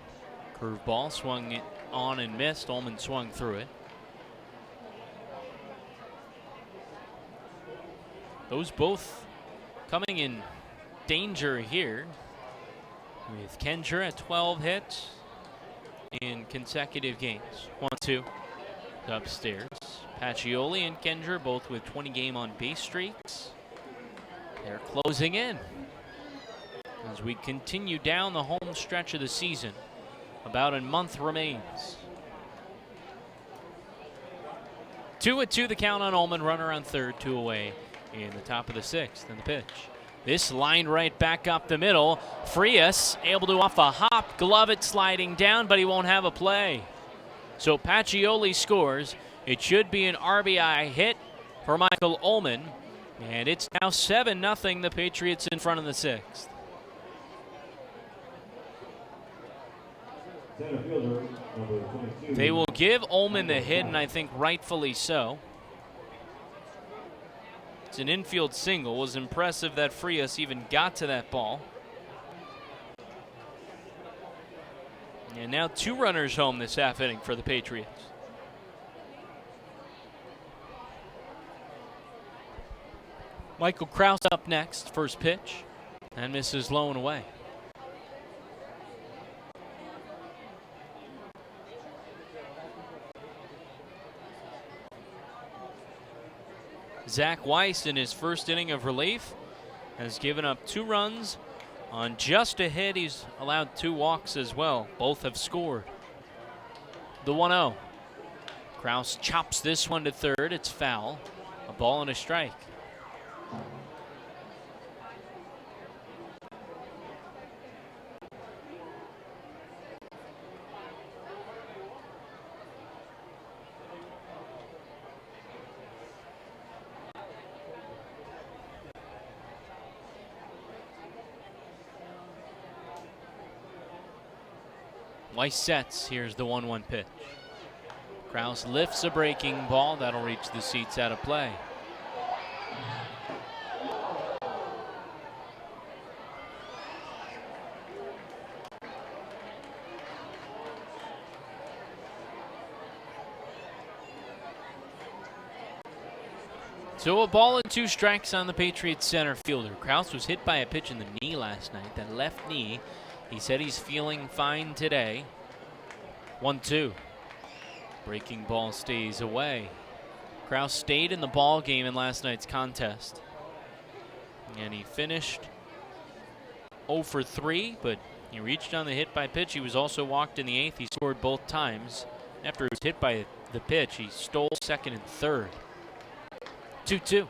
Curveball swung it on and missed. Ullman swung through it. Those both coming in danger here, with Kendra at 12 hits in consecutive games. 1-2 upstairs. Pacioli and Kendra both with 20 game on base streaks. They're closing in as we continue down the home stretch of the season. About a month remains. 2-2 the count on Ullman. Runner on third, 2 away in the top of the 6th. And the pitch. This line right back up the middle. Frias able to off a hop, glove it sliding down, but he won't have a play. So Pacioli scores. It should be an RBI hit for Michael Ullman. And it's now 7-0, the Patriots in front of the 6th. They will give Ullman the hit, and I think rightfully so. It's an infield single. It was impressive that Frias even got to that ball. And now 2 runners home this half inning for the Patriots. Michael Krause up next, first pitch, and misses low and away. Zach Weiss, in his first inning of relief, has given up 2 runs on just a hit. He's allowed 2 walks as well. Both have scored. The 1-0. Krause chops this one to third. It's foul. A ball and a strike. Weiss sets. Here's the 1-1 pitch. Krause lifts a breaking ball. That'll reach the seats out of play. So a ball and 2 strikes on the Patriots center fielder. Krause was hit by a pitch in the knee last night, that left knee. He said he's feeling fine today. 1-2. Breaking ball stays away. Krause stayed in the ball game in last night's contest. And he finished 0 for 3, but he reached on the hit by pitch. He was also walked in the 8th. He scored both times. After he was hit by the pitch, he stole second and third. 2-2.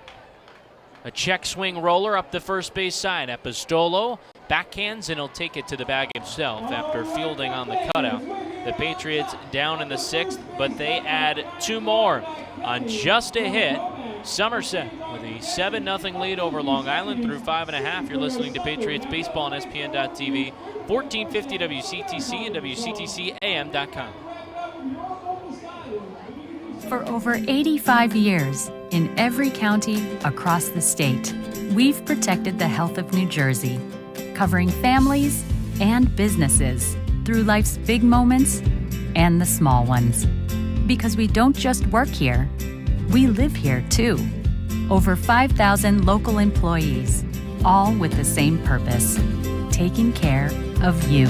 A check swing roller up the first base side. Apostolo backhands, and he'll take it to the bag himself after fielding on the cutout. The Patriots down in the 6th, but they add 2 more on just a hit. Somerset with a 7-0 lead over Long Island through 5.5. You're listening to Patriots Baseball on SPN.TV, 1450 WCTC and WCTCAM.com. For over 85 years, in every county across the state, we've protected the health of New Jersey, covering families and businesses through life's big moments and the small ones. Because we don't just work here, we live here too. Over 5,000 local employees, all with the same purpose, taking care of you.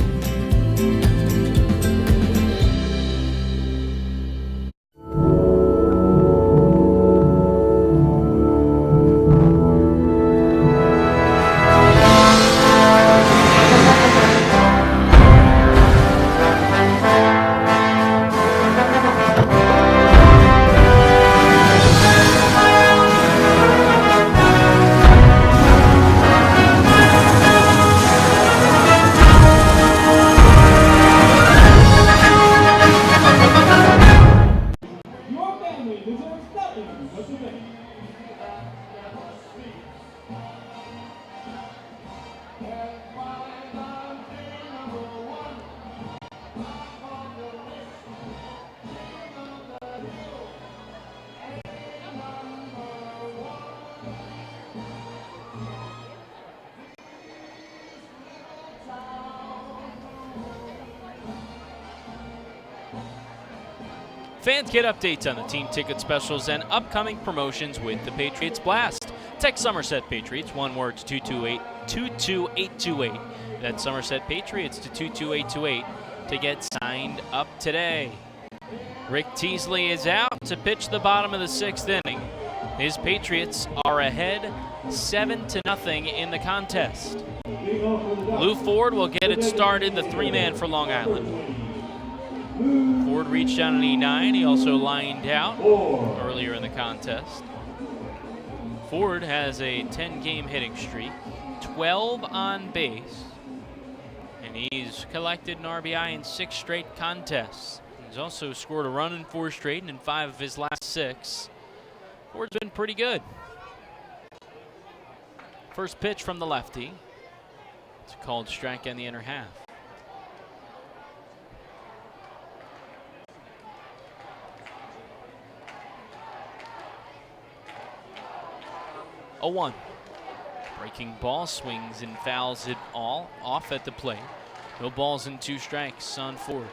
Fans get updates on the team ticket specials and upcoming promotions with the Patriots Blast. Text Somerset Patriots, one word, to 22828. That's Somerset Patriots to 22828 to get signed up today. Rick Teasley is out to pitch the bottom of the 6th inning. His Patriots are ahead 7-0 in the contest. Lou Ford will get it started, the 3-man for Long Island. Ford reached down an E9. He also lined out earlier in the contest. Ford has a 10-game hitting streak, 12 on base, and he's collected an RBI in 6 straight contests. He's also scored a run in 4 straight and in 5 of his last 6. Ford's been pretty good. First pitch from the lefty. It's a called strike in the inner half. A 1. Breaking ball, swings and fouls it all off at the plate. No balls and 2 strikes on Ford.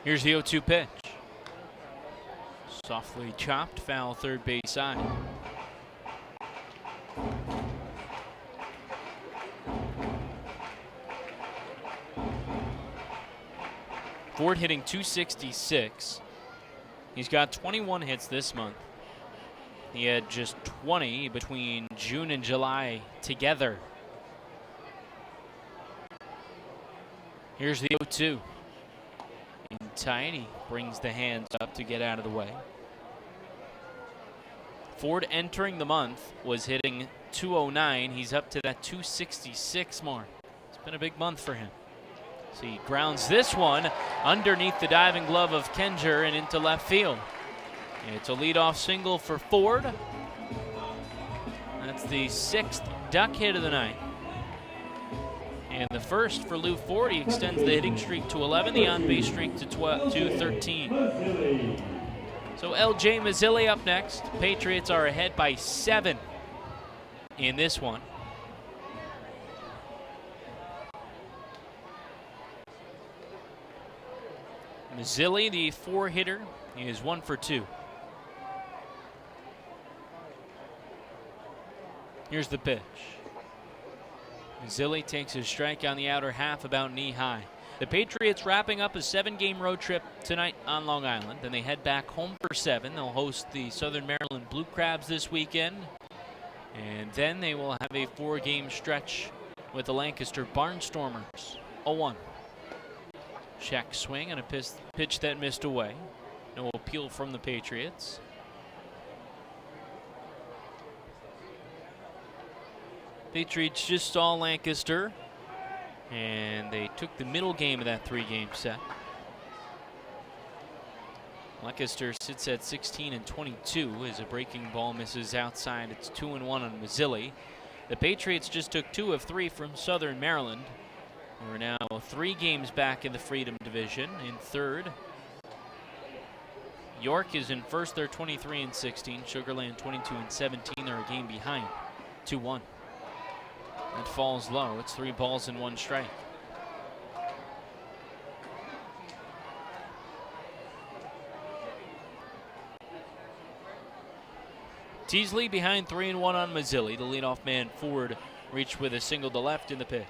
Here's the 0-2 pitch. Softly chopped, foul third base side. Ford hitting .266. He's got 21 hits this month. He had just 20 between June and July together. Here's the 0-2. In tight, he brings the hands up to get out of the way. Ford entering the month was hitting .209. He's up to that .266 mark. It's been a big month for him. So he grounds this one underneath the diving glove of Kenger and into left field. And it's a leadoff single for Ford. That's the 6th duck hit of the night. And the first for Lou Ford. He extends the hitting streak to 11, the on-base streak to 13. So L.J. Mazzilli up next. Patriots are ahead by 7 in this one. Mazzilli, the 4-hitter, is 1 for 2. Here's the pitch. Mazzilli takes his strike on the outer half, about knee high. The Patriots wrapping up a 7-game road trip tonight on Long Island. Then they head back home for 7. They'll host the Southern Maryland Blue Crabs this weekend. And then they will have a 4-game stretch with the Lancaster Barnstormers. 0-1. Check swing and a pitch that missed away. No appeal from the Patriots. Patriots just saw Lancaster, and they took the middle game of that 3-game set. Lancaster sits at 16-22 as a breaking ball misses outside. It's 2-1 on Mazzilli. The Patriots just took 2 of 3 from Southern Maryland. We're now 3 games back in the Freedom Division. In third, York is in first. They're 23-16. Sugarland 22-17. They're a game behind. 2-1. It falls low. It's 3 balls and 1 strike. Teasley behind 3-1 on Mazzilli. The leadoff man Ford reached with a single to left in the pitch.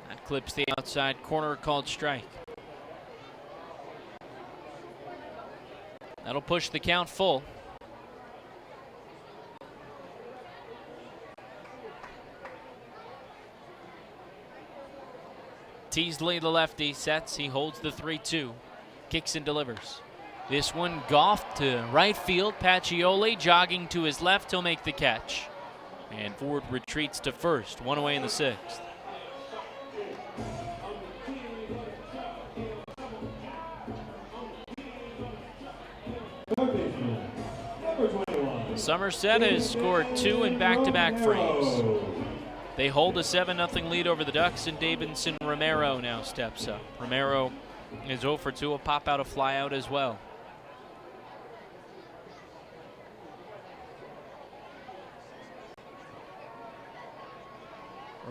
That clips the outside corner, called strike. That'll push the count full. Teasley, the lefty, sets. He holds the 3-2. Kicks and delivers. This one golfed to right field. Pacioli jogging to his left. He'll make the catch. And Ford retreats to first. 1 away in the 6th. Somerset has scored 2 in back-to-back frames. They hold a 7-0 lead over the Ducks, and Davidson Romero now steps up. Romero is 0 for 2, a pop out, a fly out as well.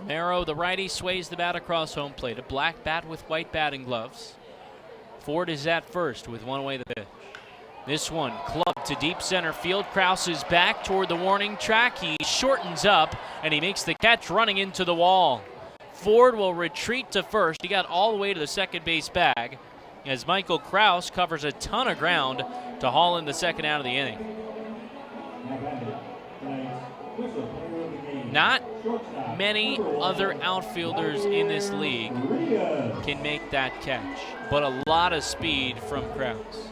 Romero, the righty, sways the bat across home plate. A black bat with white batting gloves. Ford is at first with one away the pitch. This one clubbed to deep center field. Krause is back toward the warning track. He shortens up and he makes the catch running into the wall. Ford will retreat to first. He got all the way to the second base bag as Michael Krause covers a ton of ground to haul in the second out of the inning. Not many other outfielders in this league can make that catch, but a lot of speed from Krause.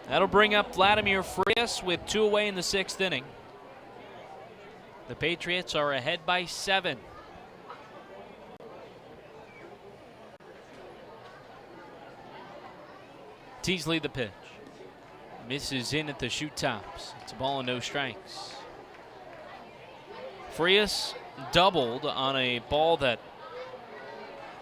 That'll bring up Vladimir Frias with 2 away in the 6th inning. The Patriots are ahead by 7. Teasley the pitch. Misses in at the shoot tops. It's a ball and no strikes. Frias doubled on a ball that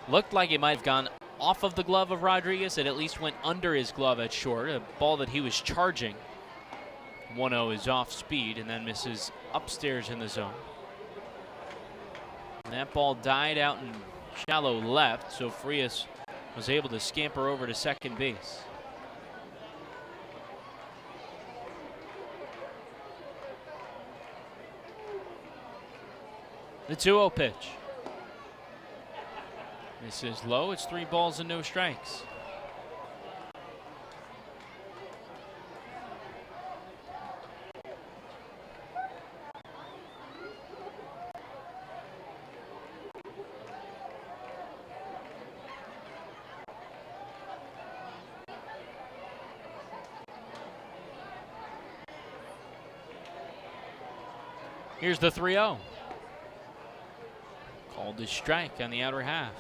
looked like it might have gone off of the glove of Rodriguez. It at least went under his glove at short. A ball that he was charging. 1-0 is off speed and then misses upstairs in the zone. And that ball died out in shallow left, so Frias was able to scamper over to second base. The 2-0 pitch. This is low. It's 3 balls and no strikes. Here's the 3-0. Called a strike on the outer half.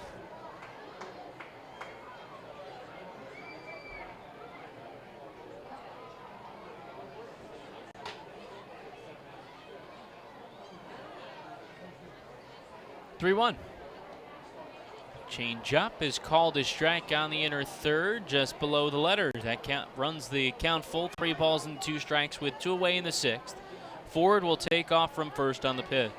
Three-one. Change up is called a strike on the inner third, just below the letters. That count runs the count full. 3 balls and 2 strikes with 2 away in the 6th. Ford will take off from first on the pitch.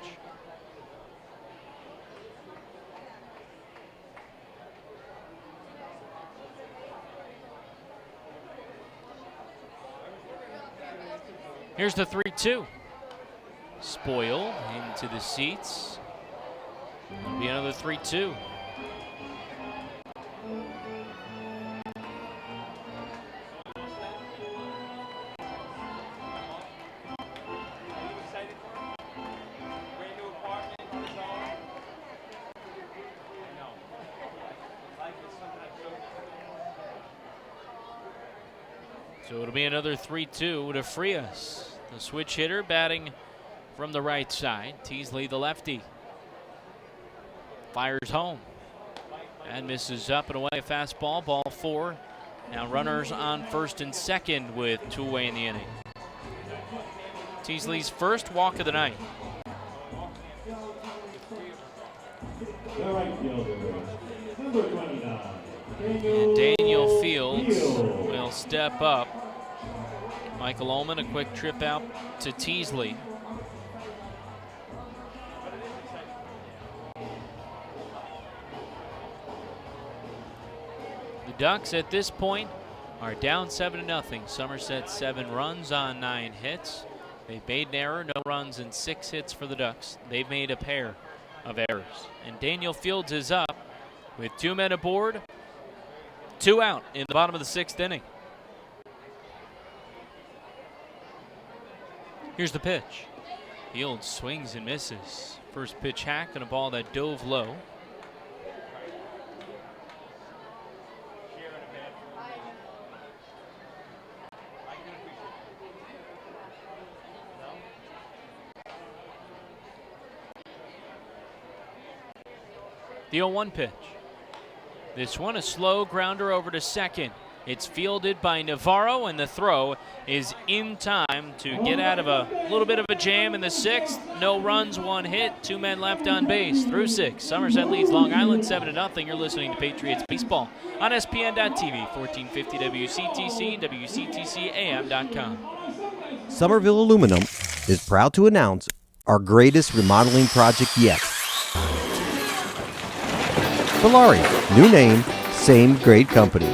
Here's the 3-2. Spoiled into the seats. It'll be another 3-2. So it'll be another 3-2 to Frias. The switch hitter batting from the right side. Teasley, the lefty. Fires home and misses up and away. A fastball, ball 4. Now runners on first and second with 2 away in the inning. Teasley's first walk of the night. And Daniel Fields will step up. Michael Ullman, a quick trip out to Teasley. The Ducks at this point are down 7-0. Somerset 7 runs on 9 hits. They've made an error, no runs and 6 hits for the Ducks. They've made a pair of errors. And Daniel Fields is up with 2 men aboard, 2 out in the bottom of the 6th inning. Here's the pitch. Fields swings and misses. First pitch hack on a ball that dove low. The 0-1 pitch. This one a slow grounder over to second. It's fielded by Navarro, and the throw is in time to get out of a little bit of a jam in the 6th. No runs, 1 hit, 2 men left on base. Through 6, Somerset leads Long Island 7-0. You're listening to Patriots Baseball on SPN.TV, 1450 WCTC, WCTCAM.com. Somerville Aluminum is proud to announce our greatest remodeling project yet. Valari, new name, same great company.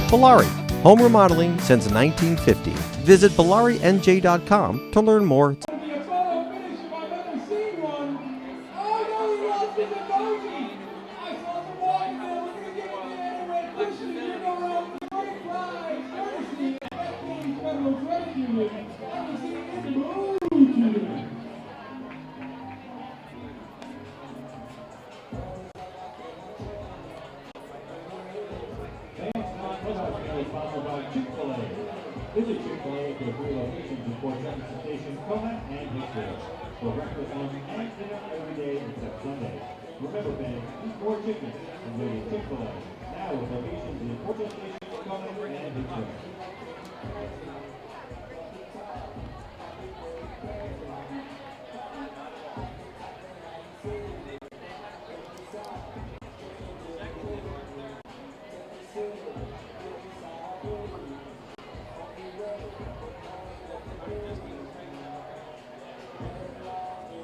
Valari, home remodeling since 1950. Visit ValariNJ.com to learn more. Visit Chick-fil-A at their 3 locations in Fort Jefferson Station, Cohut, and Hicksville. For breakfast, lunch, and dinner every day except Sunday. Remember, fans, eat more chicken and go to Chick-fil-A. Now with locations in Fort Jefferson Station, Cohut, and Hicksville.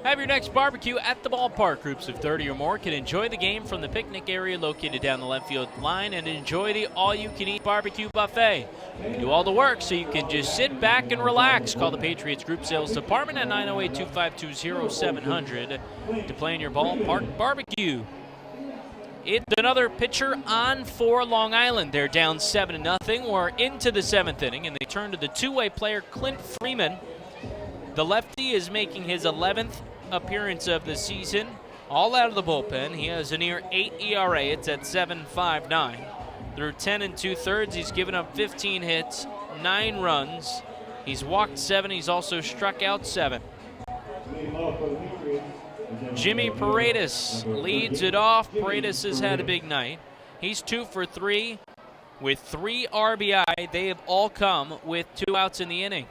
Have your next barbecue at the ballpark. Groups of 30 or more can enjoy the game from the picnic area located down the left field line and enjoy the all-you-can-eat barbecue buffet. We do all the work so you can just sit back and relax. Call the Patriots Group Sales Department at 908-252-0700 to plan your ballpark barbecue. It's another pitcher on for Long Island. They're down 7-0. We're into the 7th inning, and they turn to the two-way player Clint Freeman. The lefty is making his 11th appearance of the season, all out of the bullpen. He has a near 8 ERA. It's at 7.59. Through 10 2/3, he's given up 15 hits, 9 runs. He's walked 7. He's also struck out 7. Jimmy Paredes leads it off. Paredes has had a big night. He's 2 for 3 with 3 RBI. They have all come with 2 outs in the inning.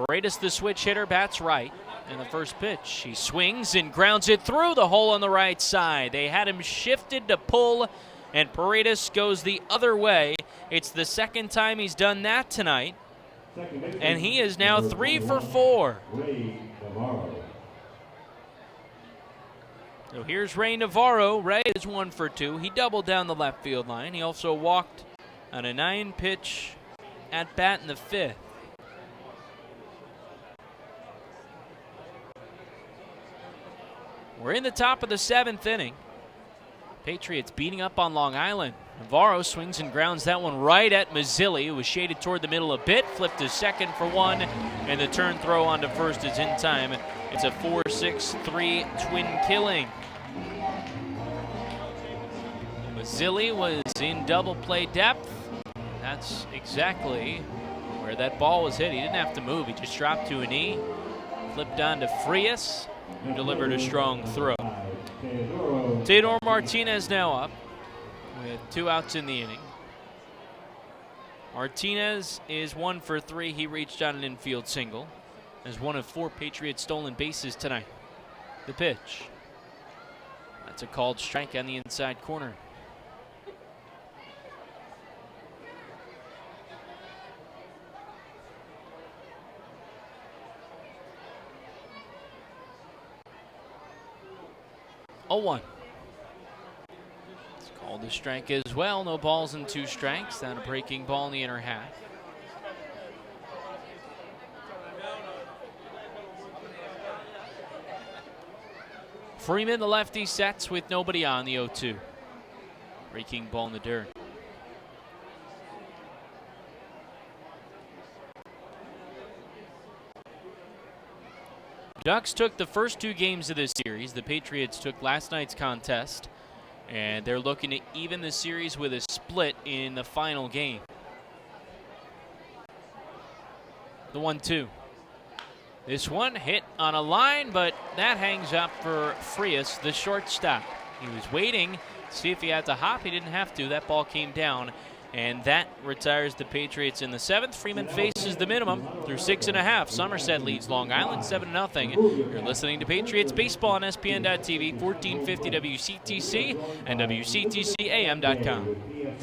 Paredes, the switch hitter, bats right. And the first pitch, he swings and grounds it through the hole on the right side. They had him shifted to pull, and Paredes goes the other way. It's the second time he's done that tonight, and he is now 3 for 4. So here's Ray Navarro. Ray is 1 for 2. He doubled down the left field line. He also walked on a 9-pitch at bat in the 5th. We're in the top of the 7th inning. Patriots beating up on Long Island. Navarro swings and grounds that one right at Mazzilli, who was shaded toward the middle a bit, flipped to second for 1, and the turn throw onto first is in time. It's a 4-6-3 twin killing. Mazzilli was in double play depth. That's exactly where that ball was hit. He didn't have to move. He just dropped to a knee, flipped on to Frias, who delivered a strong throw. Theodore Martinez now up with 2 outs in the inning. Martinez is 1 for 3. He reached on an infield single as one of 4 Patriots stolen bases tonight. The pitch. That's a called strike on the inside corner. Oh, 1. It's called a strike as well. No balls and 2 strikes. That a breaking ball in the inner half. Freeman, the lefty, sets with nobody on the 0-2. Breaking ball in the dirt. Ducks took the first 2 games of this series. The Patriots took last night's contest, and they're looking to even the series with a split in the final game. The 1-2. This one hit on a line, but that hangs up for Frias, the shortstop. He was waiting to see if he had to hop. He didn't have to. That ball came down And that retires the Patriots in the 7th. Freeman faces the minimum through 6.5. Somerset leads Long Island 7-0. You're listening to Patriots Baseball on SPN.TV, 1450 WCTC, and WCTCAM.com.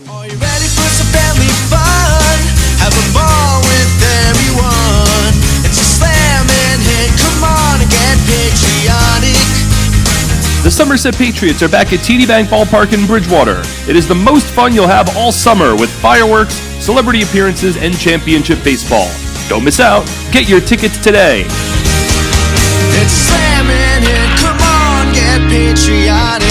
Are you ready for some family fun? Have a ball with everyone. It's a slam and hit. Come on and get patriotic. The Somerset Patriots are back at TD Bank Ballpark in Bridgewater. It is the most fun you'll have all summer with fireworks, celebrity appearances, and championship baseball. Don't miss out. Get your tickets today. It's slam and hit. Come on, get patriotic.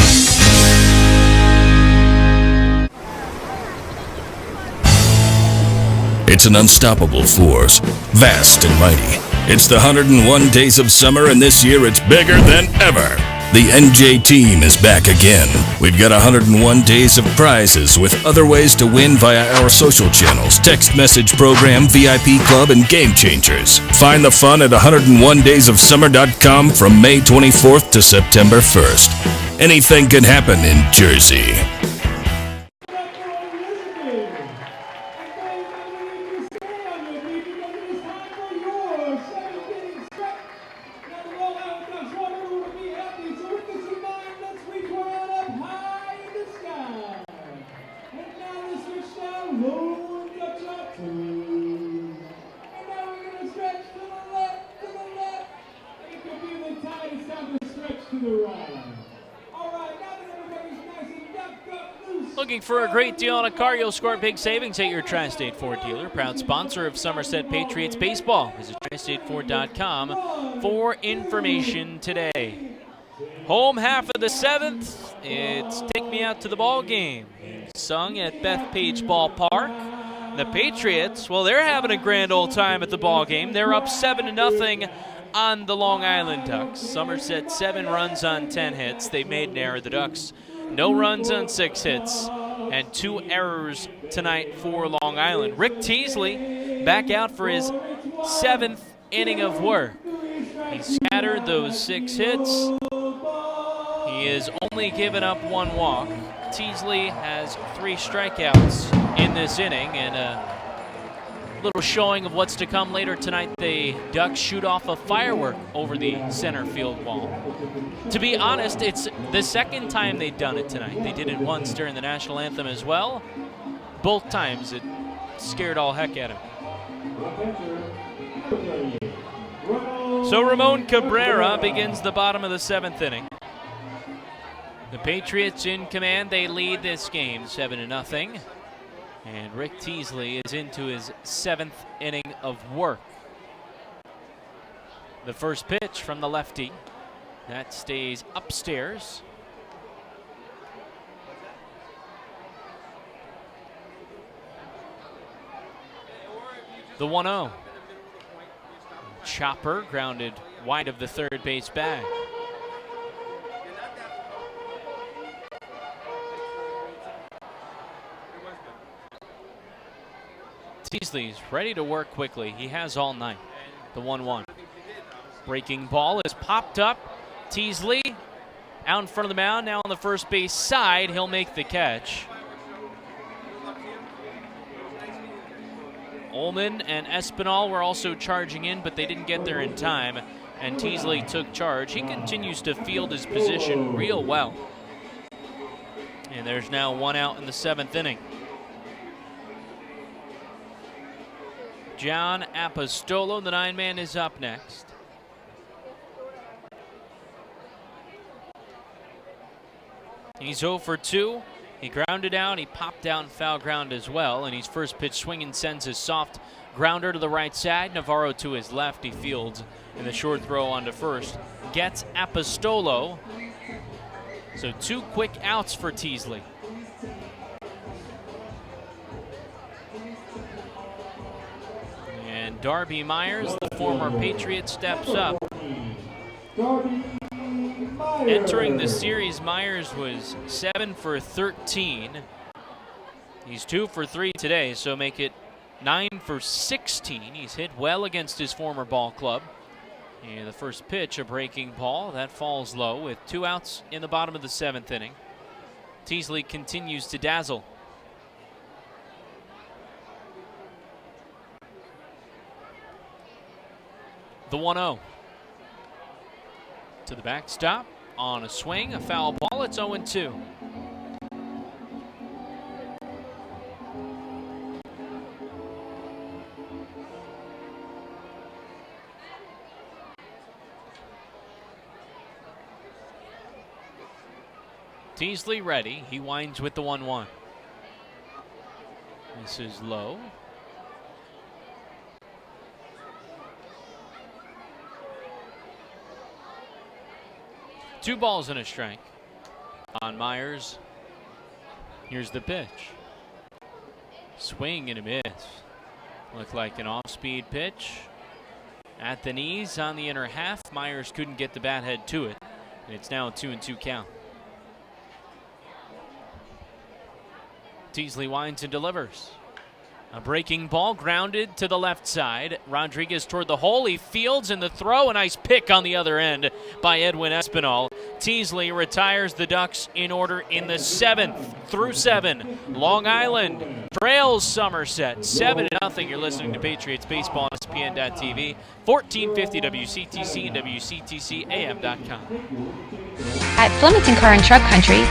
It's an unstoppable force, vast and mighty. It's the 101 days of summer, and this year it's bigger than ever. The NJ team is back again. We've got 101 days of prizes with other ways to win via our social channels, text message program, VIP club, and game changers. Find the fun at 101daysofsummer.com from May 24th to September 1st. Anything can happen in Jersey. Looking for a great deal on a car, you'll score big savings at your Tri-State Ford dealer. Proud sponsor of Somerset Patriots Baseball. Visit TriStateFord.com for information today. Home half of the 7th. It's Take Me Out to the Ball Game. Sung at Bethpage Ballpark. The Patriots, well, they're having a grand old time at the ball game. They're up 7-0 on the Long Island Ducks. Somerset 7 runs on 10 hits. They made an error. The Ducks no runs on 6 hits and 2 errors tonight for Long Island. Rick Teasley back out for his 7th inning of work. He scattered those 6 hits. He has only given up 1 walk. Teasley has 3 strikeouts in this inning, and a little showing of what's to come later tonight. The Ducks shoot off a firework over the center field wall. To be honest, it's the second time they've done it tonight. They did it once during the national anthem as well. Both times it scared all heck out of him. So Ramon Cabrera begins the bottom of the 7th inning. The Patriots in command. They lead this game 7-0. And Rick Teasley is into his 7th inning of work. The first pitch from the lefty. That stays upstairs. The 1-0. Chopper grounded wide of the third base bag. Teasley's ready to work quickly. He has all night. The 1-1. Breaking ball is popped up. Teasley out in front of the mound, now on the first base side. He'll make the catch. Ullman and Espinal were also charging in, but they didn't get there in time, and Teasley took charge. He continues to field his position real well. And there's now 1 out in the 7th inning. John Apostolo, the 9-man, is up next. He's 0 for 2. He grounded out, he popped out and foul ground as well, and he's first pitch swinging, sends his soft grounder to the right side. Navarro to his left, he fields in the short throw onto first. Gets Apostolo. So 2 quick outs for Teasley. And Darby Myers, the former Patriot, steps up. Entering the series, Myers was 7 for 13. He's 2 for 3 today, so make it 9 for 16. He's hit well against his former ball club. And the first pitch, a breaking ball, that falls low with 2 outs in the bottom of the 7th inning. Teasley continues to dazzle. The 1-0. To the backstop. On a swing, a foul ball. It's 0-2. Teasley ready. He winds with the 1-1. This is low. Two balls and a strike on Myers. Here's the pitch. Swing and a miss. Looked like an off-speed pitch. At the knees on the inner half. Myers couldn't get the bat head to it. And it's now a 2-2 count. Teasley winds and delivers. A breaking ball grounded to the left side. Rodriguez toward the hole. He fields in the throw. A nice pick on the other end by Edwin Espinal. Teasley retires the Ducks in order in the 7th through 7. Long Island trails Somerset 7-0. You're listening to Patriots Baseball on ESPN.TV, 1450 WCTC and WCTCAM.com. At Flemington Car and Truck Country,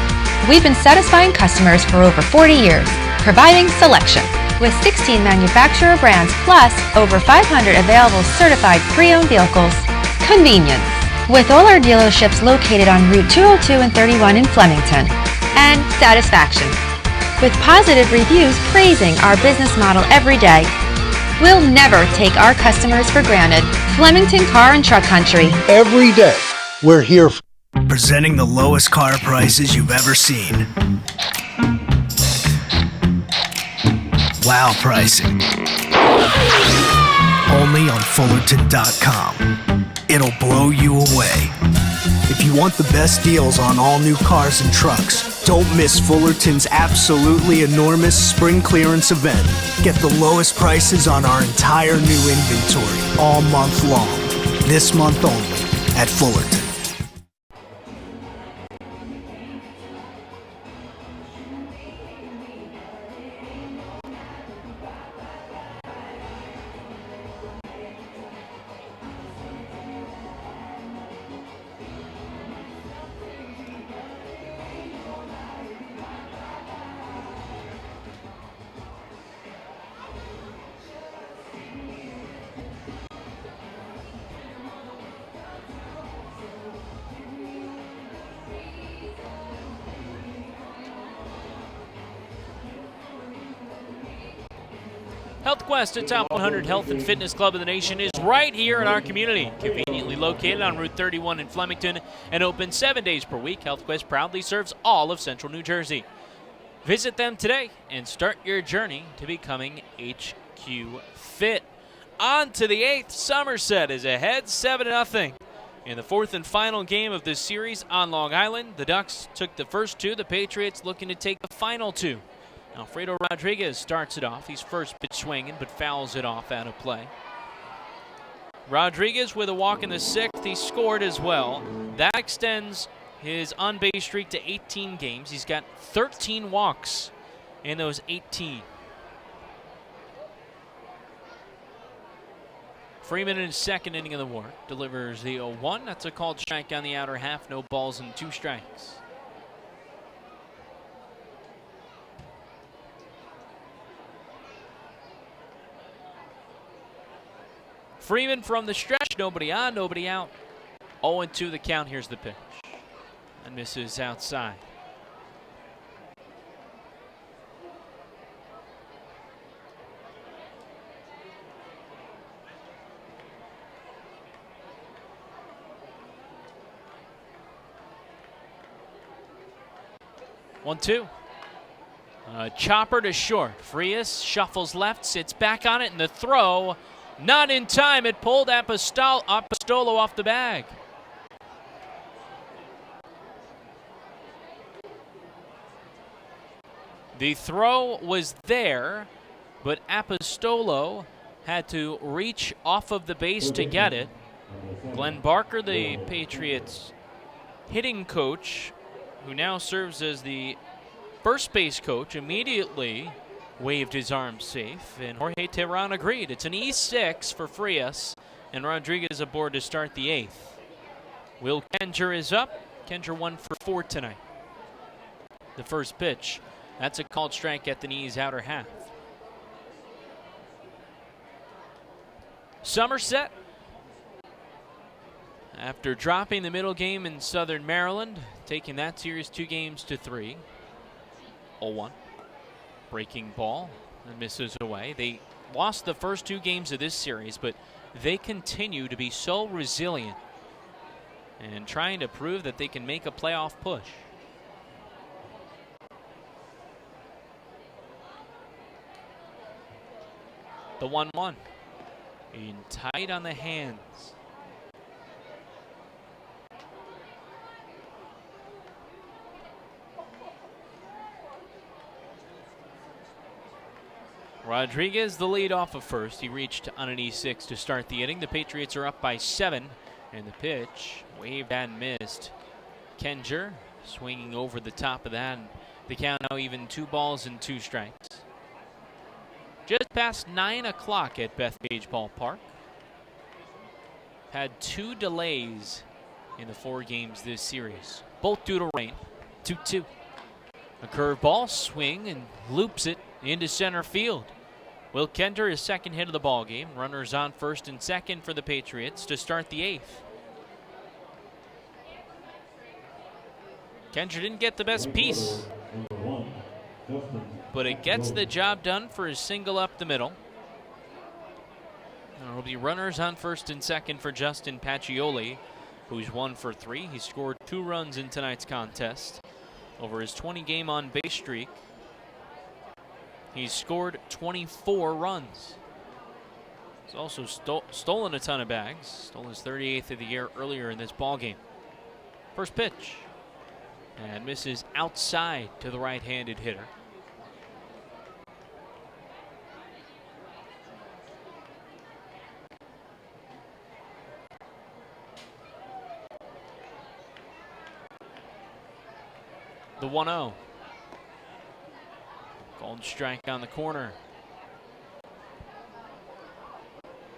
we've been satisfying customers for over 40 years, providing selection with 16 manufacturer brands plus over 500 available certified pre-owned vehicles. Convenience, with all our dealerships located on Route 202 and 31 in Flemington. And satisfaction, with positive reviews praising our business model every day. We'll never take our customers for granted. Flemington Car and Truck Country. Every day, we're here. Presenting the lowest car prices you've ever seen. Wow pricing. Only on Fullerton.com. It'll blow you away. If you want the best deals on all new cars and trucks, don't miss Fullerton's absolutely enormous spring clearance event. Get the lowest prices on our entire new inventory all month long. This month only at Fullerton. HealthQuest, a top 100 health and fitness club in the nation, is right here in our community. Conveniently located on Route 31 in Flemington and open 7 days per week, HealthQuest proudly serves all of central New Jersey. Visit them today and start your journey to becoming HQ Fit. On to the 8th, Somerset is ahead 7-0. In the 4th and final game of this series on Long Island, the Ducks took the first 2, the Patriots looking to take the final 2. Alfredo Rodriguez starts it off. He's first pitch swinging, but fouls it off out of play. Rodriguez with a walk in the 6th. He scored as well. That extends his on-base streak to 18 games. He's got 13 walks in those 18. Freeman in his second inning of the work delivers the 0-1. That's a called strike on the outer half. No balls and 2 strikes. Freeman from the stretch, nobody on, nobody out. 0-2 the count. Here's the pitch. And misses outside. One-two. Chopper to short. Frias shuffles left, sits back on it, and the throw. Not in time. It pulled Apostolo off the bag. The throw was there, but Apostolo had to reach off of the base to get it. Glenn Barker, the Patriots hitting coach, who now serves as the first base coach, immediately waved his arm safe, and Jorge Terran agreed. It's an E6 for Frias, and Rodriguez aboard to start the 8th. Will Kenger is up. Kenger 1 for 4 tonight. The first pitch, that's a called strike at the knees, outer half. Somerset, after dropping the middle game in Southern Maryland, taking that series 2-3. 0-1. Breaking ball and misses away. They lost the first 2 games of this series, but they continue to be so resilient and trying to prove that they can make a playoff push. The 1-1. In tight on the hands. Rodriguez, the lead off of first. He reached on an E6 to start the inning. The Patriots are up by 7, and the pitch waved and missed. Kenger swinging over the top of that. And the count now even 2 balls and 2 strikes. Just past 9 o'clock at Bethpage Ballpark. Had 2 delays in the 4 games this series, both due to rain. 2-2. A curveball swing and loops it into center field. Will Kenger, his second hit of the ball game. Runners on first and second for the Patriots to start the 8th. Kenger didn't get the best piece, but it gets the job done for his single up the middle. There will be runners on first and second for Justin Pacioli, who's 1 for 3. He scored 2 runs in tonight's contest. Over his 20-game on-base streak, he's scored 24 runs. He's also stolen a ton of bags. Stole his 38th of the year earlier in this ballgame. First pitch. And misses outside to the right-handed hitter. The 1-0. Called strike on the corner.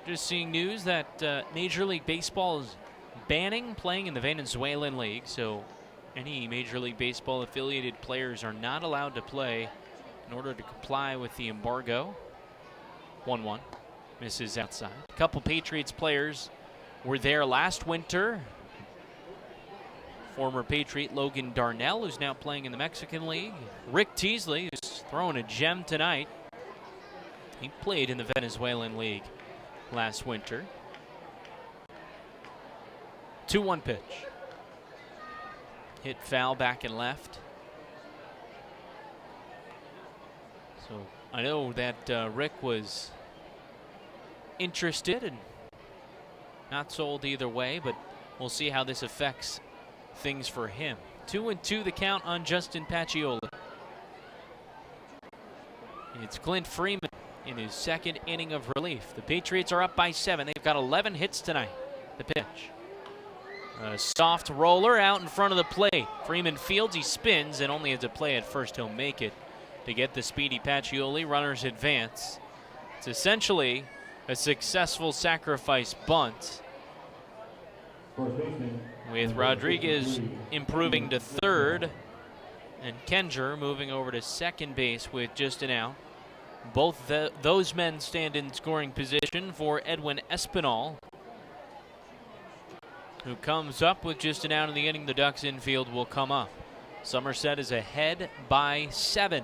Just seeing news that Major League Baseball is banning playing in the Venezuelan League, so any Major League Baseball affiliated players are not allowed to play in order to comply with the embargo. 1-1. Misses outside. A couple Patriots players were there last winter. Former Patriot Logan Darnell, who's now playing in the Mexican League. Rick Teasley, who's throwing a gem tonight. He played in the Venezuelan League last winter. 2-1 pitch. Hit foul back and left. So I know that Rick was interested and not sold either way, but we'll see how this affects things for him. 2-2 the count on Justin Pacioli. It's Clint Freeman in his second inning of relief. The Patriots are up by 7. They've got 11 hits tonight. The pitch. A soft roller out in front of the plate. Freeman fields, he spins, and only has a play at first. He'll make it to get the speedy Pacioli. Runners advance. It's essentially a successful sacrifice bunt, with Rodriguez improving to third and Kenger moving over to second base with just an out. Both those men stand in scoring position for Edwin Espinal, who comes up with just an out in the inning. The Ducks infield will come up. Somerset is ahead by 7.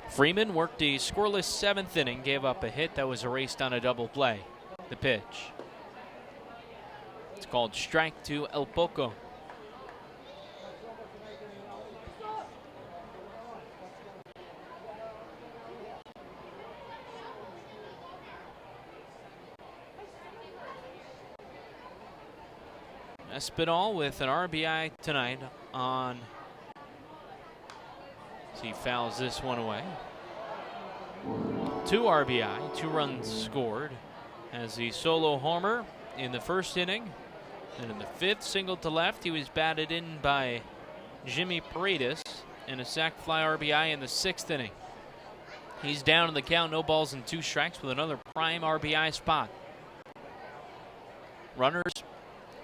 Freeman worked a scoreless 7th inning, gave up a hit that was erased on a double play. The pitch. It's called strike to El Poco. Espinal with an RBI tonight on. He fouls this one away. 2 RBI, 2 runs scored as the solo homer in the first inning. And in the 5th, single to left, he was batted in by Jimmy Paredes, and a sac fly RBI in the 6th inning. He's down in the count, no balls and 2 strikes with another prime RBI spot. Runners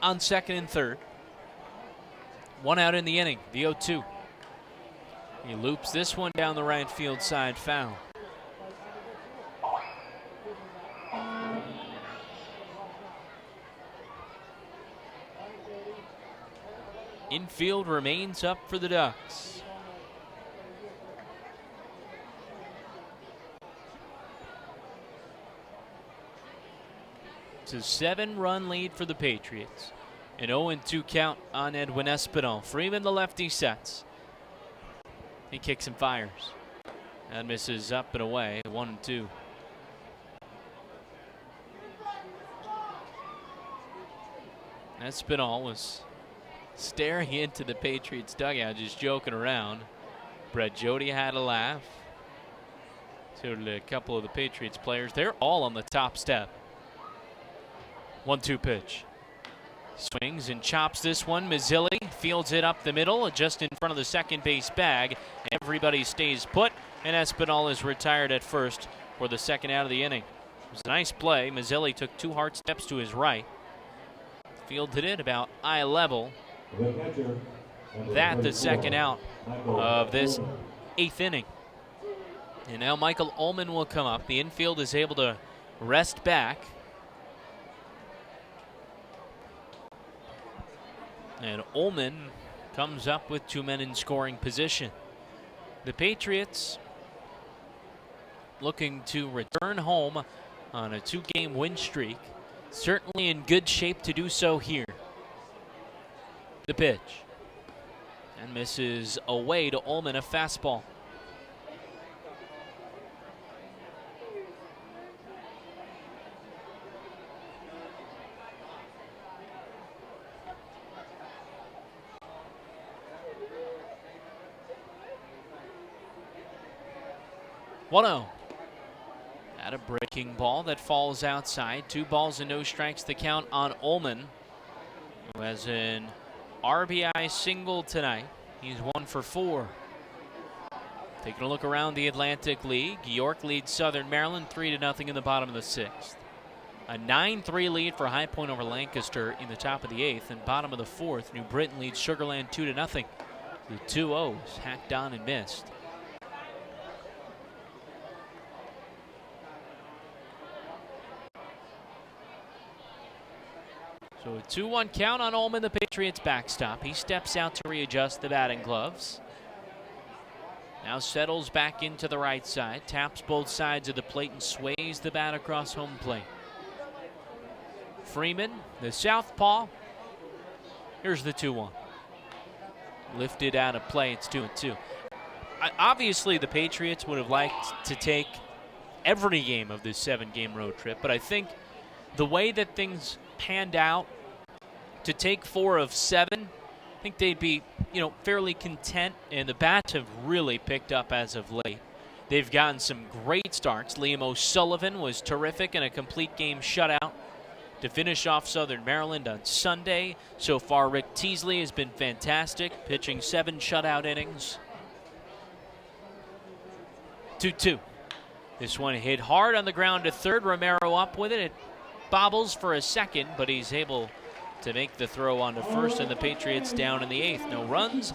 on 2nd and 3rd. 1 out in the inning, the 0-2. He loops this one down the right field side, foul. Infield remains up for the Ducks. It's a 7-run lead for the Patriots. An 0-2 count on Edwin Espinal. Freeman, the lefty, sets. He kicks and fires. That misses up and away, 1-2. Espinal was staring into the Patriots dugout, just joking around. Brett Jody had a laugh. So did a couple of the Patriots players. They're all on the top step. 1-2 pitch. Swings and chops this one. Mazzilli fields it up the middle, just in front of the second base bag. Everybody stays put, and Espinal is retired at first for the 2nd out of the inning. It was a nice play. Mazzilli took 2 hard steps to his right. Fielded it about eye level. That the 2nd out of this 8th inning. And now Michael Ullman will come up. The infield is able to rest back. And Ullman comes up with 2 men in scoring position. The Patriots looking to return home on a 2-game win streak. Certainly in good shape to do so here. The pitch. And misses away to Ullman, a fastball. One-0. At a breaking ball that falls outside. 2 balls and no strikes the count on Ullman, who has an RBI single tonight. He's 1 for 4. Taking a look around the Atlantic League. York leads Southern Maryland 3-0 in the bottom of the 6th. A 9-3 lead for High Point over Lancaster in the top of the 8th. And bottom of the 4th, New Britain leads Sugar Land 2-0. The 2-0s hacked on and missed. So a 2-1 count on Ullman, the Patriots backstop. He steps out to readjust the batting gloves. Now settles back into the right side, taps both sides of the plate and sways the bat across home plate. Freeman, the southpaw. Here's the 2-1. Lifted out of play, it's 2-2. Obviously, the Patriots would have liked to take every game of this 7-game road trip, but I think the way that things panned out to take 4 of 7, I think they'd be, fairly content, and the bats have really picked up as of late. They've gotten some great starts. Liam O'Sullivan was terrific in a complete game shutout to finish off Southern Maryland on Sunday. So far, Rick Teasley has been fantastic, pitching 7 shutout innings. 2-2. This one hit hard on the ground to third. Romero up with it. It bobbles for a second, but he's able to make the throw onto first, and the Patriots down in the 8th. No runs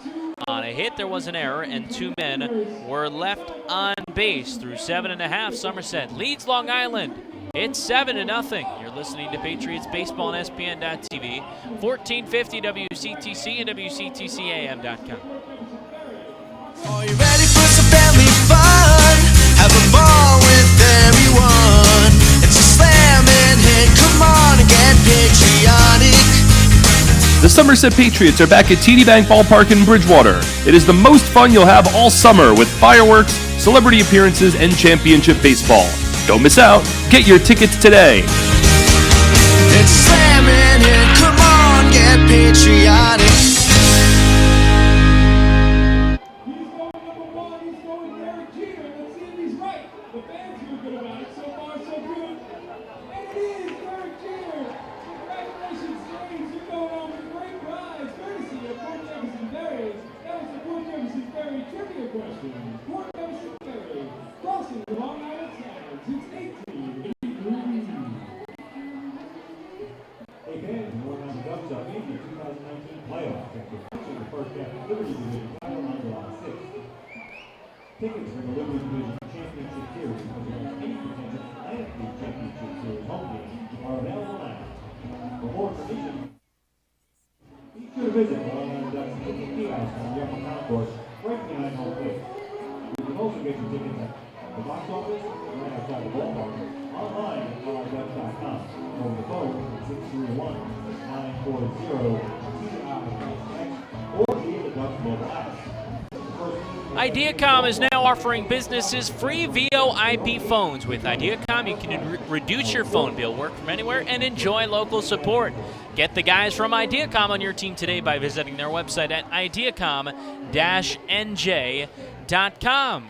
on a hit. There was an error, and 2 men were left on base through 7.5. Somerset leads Long Island. It's 7-0. You're listening to Patriots Baseball on ESPN.TV, 1450 WCTC and WCTCAM.com. Are you ready for some family fun? Have a ball with everyone. It's a slam and hit. Come on and get patriotic. The Somerset Patriots are back at TD Bank Ballpark in Bridgewater. It is the most fun you'll have all summer with fireworks, celebrity appearances, and championship baseball. Don't miss out. Get your tickets today. It's a slam and hit. Come on, get patriotic. event. The box office, right outside the ballpark, online at rducks.com. Over the phone at 631-940-TIXX or via the Ducks mobile app. Ideacom is now offering businesses free VoIP phones. With Ideacom, you can reduce your phone bill, work from anywhere, and enjoy local support. Get the guys from Ideacom on your team today by visiting their website at ideacom-nj.com.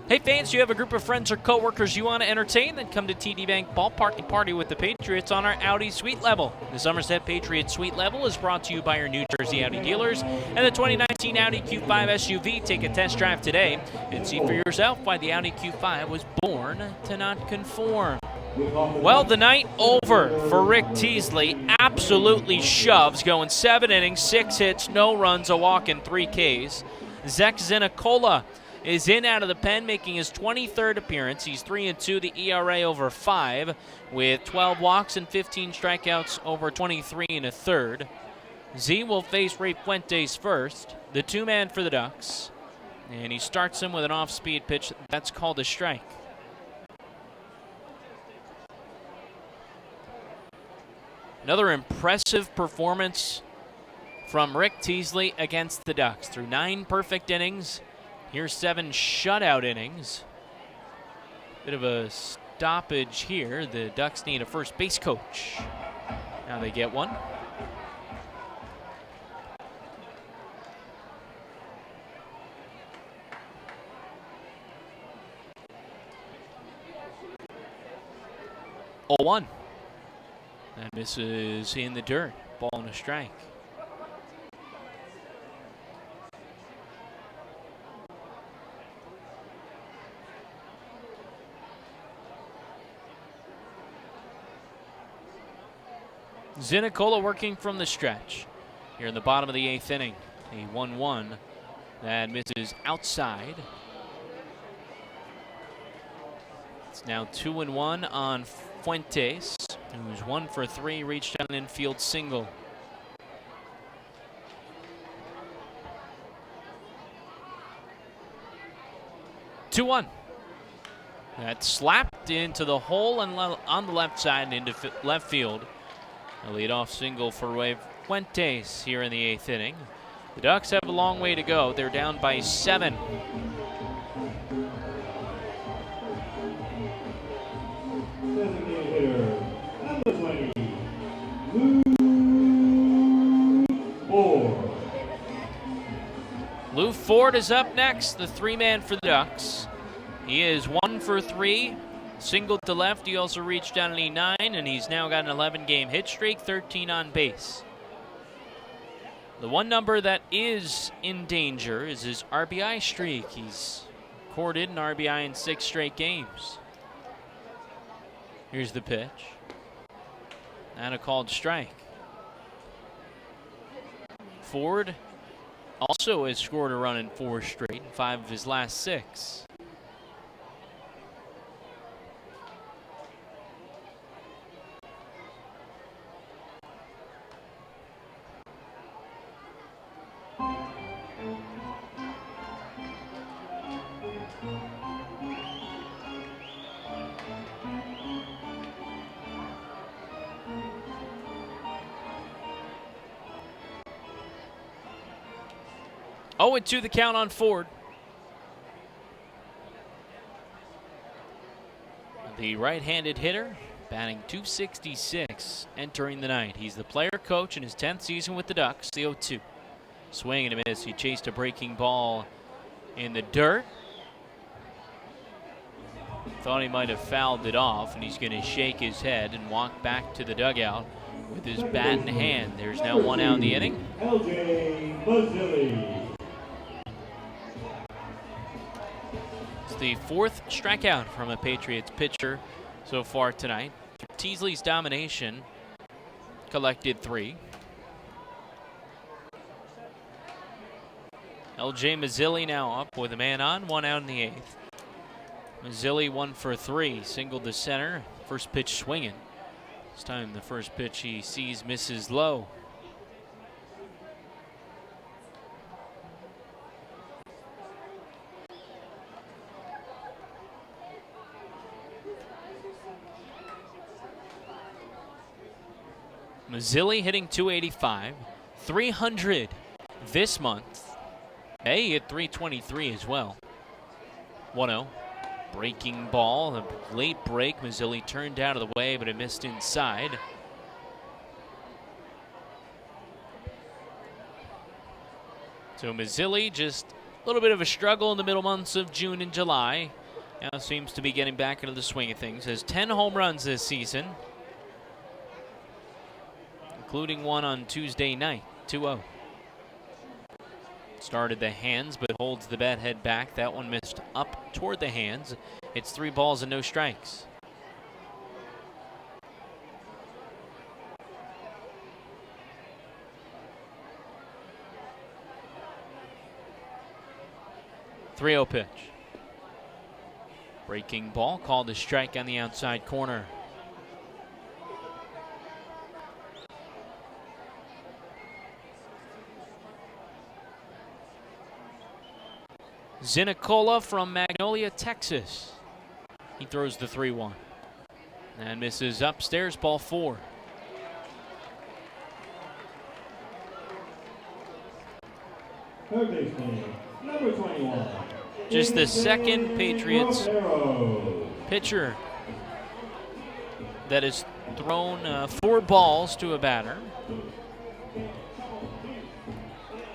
Hey fans, do you have a group of friends or coworkers you want to entertain? Then come to TD Bank Ballpark and party with the Patriots on our Audi Suite Level. The Somerset Patriots Suite Level is brought to you by your New Jersey Audi dealers and the 2019 Audi Q5 SUV. Take a test drive today and see for yourself why the Audi Q5 was born to not conform. Well, the night over for Rick Teasley. Absolutely shoves, going 7 innings, 6 hits, no runs, a walk, and 3 Ks. Zach Zinicola is in out of the pen, making his 23rd appearance. He's 3-2, the ERA over 5, with 12 walks and 15 strikeouts over 23 1/3. Z will face Ray Fuentes first, the 2-man for the Ducks, and he starts him with an off-speed pitch. That's called a strike. Another impressive performance from Rick Teasley against the Ducks. Through 9 perfect innings, here's 7 shutout innings. Bit of a stoppage here. The Ducks need a first base coach. Now they get one. Oh, 1. That misses in the dirt. Ball and a strike. Zinicola working from the stretch. Here in the bottom of the 8th inning. A 1-1 that misses outside. It's now 2-1 on Fuentes, who's 1 for 3, reached out an infield single. Two-1. That slapped into the hole and on the left side and into left field. A leadoff single for Ray Fuentes here in the 8th inning. The Ducks have a long way to go. They're down by 7. Designated hitter, number 20, Lou Ford. Lou Ford is up next, the 3-man for the Ducks. He is 1 for 3. Single to left. He also reached down an E9, and he's now got an 11-game hit streak, 13 on base. The one number that is in danger is his RBI streak. He's recorded an RBI in 6 straight games. Here's the pitch. And a called strike. Ford also has scored a run in 4 straight, 5 of his last 6. Oh, and 2 the count on Ford. The right-handed hitter, batting .266, entering the night. He's the player coach in his 10th season with the Ducks, the 0-2. Swing and a miss. He chased a breaking ball in the dirt. Thought he might have fouled it off, and he's going to shake his head and walk back to the dugout with his bat in hand. There's now 1 out in the inning. LJ Mazzilli. The 4th strikeout from a Patriots pitcher so far tonight. Teasley's domination collected 3. LJ Mazzilli now up with a man on, 1 out in the 8th. Mazzilli 1 for 3, singled to center. First pitch swinging. This time the first pitch he sees misses low. Mazzilli hitting .285, 300 this month. He hit .323 as well. 1-0. Breaking ball, a late break. Mazzilli turned out of the way, but it missed inside. So Mazzilli just a little bit of a struggle in the middle months of June and July. Now seems to be getting back into the swing of things. Has 10 home runs this season, including one on Tuesday night, 2-0. Started the hands, but holds the bat head back. That one missed up toward the hands. It's 3 balls and no strikes. .3-0 pitch. Breaking ball, called a strike on the outside corner. Zinicola from Magnolia, Texas. He throws the 3-1 and misses upstairs, ball 4. Third baseman, number 21. Just the second Patriots pitcher that has thrown 4 balls to a batter.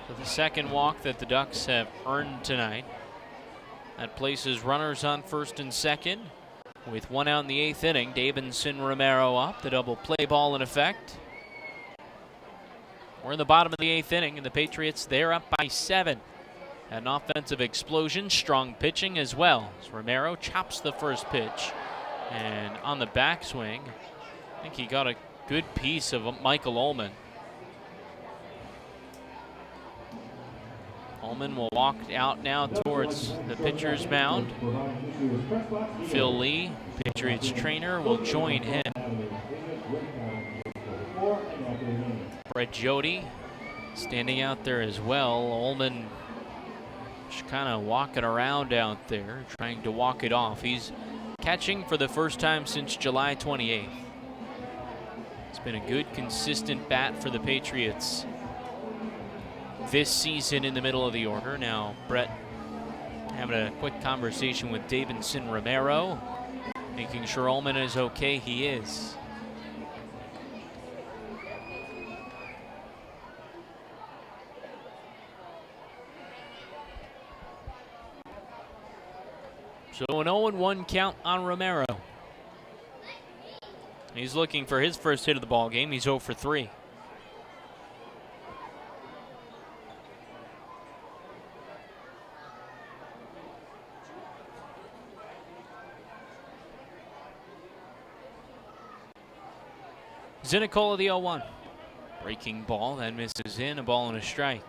So the second walk that the Ducks have earned tonight. That places runners on first and second. With 1 out in the 8th inning, Davidson Romero up. The double play ball in effect. We're in the bottom of the 8th inning, and the Patriots, they're up by 7. An offensive explosion, strong pitching as well. As Romero chops the first pitch. And on the backswing, I think he got a good piece of Michael Ullman. Ullman will walk out now towards the pitcher's mound. Phil Lee, Patriots trainer, will join him. Brett Jody standing out there as well. Ullman just kind of walking around out there, trying to walk it off. He's catching for the first time since July 28th. It's been a good, consistent bat for the Patriots this season in the middle of the order. Now Brett having a quick conversation with Davidson Romero, making sure Ullman is okay. He is. So an 0-1 count on Romero. He's looking for his first hit of the ball game. He's 0 for 3. Zinicola the 0-1. Breaking ball, that misses in, a ball and a strike.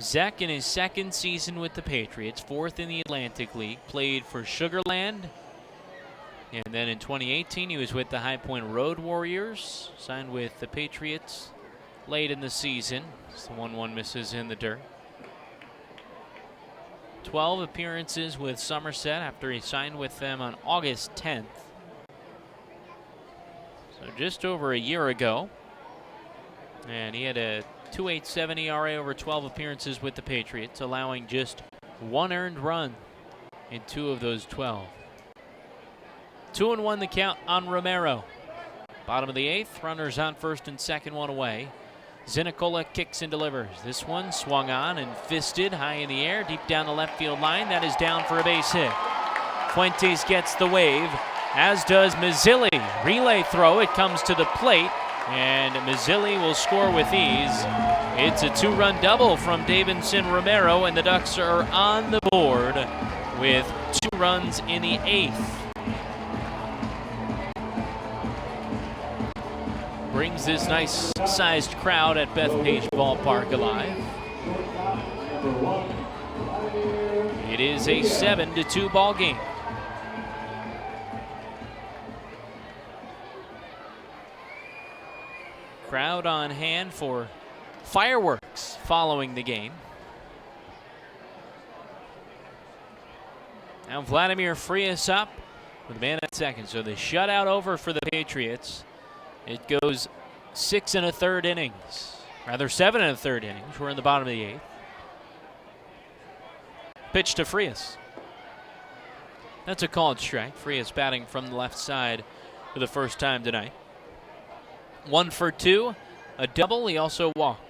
Zach in his second season with the Patriots, 4th in the Atlantic League, played for Sugar Land. And then in 2018, he was with the High Point Road Warriors, signed with the Patriots late in the season. The 1-1 misses in the dirt. 12 appearances with Somerset after he signed with them on August 10th. So just over a year ago. And he had a .287 ERA over 12 appearances with the Patriots, allowing just 1 earned run in 2 of those 12. 2-1 the count on Romero. Bottom of the 8th, runners on first and second, 1 away. Zinicola kicks and delivers. This one swung on and fisted high in the air, deep down the left field line. That is down for a base hit. Fuentes gets the wave, as does Mazzilli. Relay throw, it comes to the plate, and Mazzilli will score with ease. It's a 2-run double from Davidson Romero, and the Ducks are on the board with 2 runs in the 8th. Brings this nice-sized crowd at Bethpage Ballpark alive. It is a 7-2 ball game. Crowd on hand for fireworks following the game. Now Vladimir Frias up with a man at second. So the shutout over for the Patriots. It goes 6 1/3 innings. Rather 7 1/3 innings. We're in the bottom of the 8th. Pitch to Frias. That's a called strike. Frias batting from the left side for the first time tonight. 1 for 2, a double. He also walked.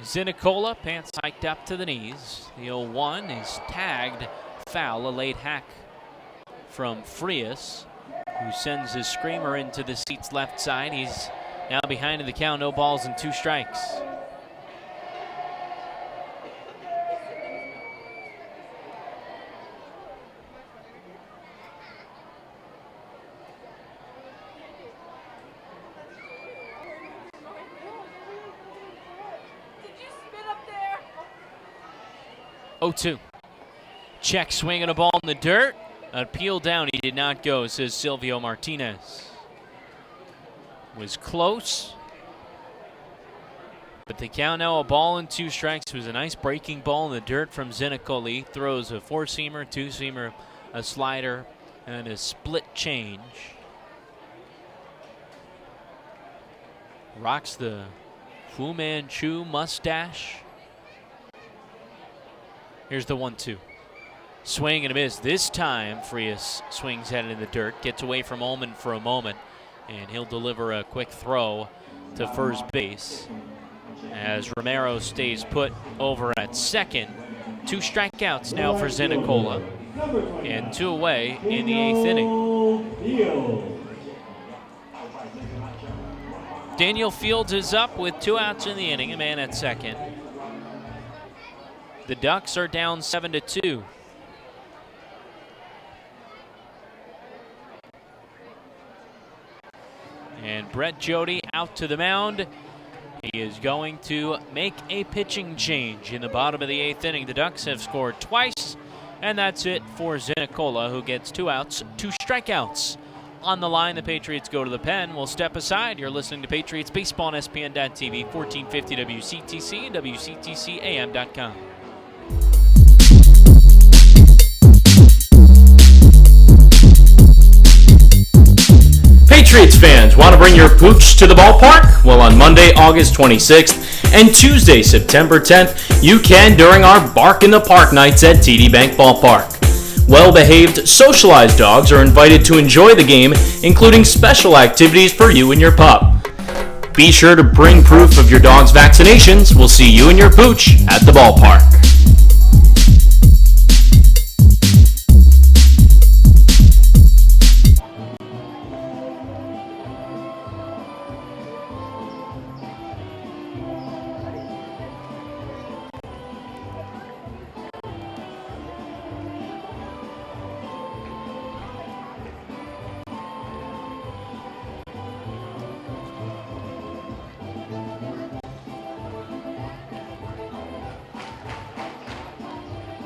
Zinicola, pants hiked up to the knees. The 0-1 is tagged foul, a late hack from Frias, who sends his screamer into the seat's left side. He's now behind in the count, no balls and 2 strikes. Oh, 2. Check swing and a ball in the dirt. A peel down, he did not go, says Silvio Martinez. Was close. But the count now, a ball and 2 strikes. It was a nice breaking ball in the dirt from Zinicoli. Throws a 4-seamer, 2-seamer, a slider, and a split change. Rocks the Fu Manchu mustache. Here's the 1-2. Swing and a miss. This time, Frias swings headed in the dirt, gets away from Ullman for a moment, and he'll deliver a quick throw to first base as Romero stays put over at second. 2 strikeouts now for Zinicola, and 2 away in the 8th inning. Daniel Fields is up with 2 outs in the inning, a man at second. The Ducks are down 7-2. And Brett Jody out to the mound. He is going to make a pitching change in the bottom of the 8th inning. The Ducks have scored twice, and that's it for Zinicola, who gets 2 outs, 2 strikeouts. On the line, the Patriots go to the pen. We'll step aside. You're listening to Patriots Baseball on ESPN.TV, 1450 WCTC, and WCTCAM.com. Patriots fans, want to bring your pooch to the ballpark? Well, on Monday, August 26th and Tuesday, September 10th, you can during our Bark in the Park nights at TD Bank Ballpark. Well-behaved, socialized dogs are invited to enjoy the game, including special activities for you and your pup. Be sure to bring proof of your dog's vaccinations. We'll see you and your pooch at the ballpark.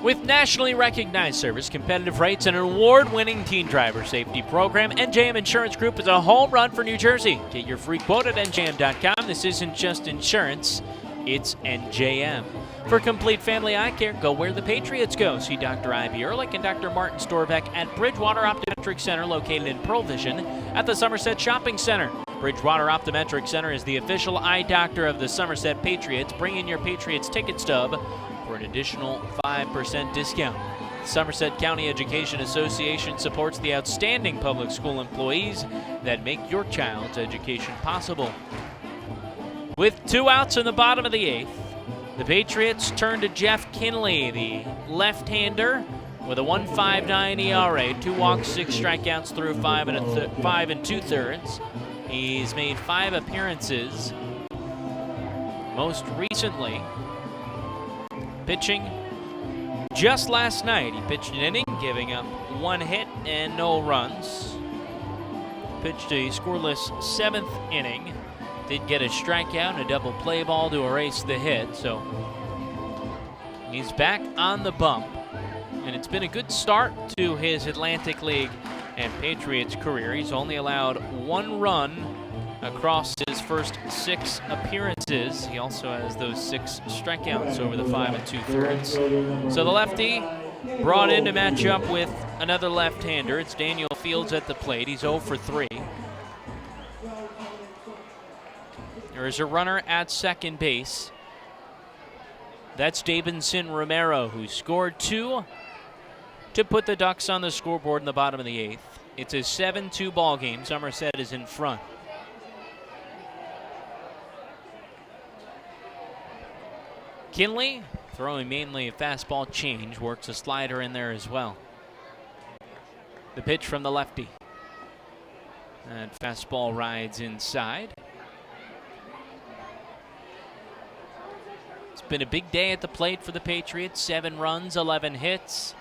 With nationally recognized service, competitive rates, and an award-winning teen driver safety program, NJM Insurance Group is a home run for New Jersey. Get your free quote at njm.com. This isn't just insurance, it's NJM. For complete family eye care, go where the Patriots go. See Dr. Ivy Ehrlich and Dr. Martin Storbeck at Bridgewater Optometric Center, located in Pearl Vision at the Somerset Shopping Center. Bridgewater Optometric Center is the official eye doctor of the Somerset Patriots. Bring in your Patriots ticket stub for an additional 5% discount. The Somerset County Education Association supports the outstanding public school employees that make your child's education possible. With 2 outs in the bottom of the 8th, the Patriots turn to Jeff Kinley, the left-hander, with a 1.59 ERA, 2 walks, 6 strikeouts through 5 2/3. He's made 5 appearances. Most recently, pitching just last night. He pitched an inning, giving up 1 hit and no runs. Pitched a scoreless 7th inning. Did get a strikeout and a double play ball to erase the hit, so he's back on the bump. And it's been a good start to his Atlantic League and Patriots career. He's only allowed 1 run across his first 6 appearances. He also has those 6 strikeouts over the 5 2/3. So the lefty brought in to match up with another left-hander. It's Daniel Fields at the plate. He's 0 for 3. There is a runner at second base. That's Davidson Romero, who scored 2 to put the Ducks on the scoreboard in the bottom of the 8th. It's a 7-2 ball game. Somerset is in front. Kinley, throwing mainly a fastball change, works a slider in there as well. The pitch from the lefty. And fastball rides inside. It's been a big day at the plate for the Patriots. 7 runs, 11 hits.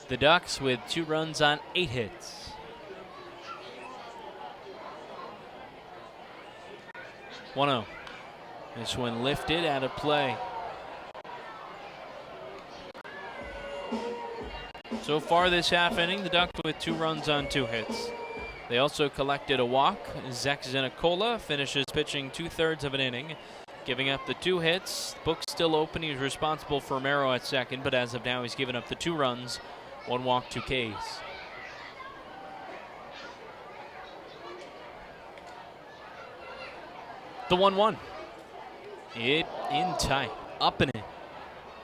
The Ducks with 2 runs on 8 hits. 1-0. This one lifted out of play. So far this half inning, the Ducks with 2 runs on 2 hits. They also collected a walk. Zach Zenicola finishes pitching 2/3 of an inning, giving up the 2 hits. Book's still open. He's responsible for Romero at second, but as of now, he's given up the 2 runs, 1 walk, 2 Ks. The 1-1. It in tight. Up and in.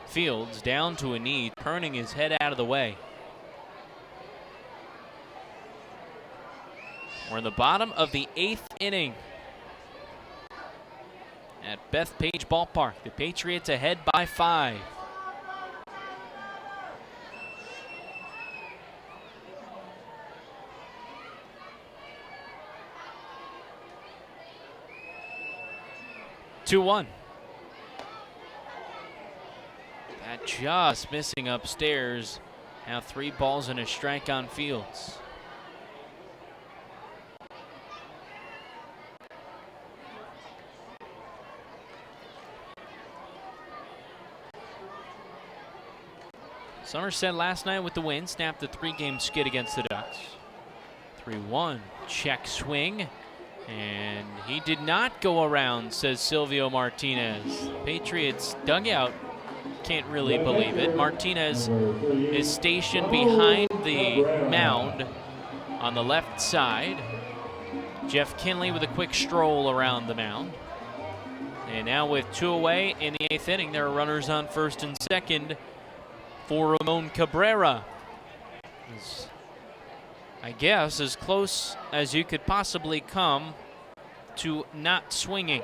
Fields down to a knee, turning his head out of the way. We're in the bottom of the 8th inning at Bethpage Ballpark. The Patriots ahead by 5. Two-one. That just missing upstairs. Now 3 balls and a strike on Fields. Somerset last night with the win snapped a 3-game skid against the Ducks. 3-1 check swing. And he did not go around, says Silvio Martinez. Patriots dugout can't really believe it. Martinez is stationed behind the mound on the left side. Jeff Kinley with a quick stroll around the mound. And now with 2 away in the 8th inning, there are runners on first and second for Ramon Cabrera. I guess as close as you could possibly come to not swinging.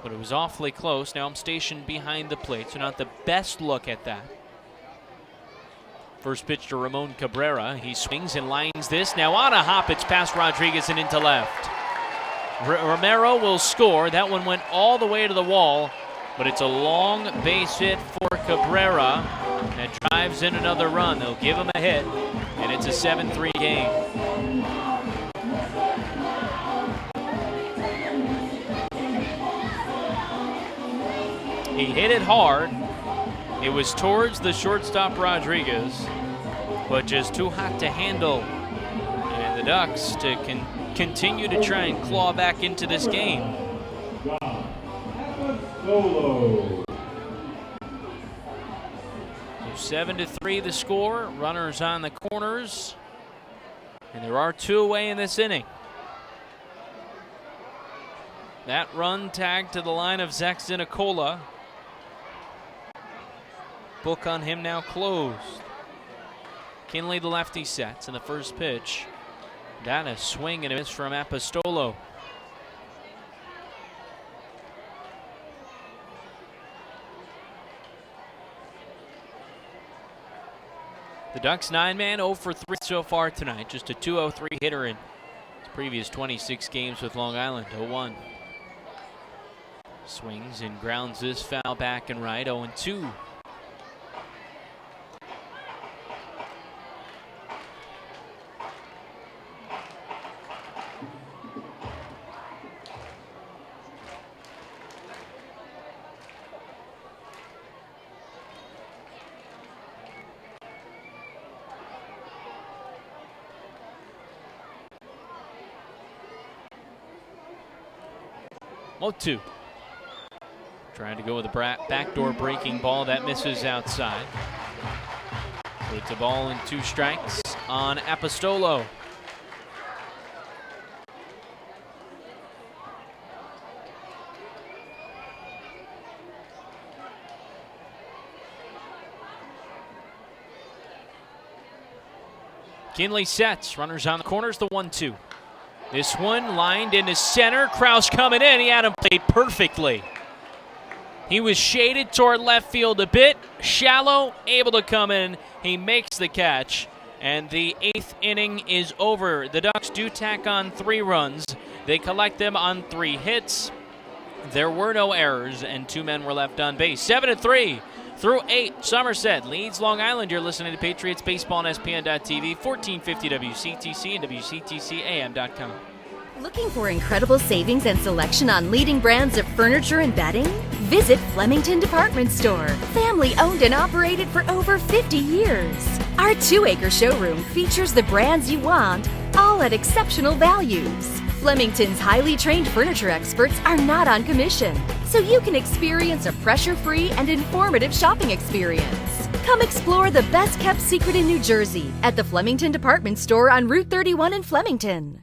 But it was awfully close. Now I'm stationed behind the plate, so not the best look at that. First pitch to Ramon Cabrera. He swings and lines this. Now on a hop, it's past Rodriguez and into left. Romero will score. That one went all the way to the wall, but it's a long base hit for Cabrera. That drives in another run. They'll give him a hit, and it's a 7-3 game. He hit it hard. It was towards the shortstop Rodriguez, but just too hot to handle. And the Ducks to continue to try and claw back into this game. So 7-3 the score. Runners on the corners. And there are 2 away in this inning. That run tagged to the line of Zach Zenicola. Book on him now closed. Kinley, the lefty, sets in the first pitch. That a swing and a miss from Apostolo. The Ducks 9-man 0 for 3 so far tonight. Just a 203 hitter in his previous 26 games with Long Island. 0-1. Swings and grounds this foul back and right. 0-2. Motu trying to go with a backdoor breaking ball. That misses outside. Puts the ball in 2 strikes on Apostolo. Kinley sets, runners on the corners, the 1-2. This one lined into center. Kraus coming in. He had him played perfectly. He was shaded toward left field a bit, shallow, able to come in. He makes the catch, and the 8th inning is over. The Ducks do tack on 3 runs. They collect them on 3 hits. There were no errors, and 2 men were left on base. 7-3 through 8. Somerset leads Long Island. You're listening to Patriots Baseball on SPN.TV, 1450 WCTC and WCTCAM.com. Looking for incredible savings and selection on leading brands of furniture and bedding? Visit Flemington Department Store. Family owned and operated for over 50 years. Our 2-acre showroom features the brands you want, all at exceptional values. Flemington's highly trained furniture experts are not on commission, so you can experience a pressure-free and informative shopping experience. Come explore the best-kept secret in New Jersey at the Flemington Department Store on Route 31 in Flemington.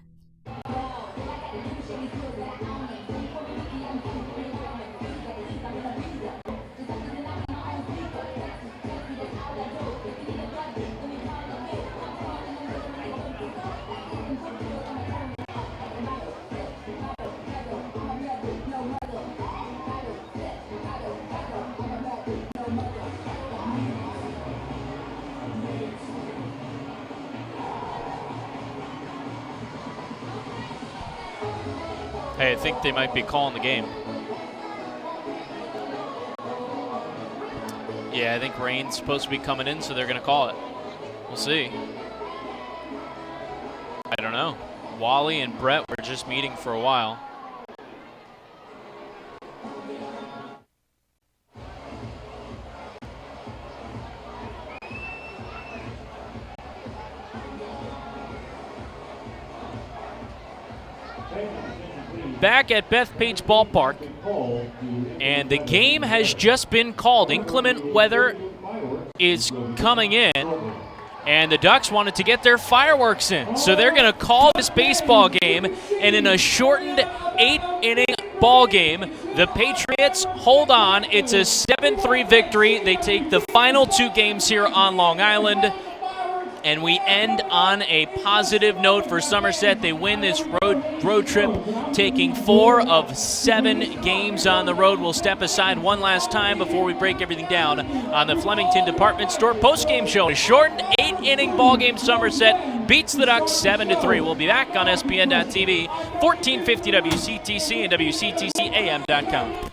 Hey, I think they might be calling the game. Yeah, I think rain's supposed to be coming in, so they're going to call it. We'll see. I don't know. Wally and Brett were just meeting for a while. Back at Bethpage Ballpark, and the game has just been called. Inclement weather is coming in, and the Ducks wanted to get their fireworks in, so they're going to call this baseball game, and in a shortened 8-inning ball game, the Patriots hold on. It's a 7-3 victory. They take the final 2 games here on Long Island. And we end on a positive note for Somerset. They win this road trip, taking 4 of 7 games on the road. We'll step aside one last time before we break everything down on the Flemington Department Store postgame show. A shortened 8-inning ballgame. Somerset beats the Ducks 7-3. We'll be back on SPN.TV, 1450 WCTC and WCTCAM.com.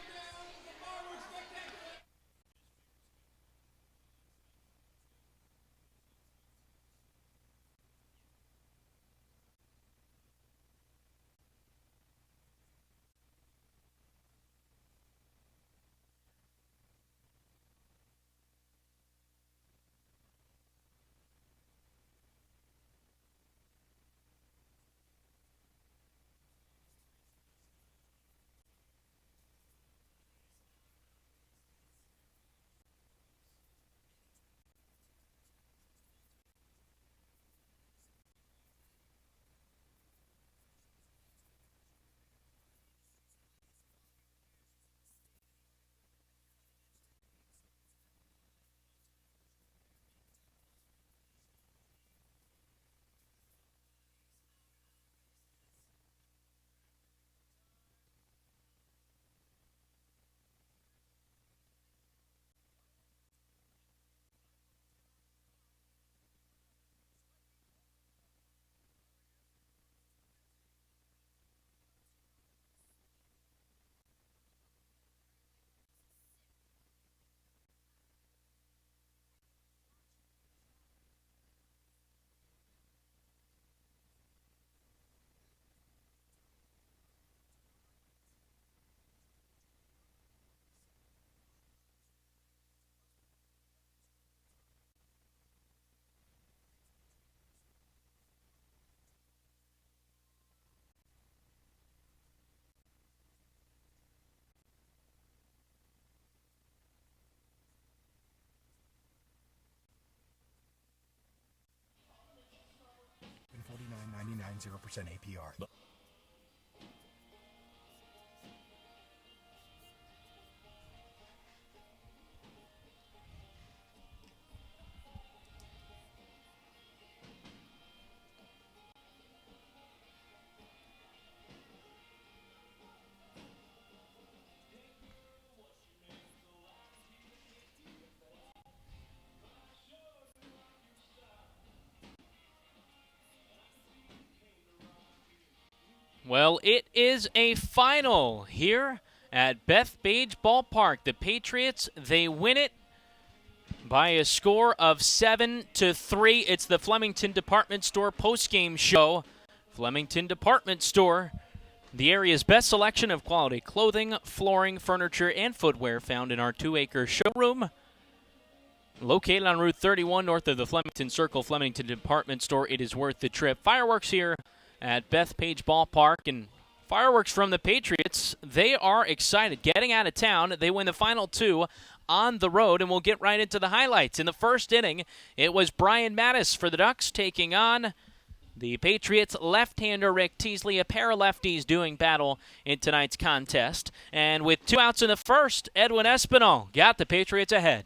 APR. Well, it is a final here at Bethpage Ballpark. The Patriots, they win it by a score of 7-3. It's the Flemington Department Store postgame show. Flemington Department Store, the area's best selection of quality clothing, flooring, furniture, and footwear found in our 2-acre showroom. Located on Route 31 north of the Flemington Circle, Flemington Department Store. It is worth the trip. Fireworks here at Bethpage Ballpark, and fireworks from the Patriots. They are excited. Getting out of town, they win the final 2 on the road, and we'll get right into the highlights. In the first inning, it was Brian Mattis for the Ducks taking on the Patriots left-hander Rick Teasley, a pair of lefties doing battle in tonight's contest. And with 2 outs in the first, Edwin Espinal got the Patriots ahead.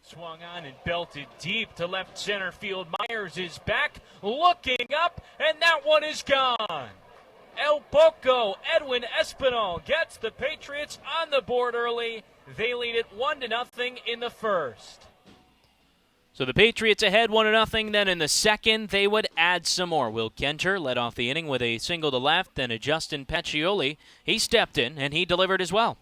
Swung on and belted deep to left center field. Myers is back, looking up, and that one is gone. El Poco, Edwin Espinal gets the Patriots on the board early. They lead it 1-0 in the first. So the Patriots ahead 1-0. Then in the second, they would add some more. Will Kenter led off the inning with a single to left. Then a Justin Pacioli. He stepped in, and he delivered as well.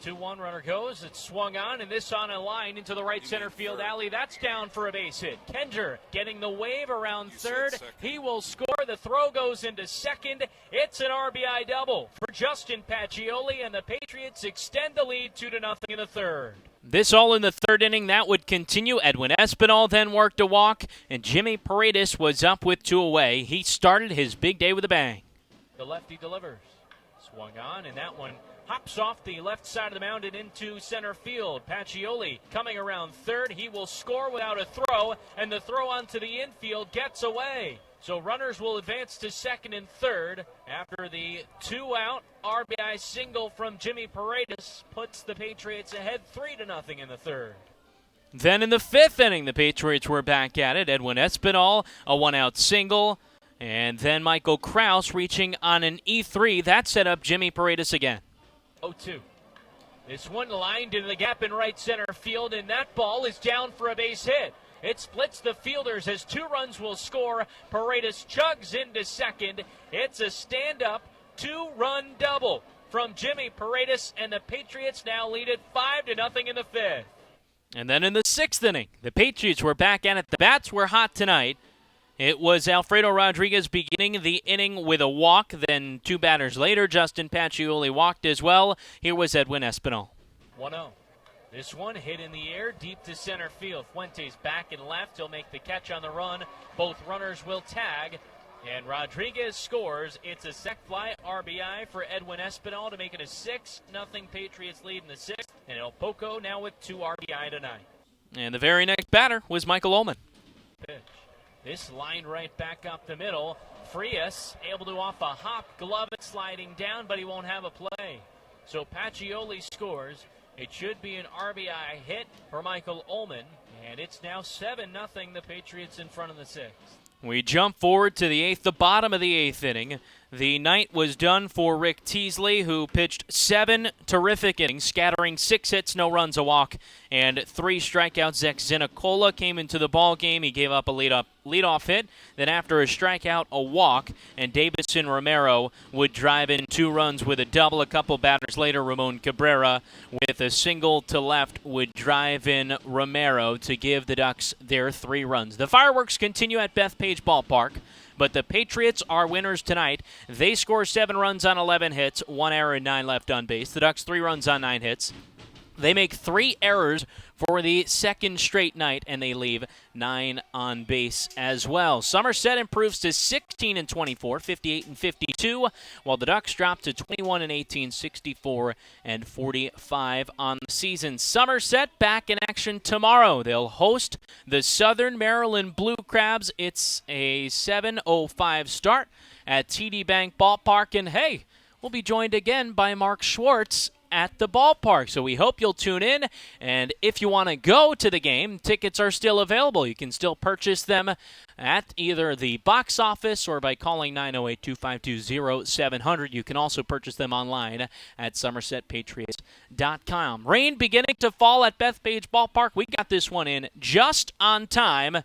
2-1 runner goes. It's swung on, and this on a line into the right center field alley. That's down for a base hit. Kender getting the wave around third. He will score. The throw goes into second. It's an RBI double for Justin Pacioli, and the Patriots extend the lead 2-0 in the third. This all in the third inning. That would continue. Edwin Espinal then worked a walk, and Jimmy Paredes was up with 2 away. He started his big day with a bang. The lefty delivers. Swung on, and that one hops off the left side of the mound and into center field. Pacioli coming around third. He will score without a throw, and the throw onto the infield gets away. So runners will advance to second and third after the 2-out RBI single from Jimmy Paredes puts the Patriots ahead 3-0 in the third. Then in the fifth inning, the Patriots were back at it. Edwin Espinal, a 1-out single, and then Michael Krause reaching on an E3. That set up Jimmy Paredes again. 0-2. This one lined into the gap in right center field, and that ball is down for a base hit. It splits the fielders as 2 runs will score. Paredes chugs into second. It's a stand-up 2-run double from Jimmy Paredes, and the Patriots now lead it 5-0 in the fifth. And then in the sixth inning, the Patriots were back at it. The bats were hot tonight. It was Alfredo Rodriguez beginning the inning with a walk. Then 2 batters later, Justin Pacioli walked as well. Here was Edwin Espinal. 1-0. This one hit in the air, deep to center field. Fuentes back and left. He'll make the catch on the run. Both runners will tag. And Rodriguez scores. It's a sec fly RBI for Edwin Espinal to make it a 6-0 Patriots lead in the sixth. And El Poco now with 2 RBI tonight. And the very next batter was Michael Ullman. Pitch. This line right back up the middle. Frias able to off a hop, glove it sliding down, but he won't have a play. So Pacioli scores. It should be an RBI hit for Michael Ullman, and it's now 7-0, the Patriots in front of the sixth. We jump forward to the eighth, the bottom of the eighth inning. The night was done for Rick Teasley, who pitched 7 terrific innings, scattering 6 hits, no runs, a walk, and 3 strikeouts. Zach Zinicola came into the ball game. He gave up a leadoff hit. Then after a strikeout, a walk, and Davison Romero would drive in 2 runs with a double. A couple batters later, Ramon Cabrera with a single to left would drive in Romero to give the Ducks their 3 runs. The fireworks continue at Bethpage Ballpark, but the Patriots are winners tonight. They score 7 runs on 11 hits, 1 error and 9 left on base. The Ducks 3 runs on 9 hits. They make 3 errors for the second straight night, and they leave 9 on base as well. Somerset improves to 16-24, 58-52, while the Ducks drop to 21-18, 64-45 on the season. Somerset back in action tomorrow. They'll host the Southern Maryland Blue Crabs. It's a 7:05 start at TD Bank Ballpark, and hey, we'll be joined again by Mark Schwartz at the ballpark. So we hope you'll tune in. And if you want to go to the game, tickets are still available. You can still purchase them at either the box office or by calling 908-252-0700. You can also purchase them online at somersetpatriots.com. Rain beginning to fall at Bethpage Ballpark. We got this one in just on time.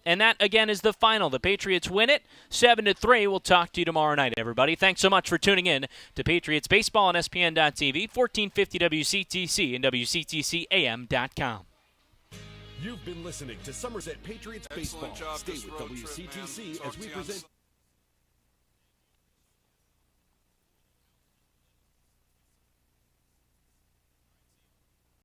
And that, again, is the final. The Patriots win it 7-3. We'll talk to you tomorrow night, everybody. Thanks so much for tuning in to Patriots Baseball on ESPN.TV, 1450 WCTC, and WCTCAM.com. You've been listening to Somerset Patriots Baseball. Stay with WCTC as we present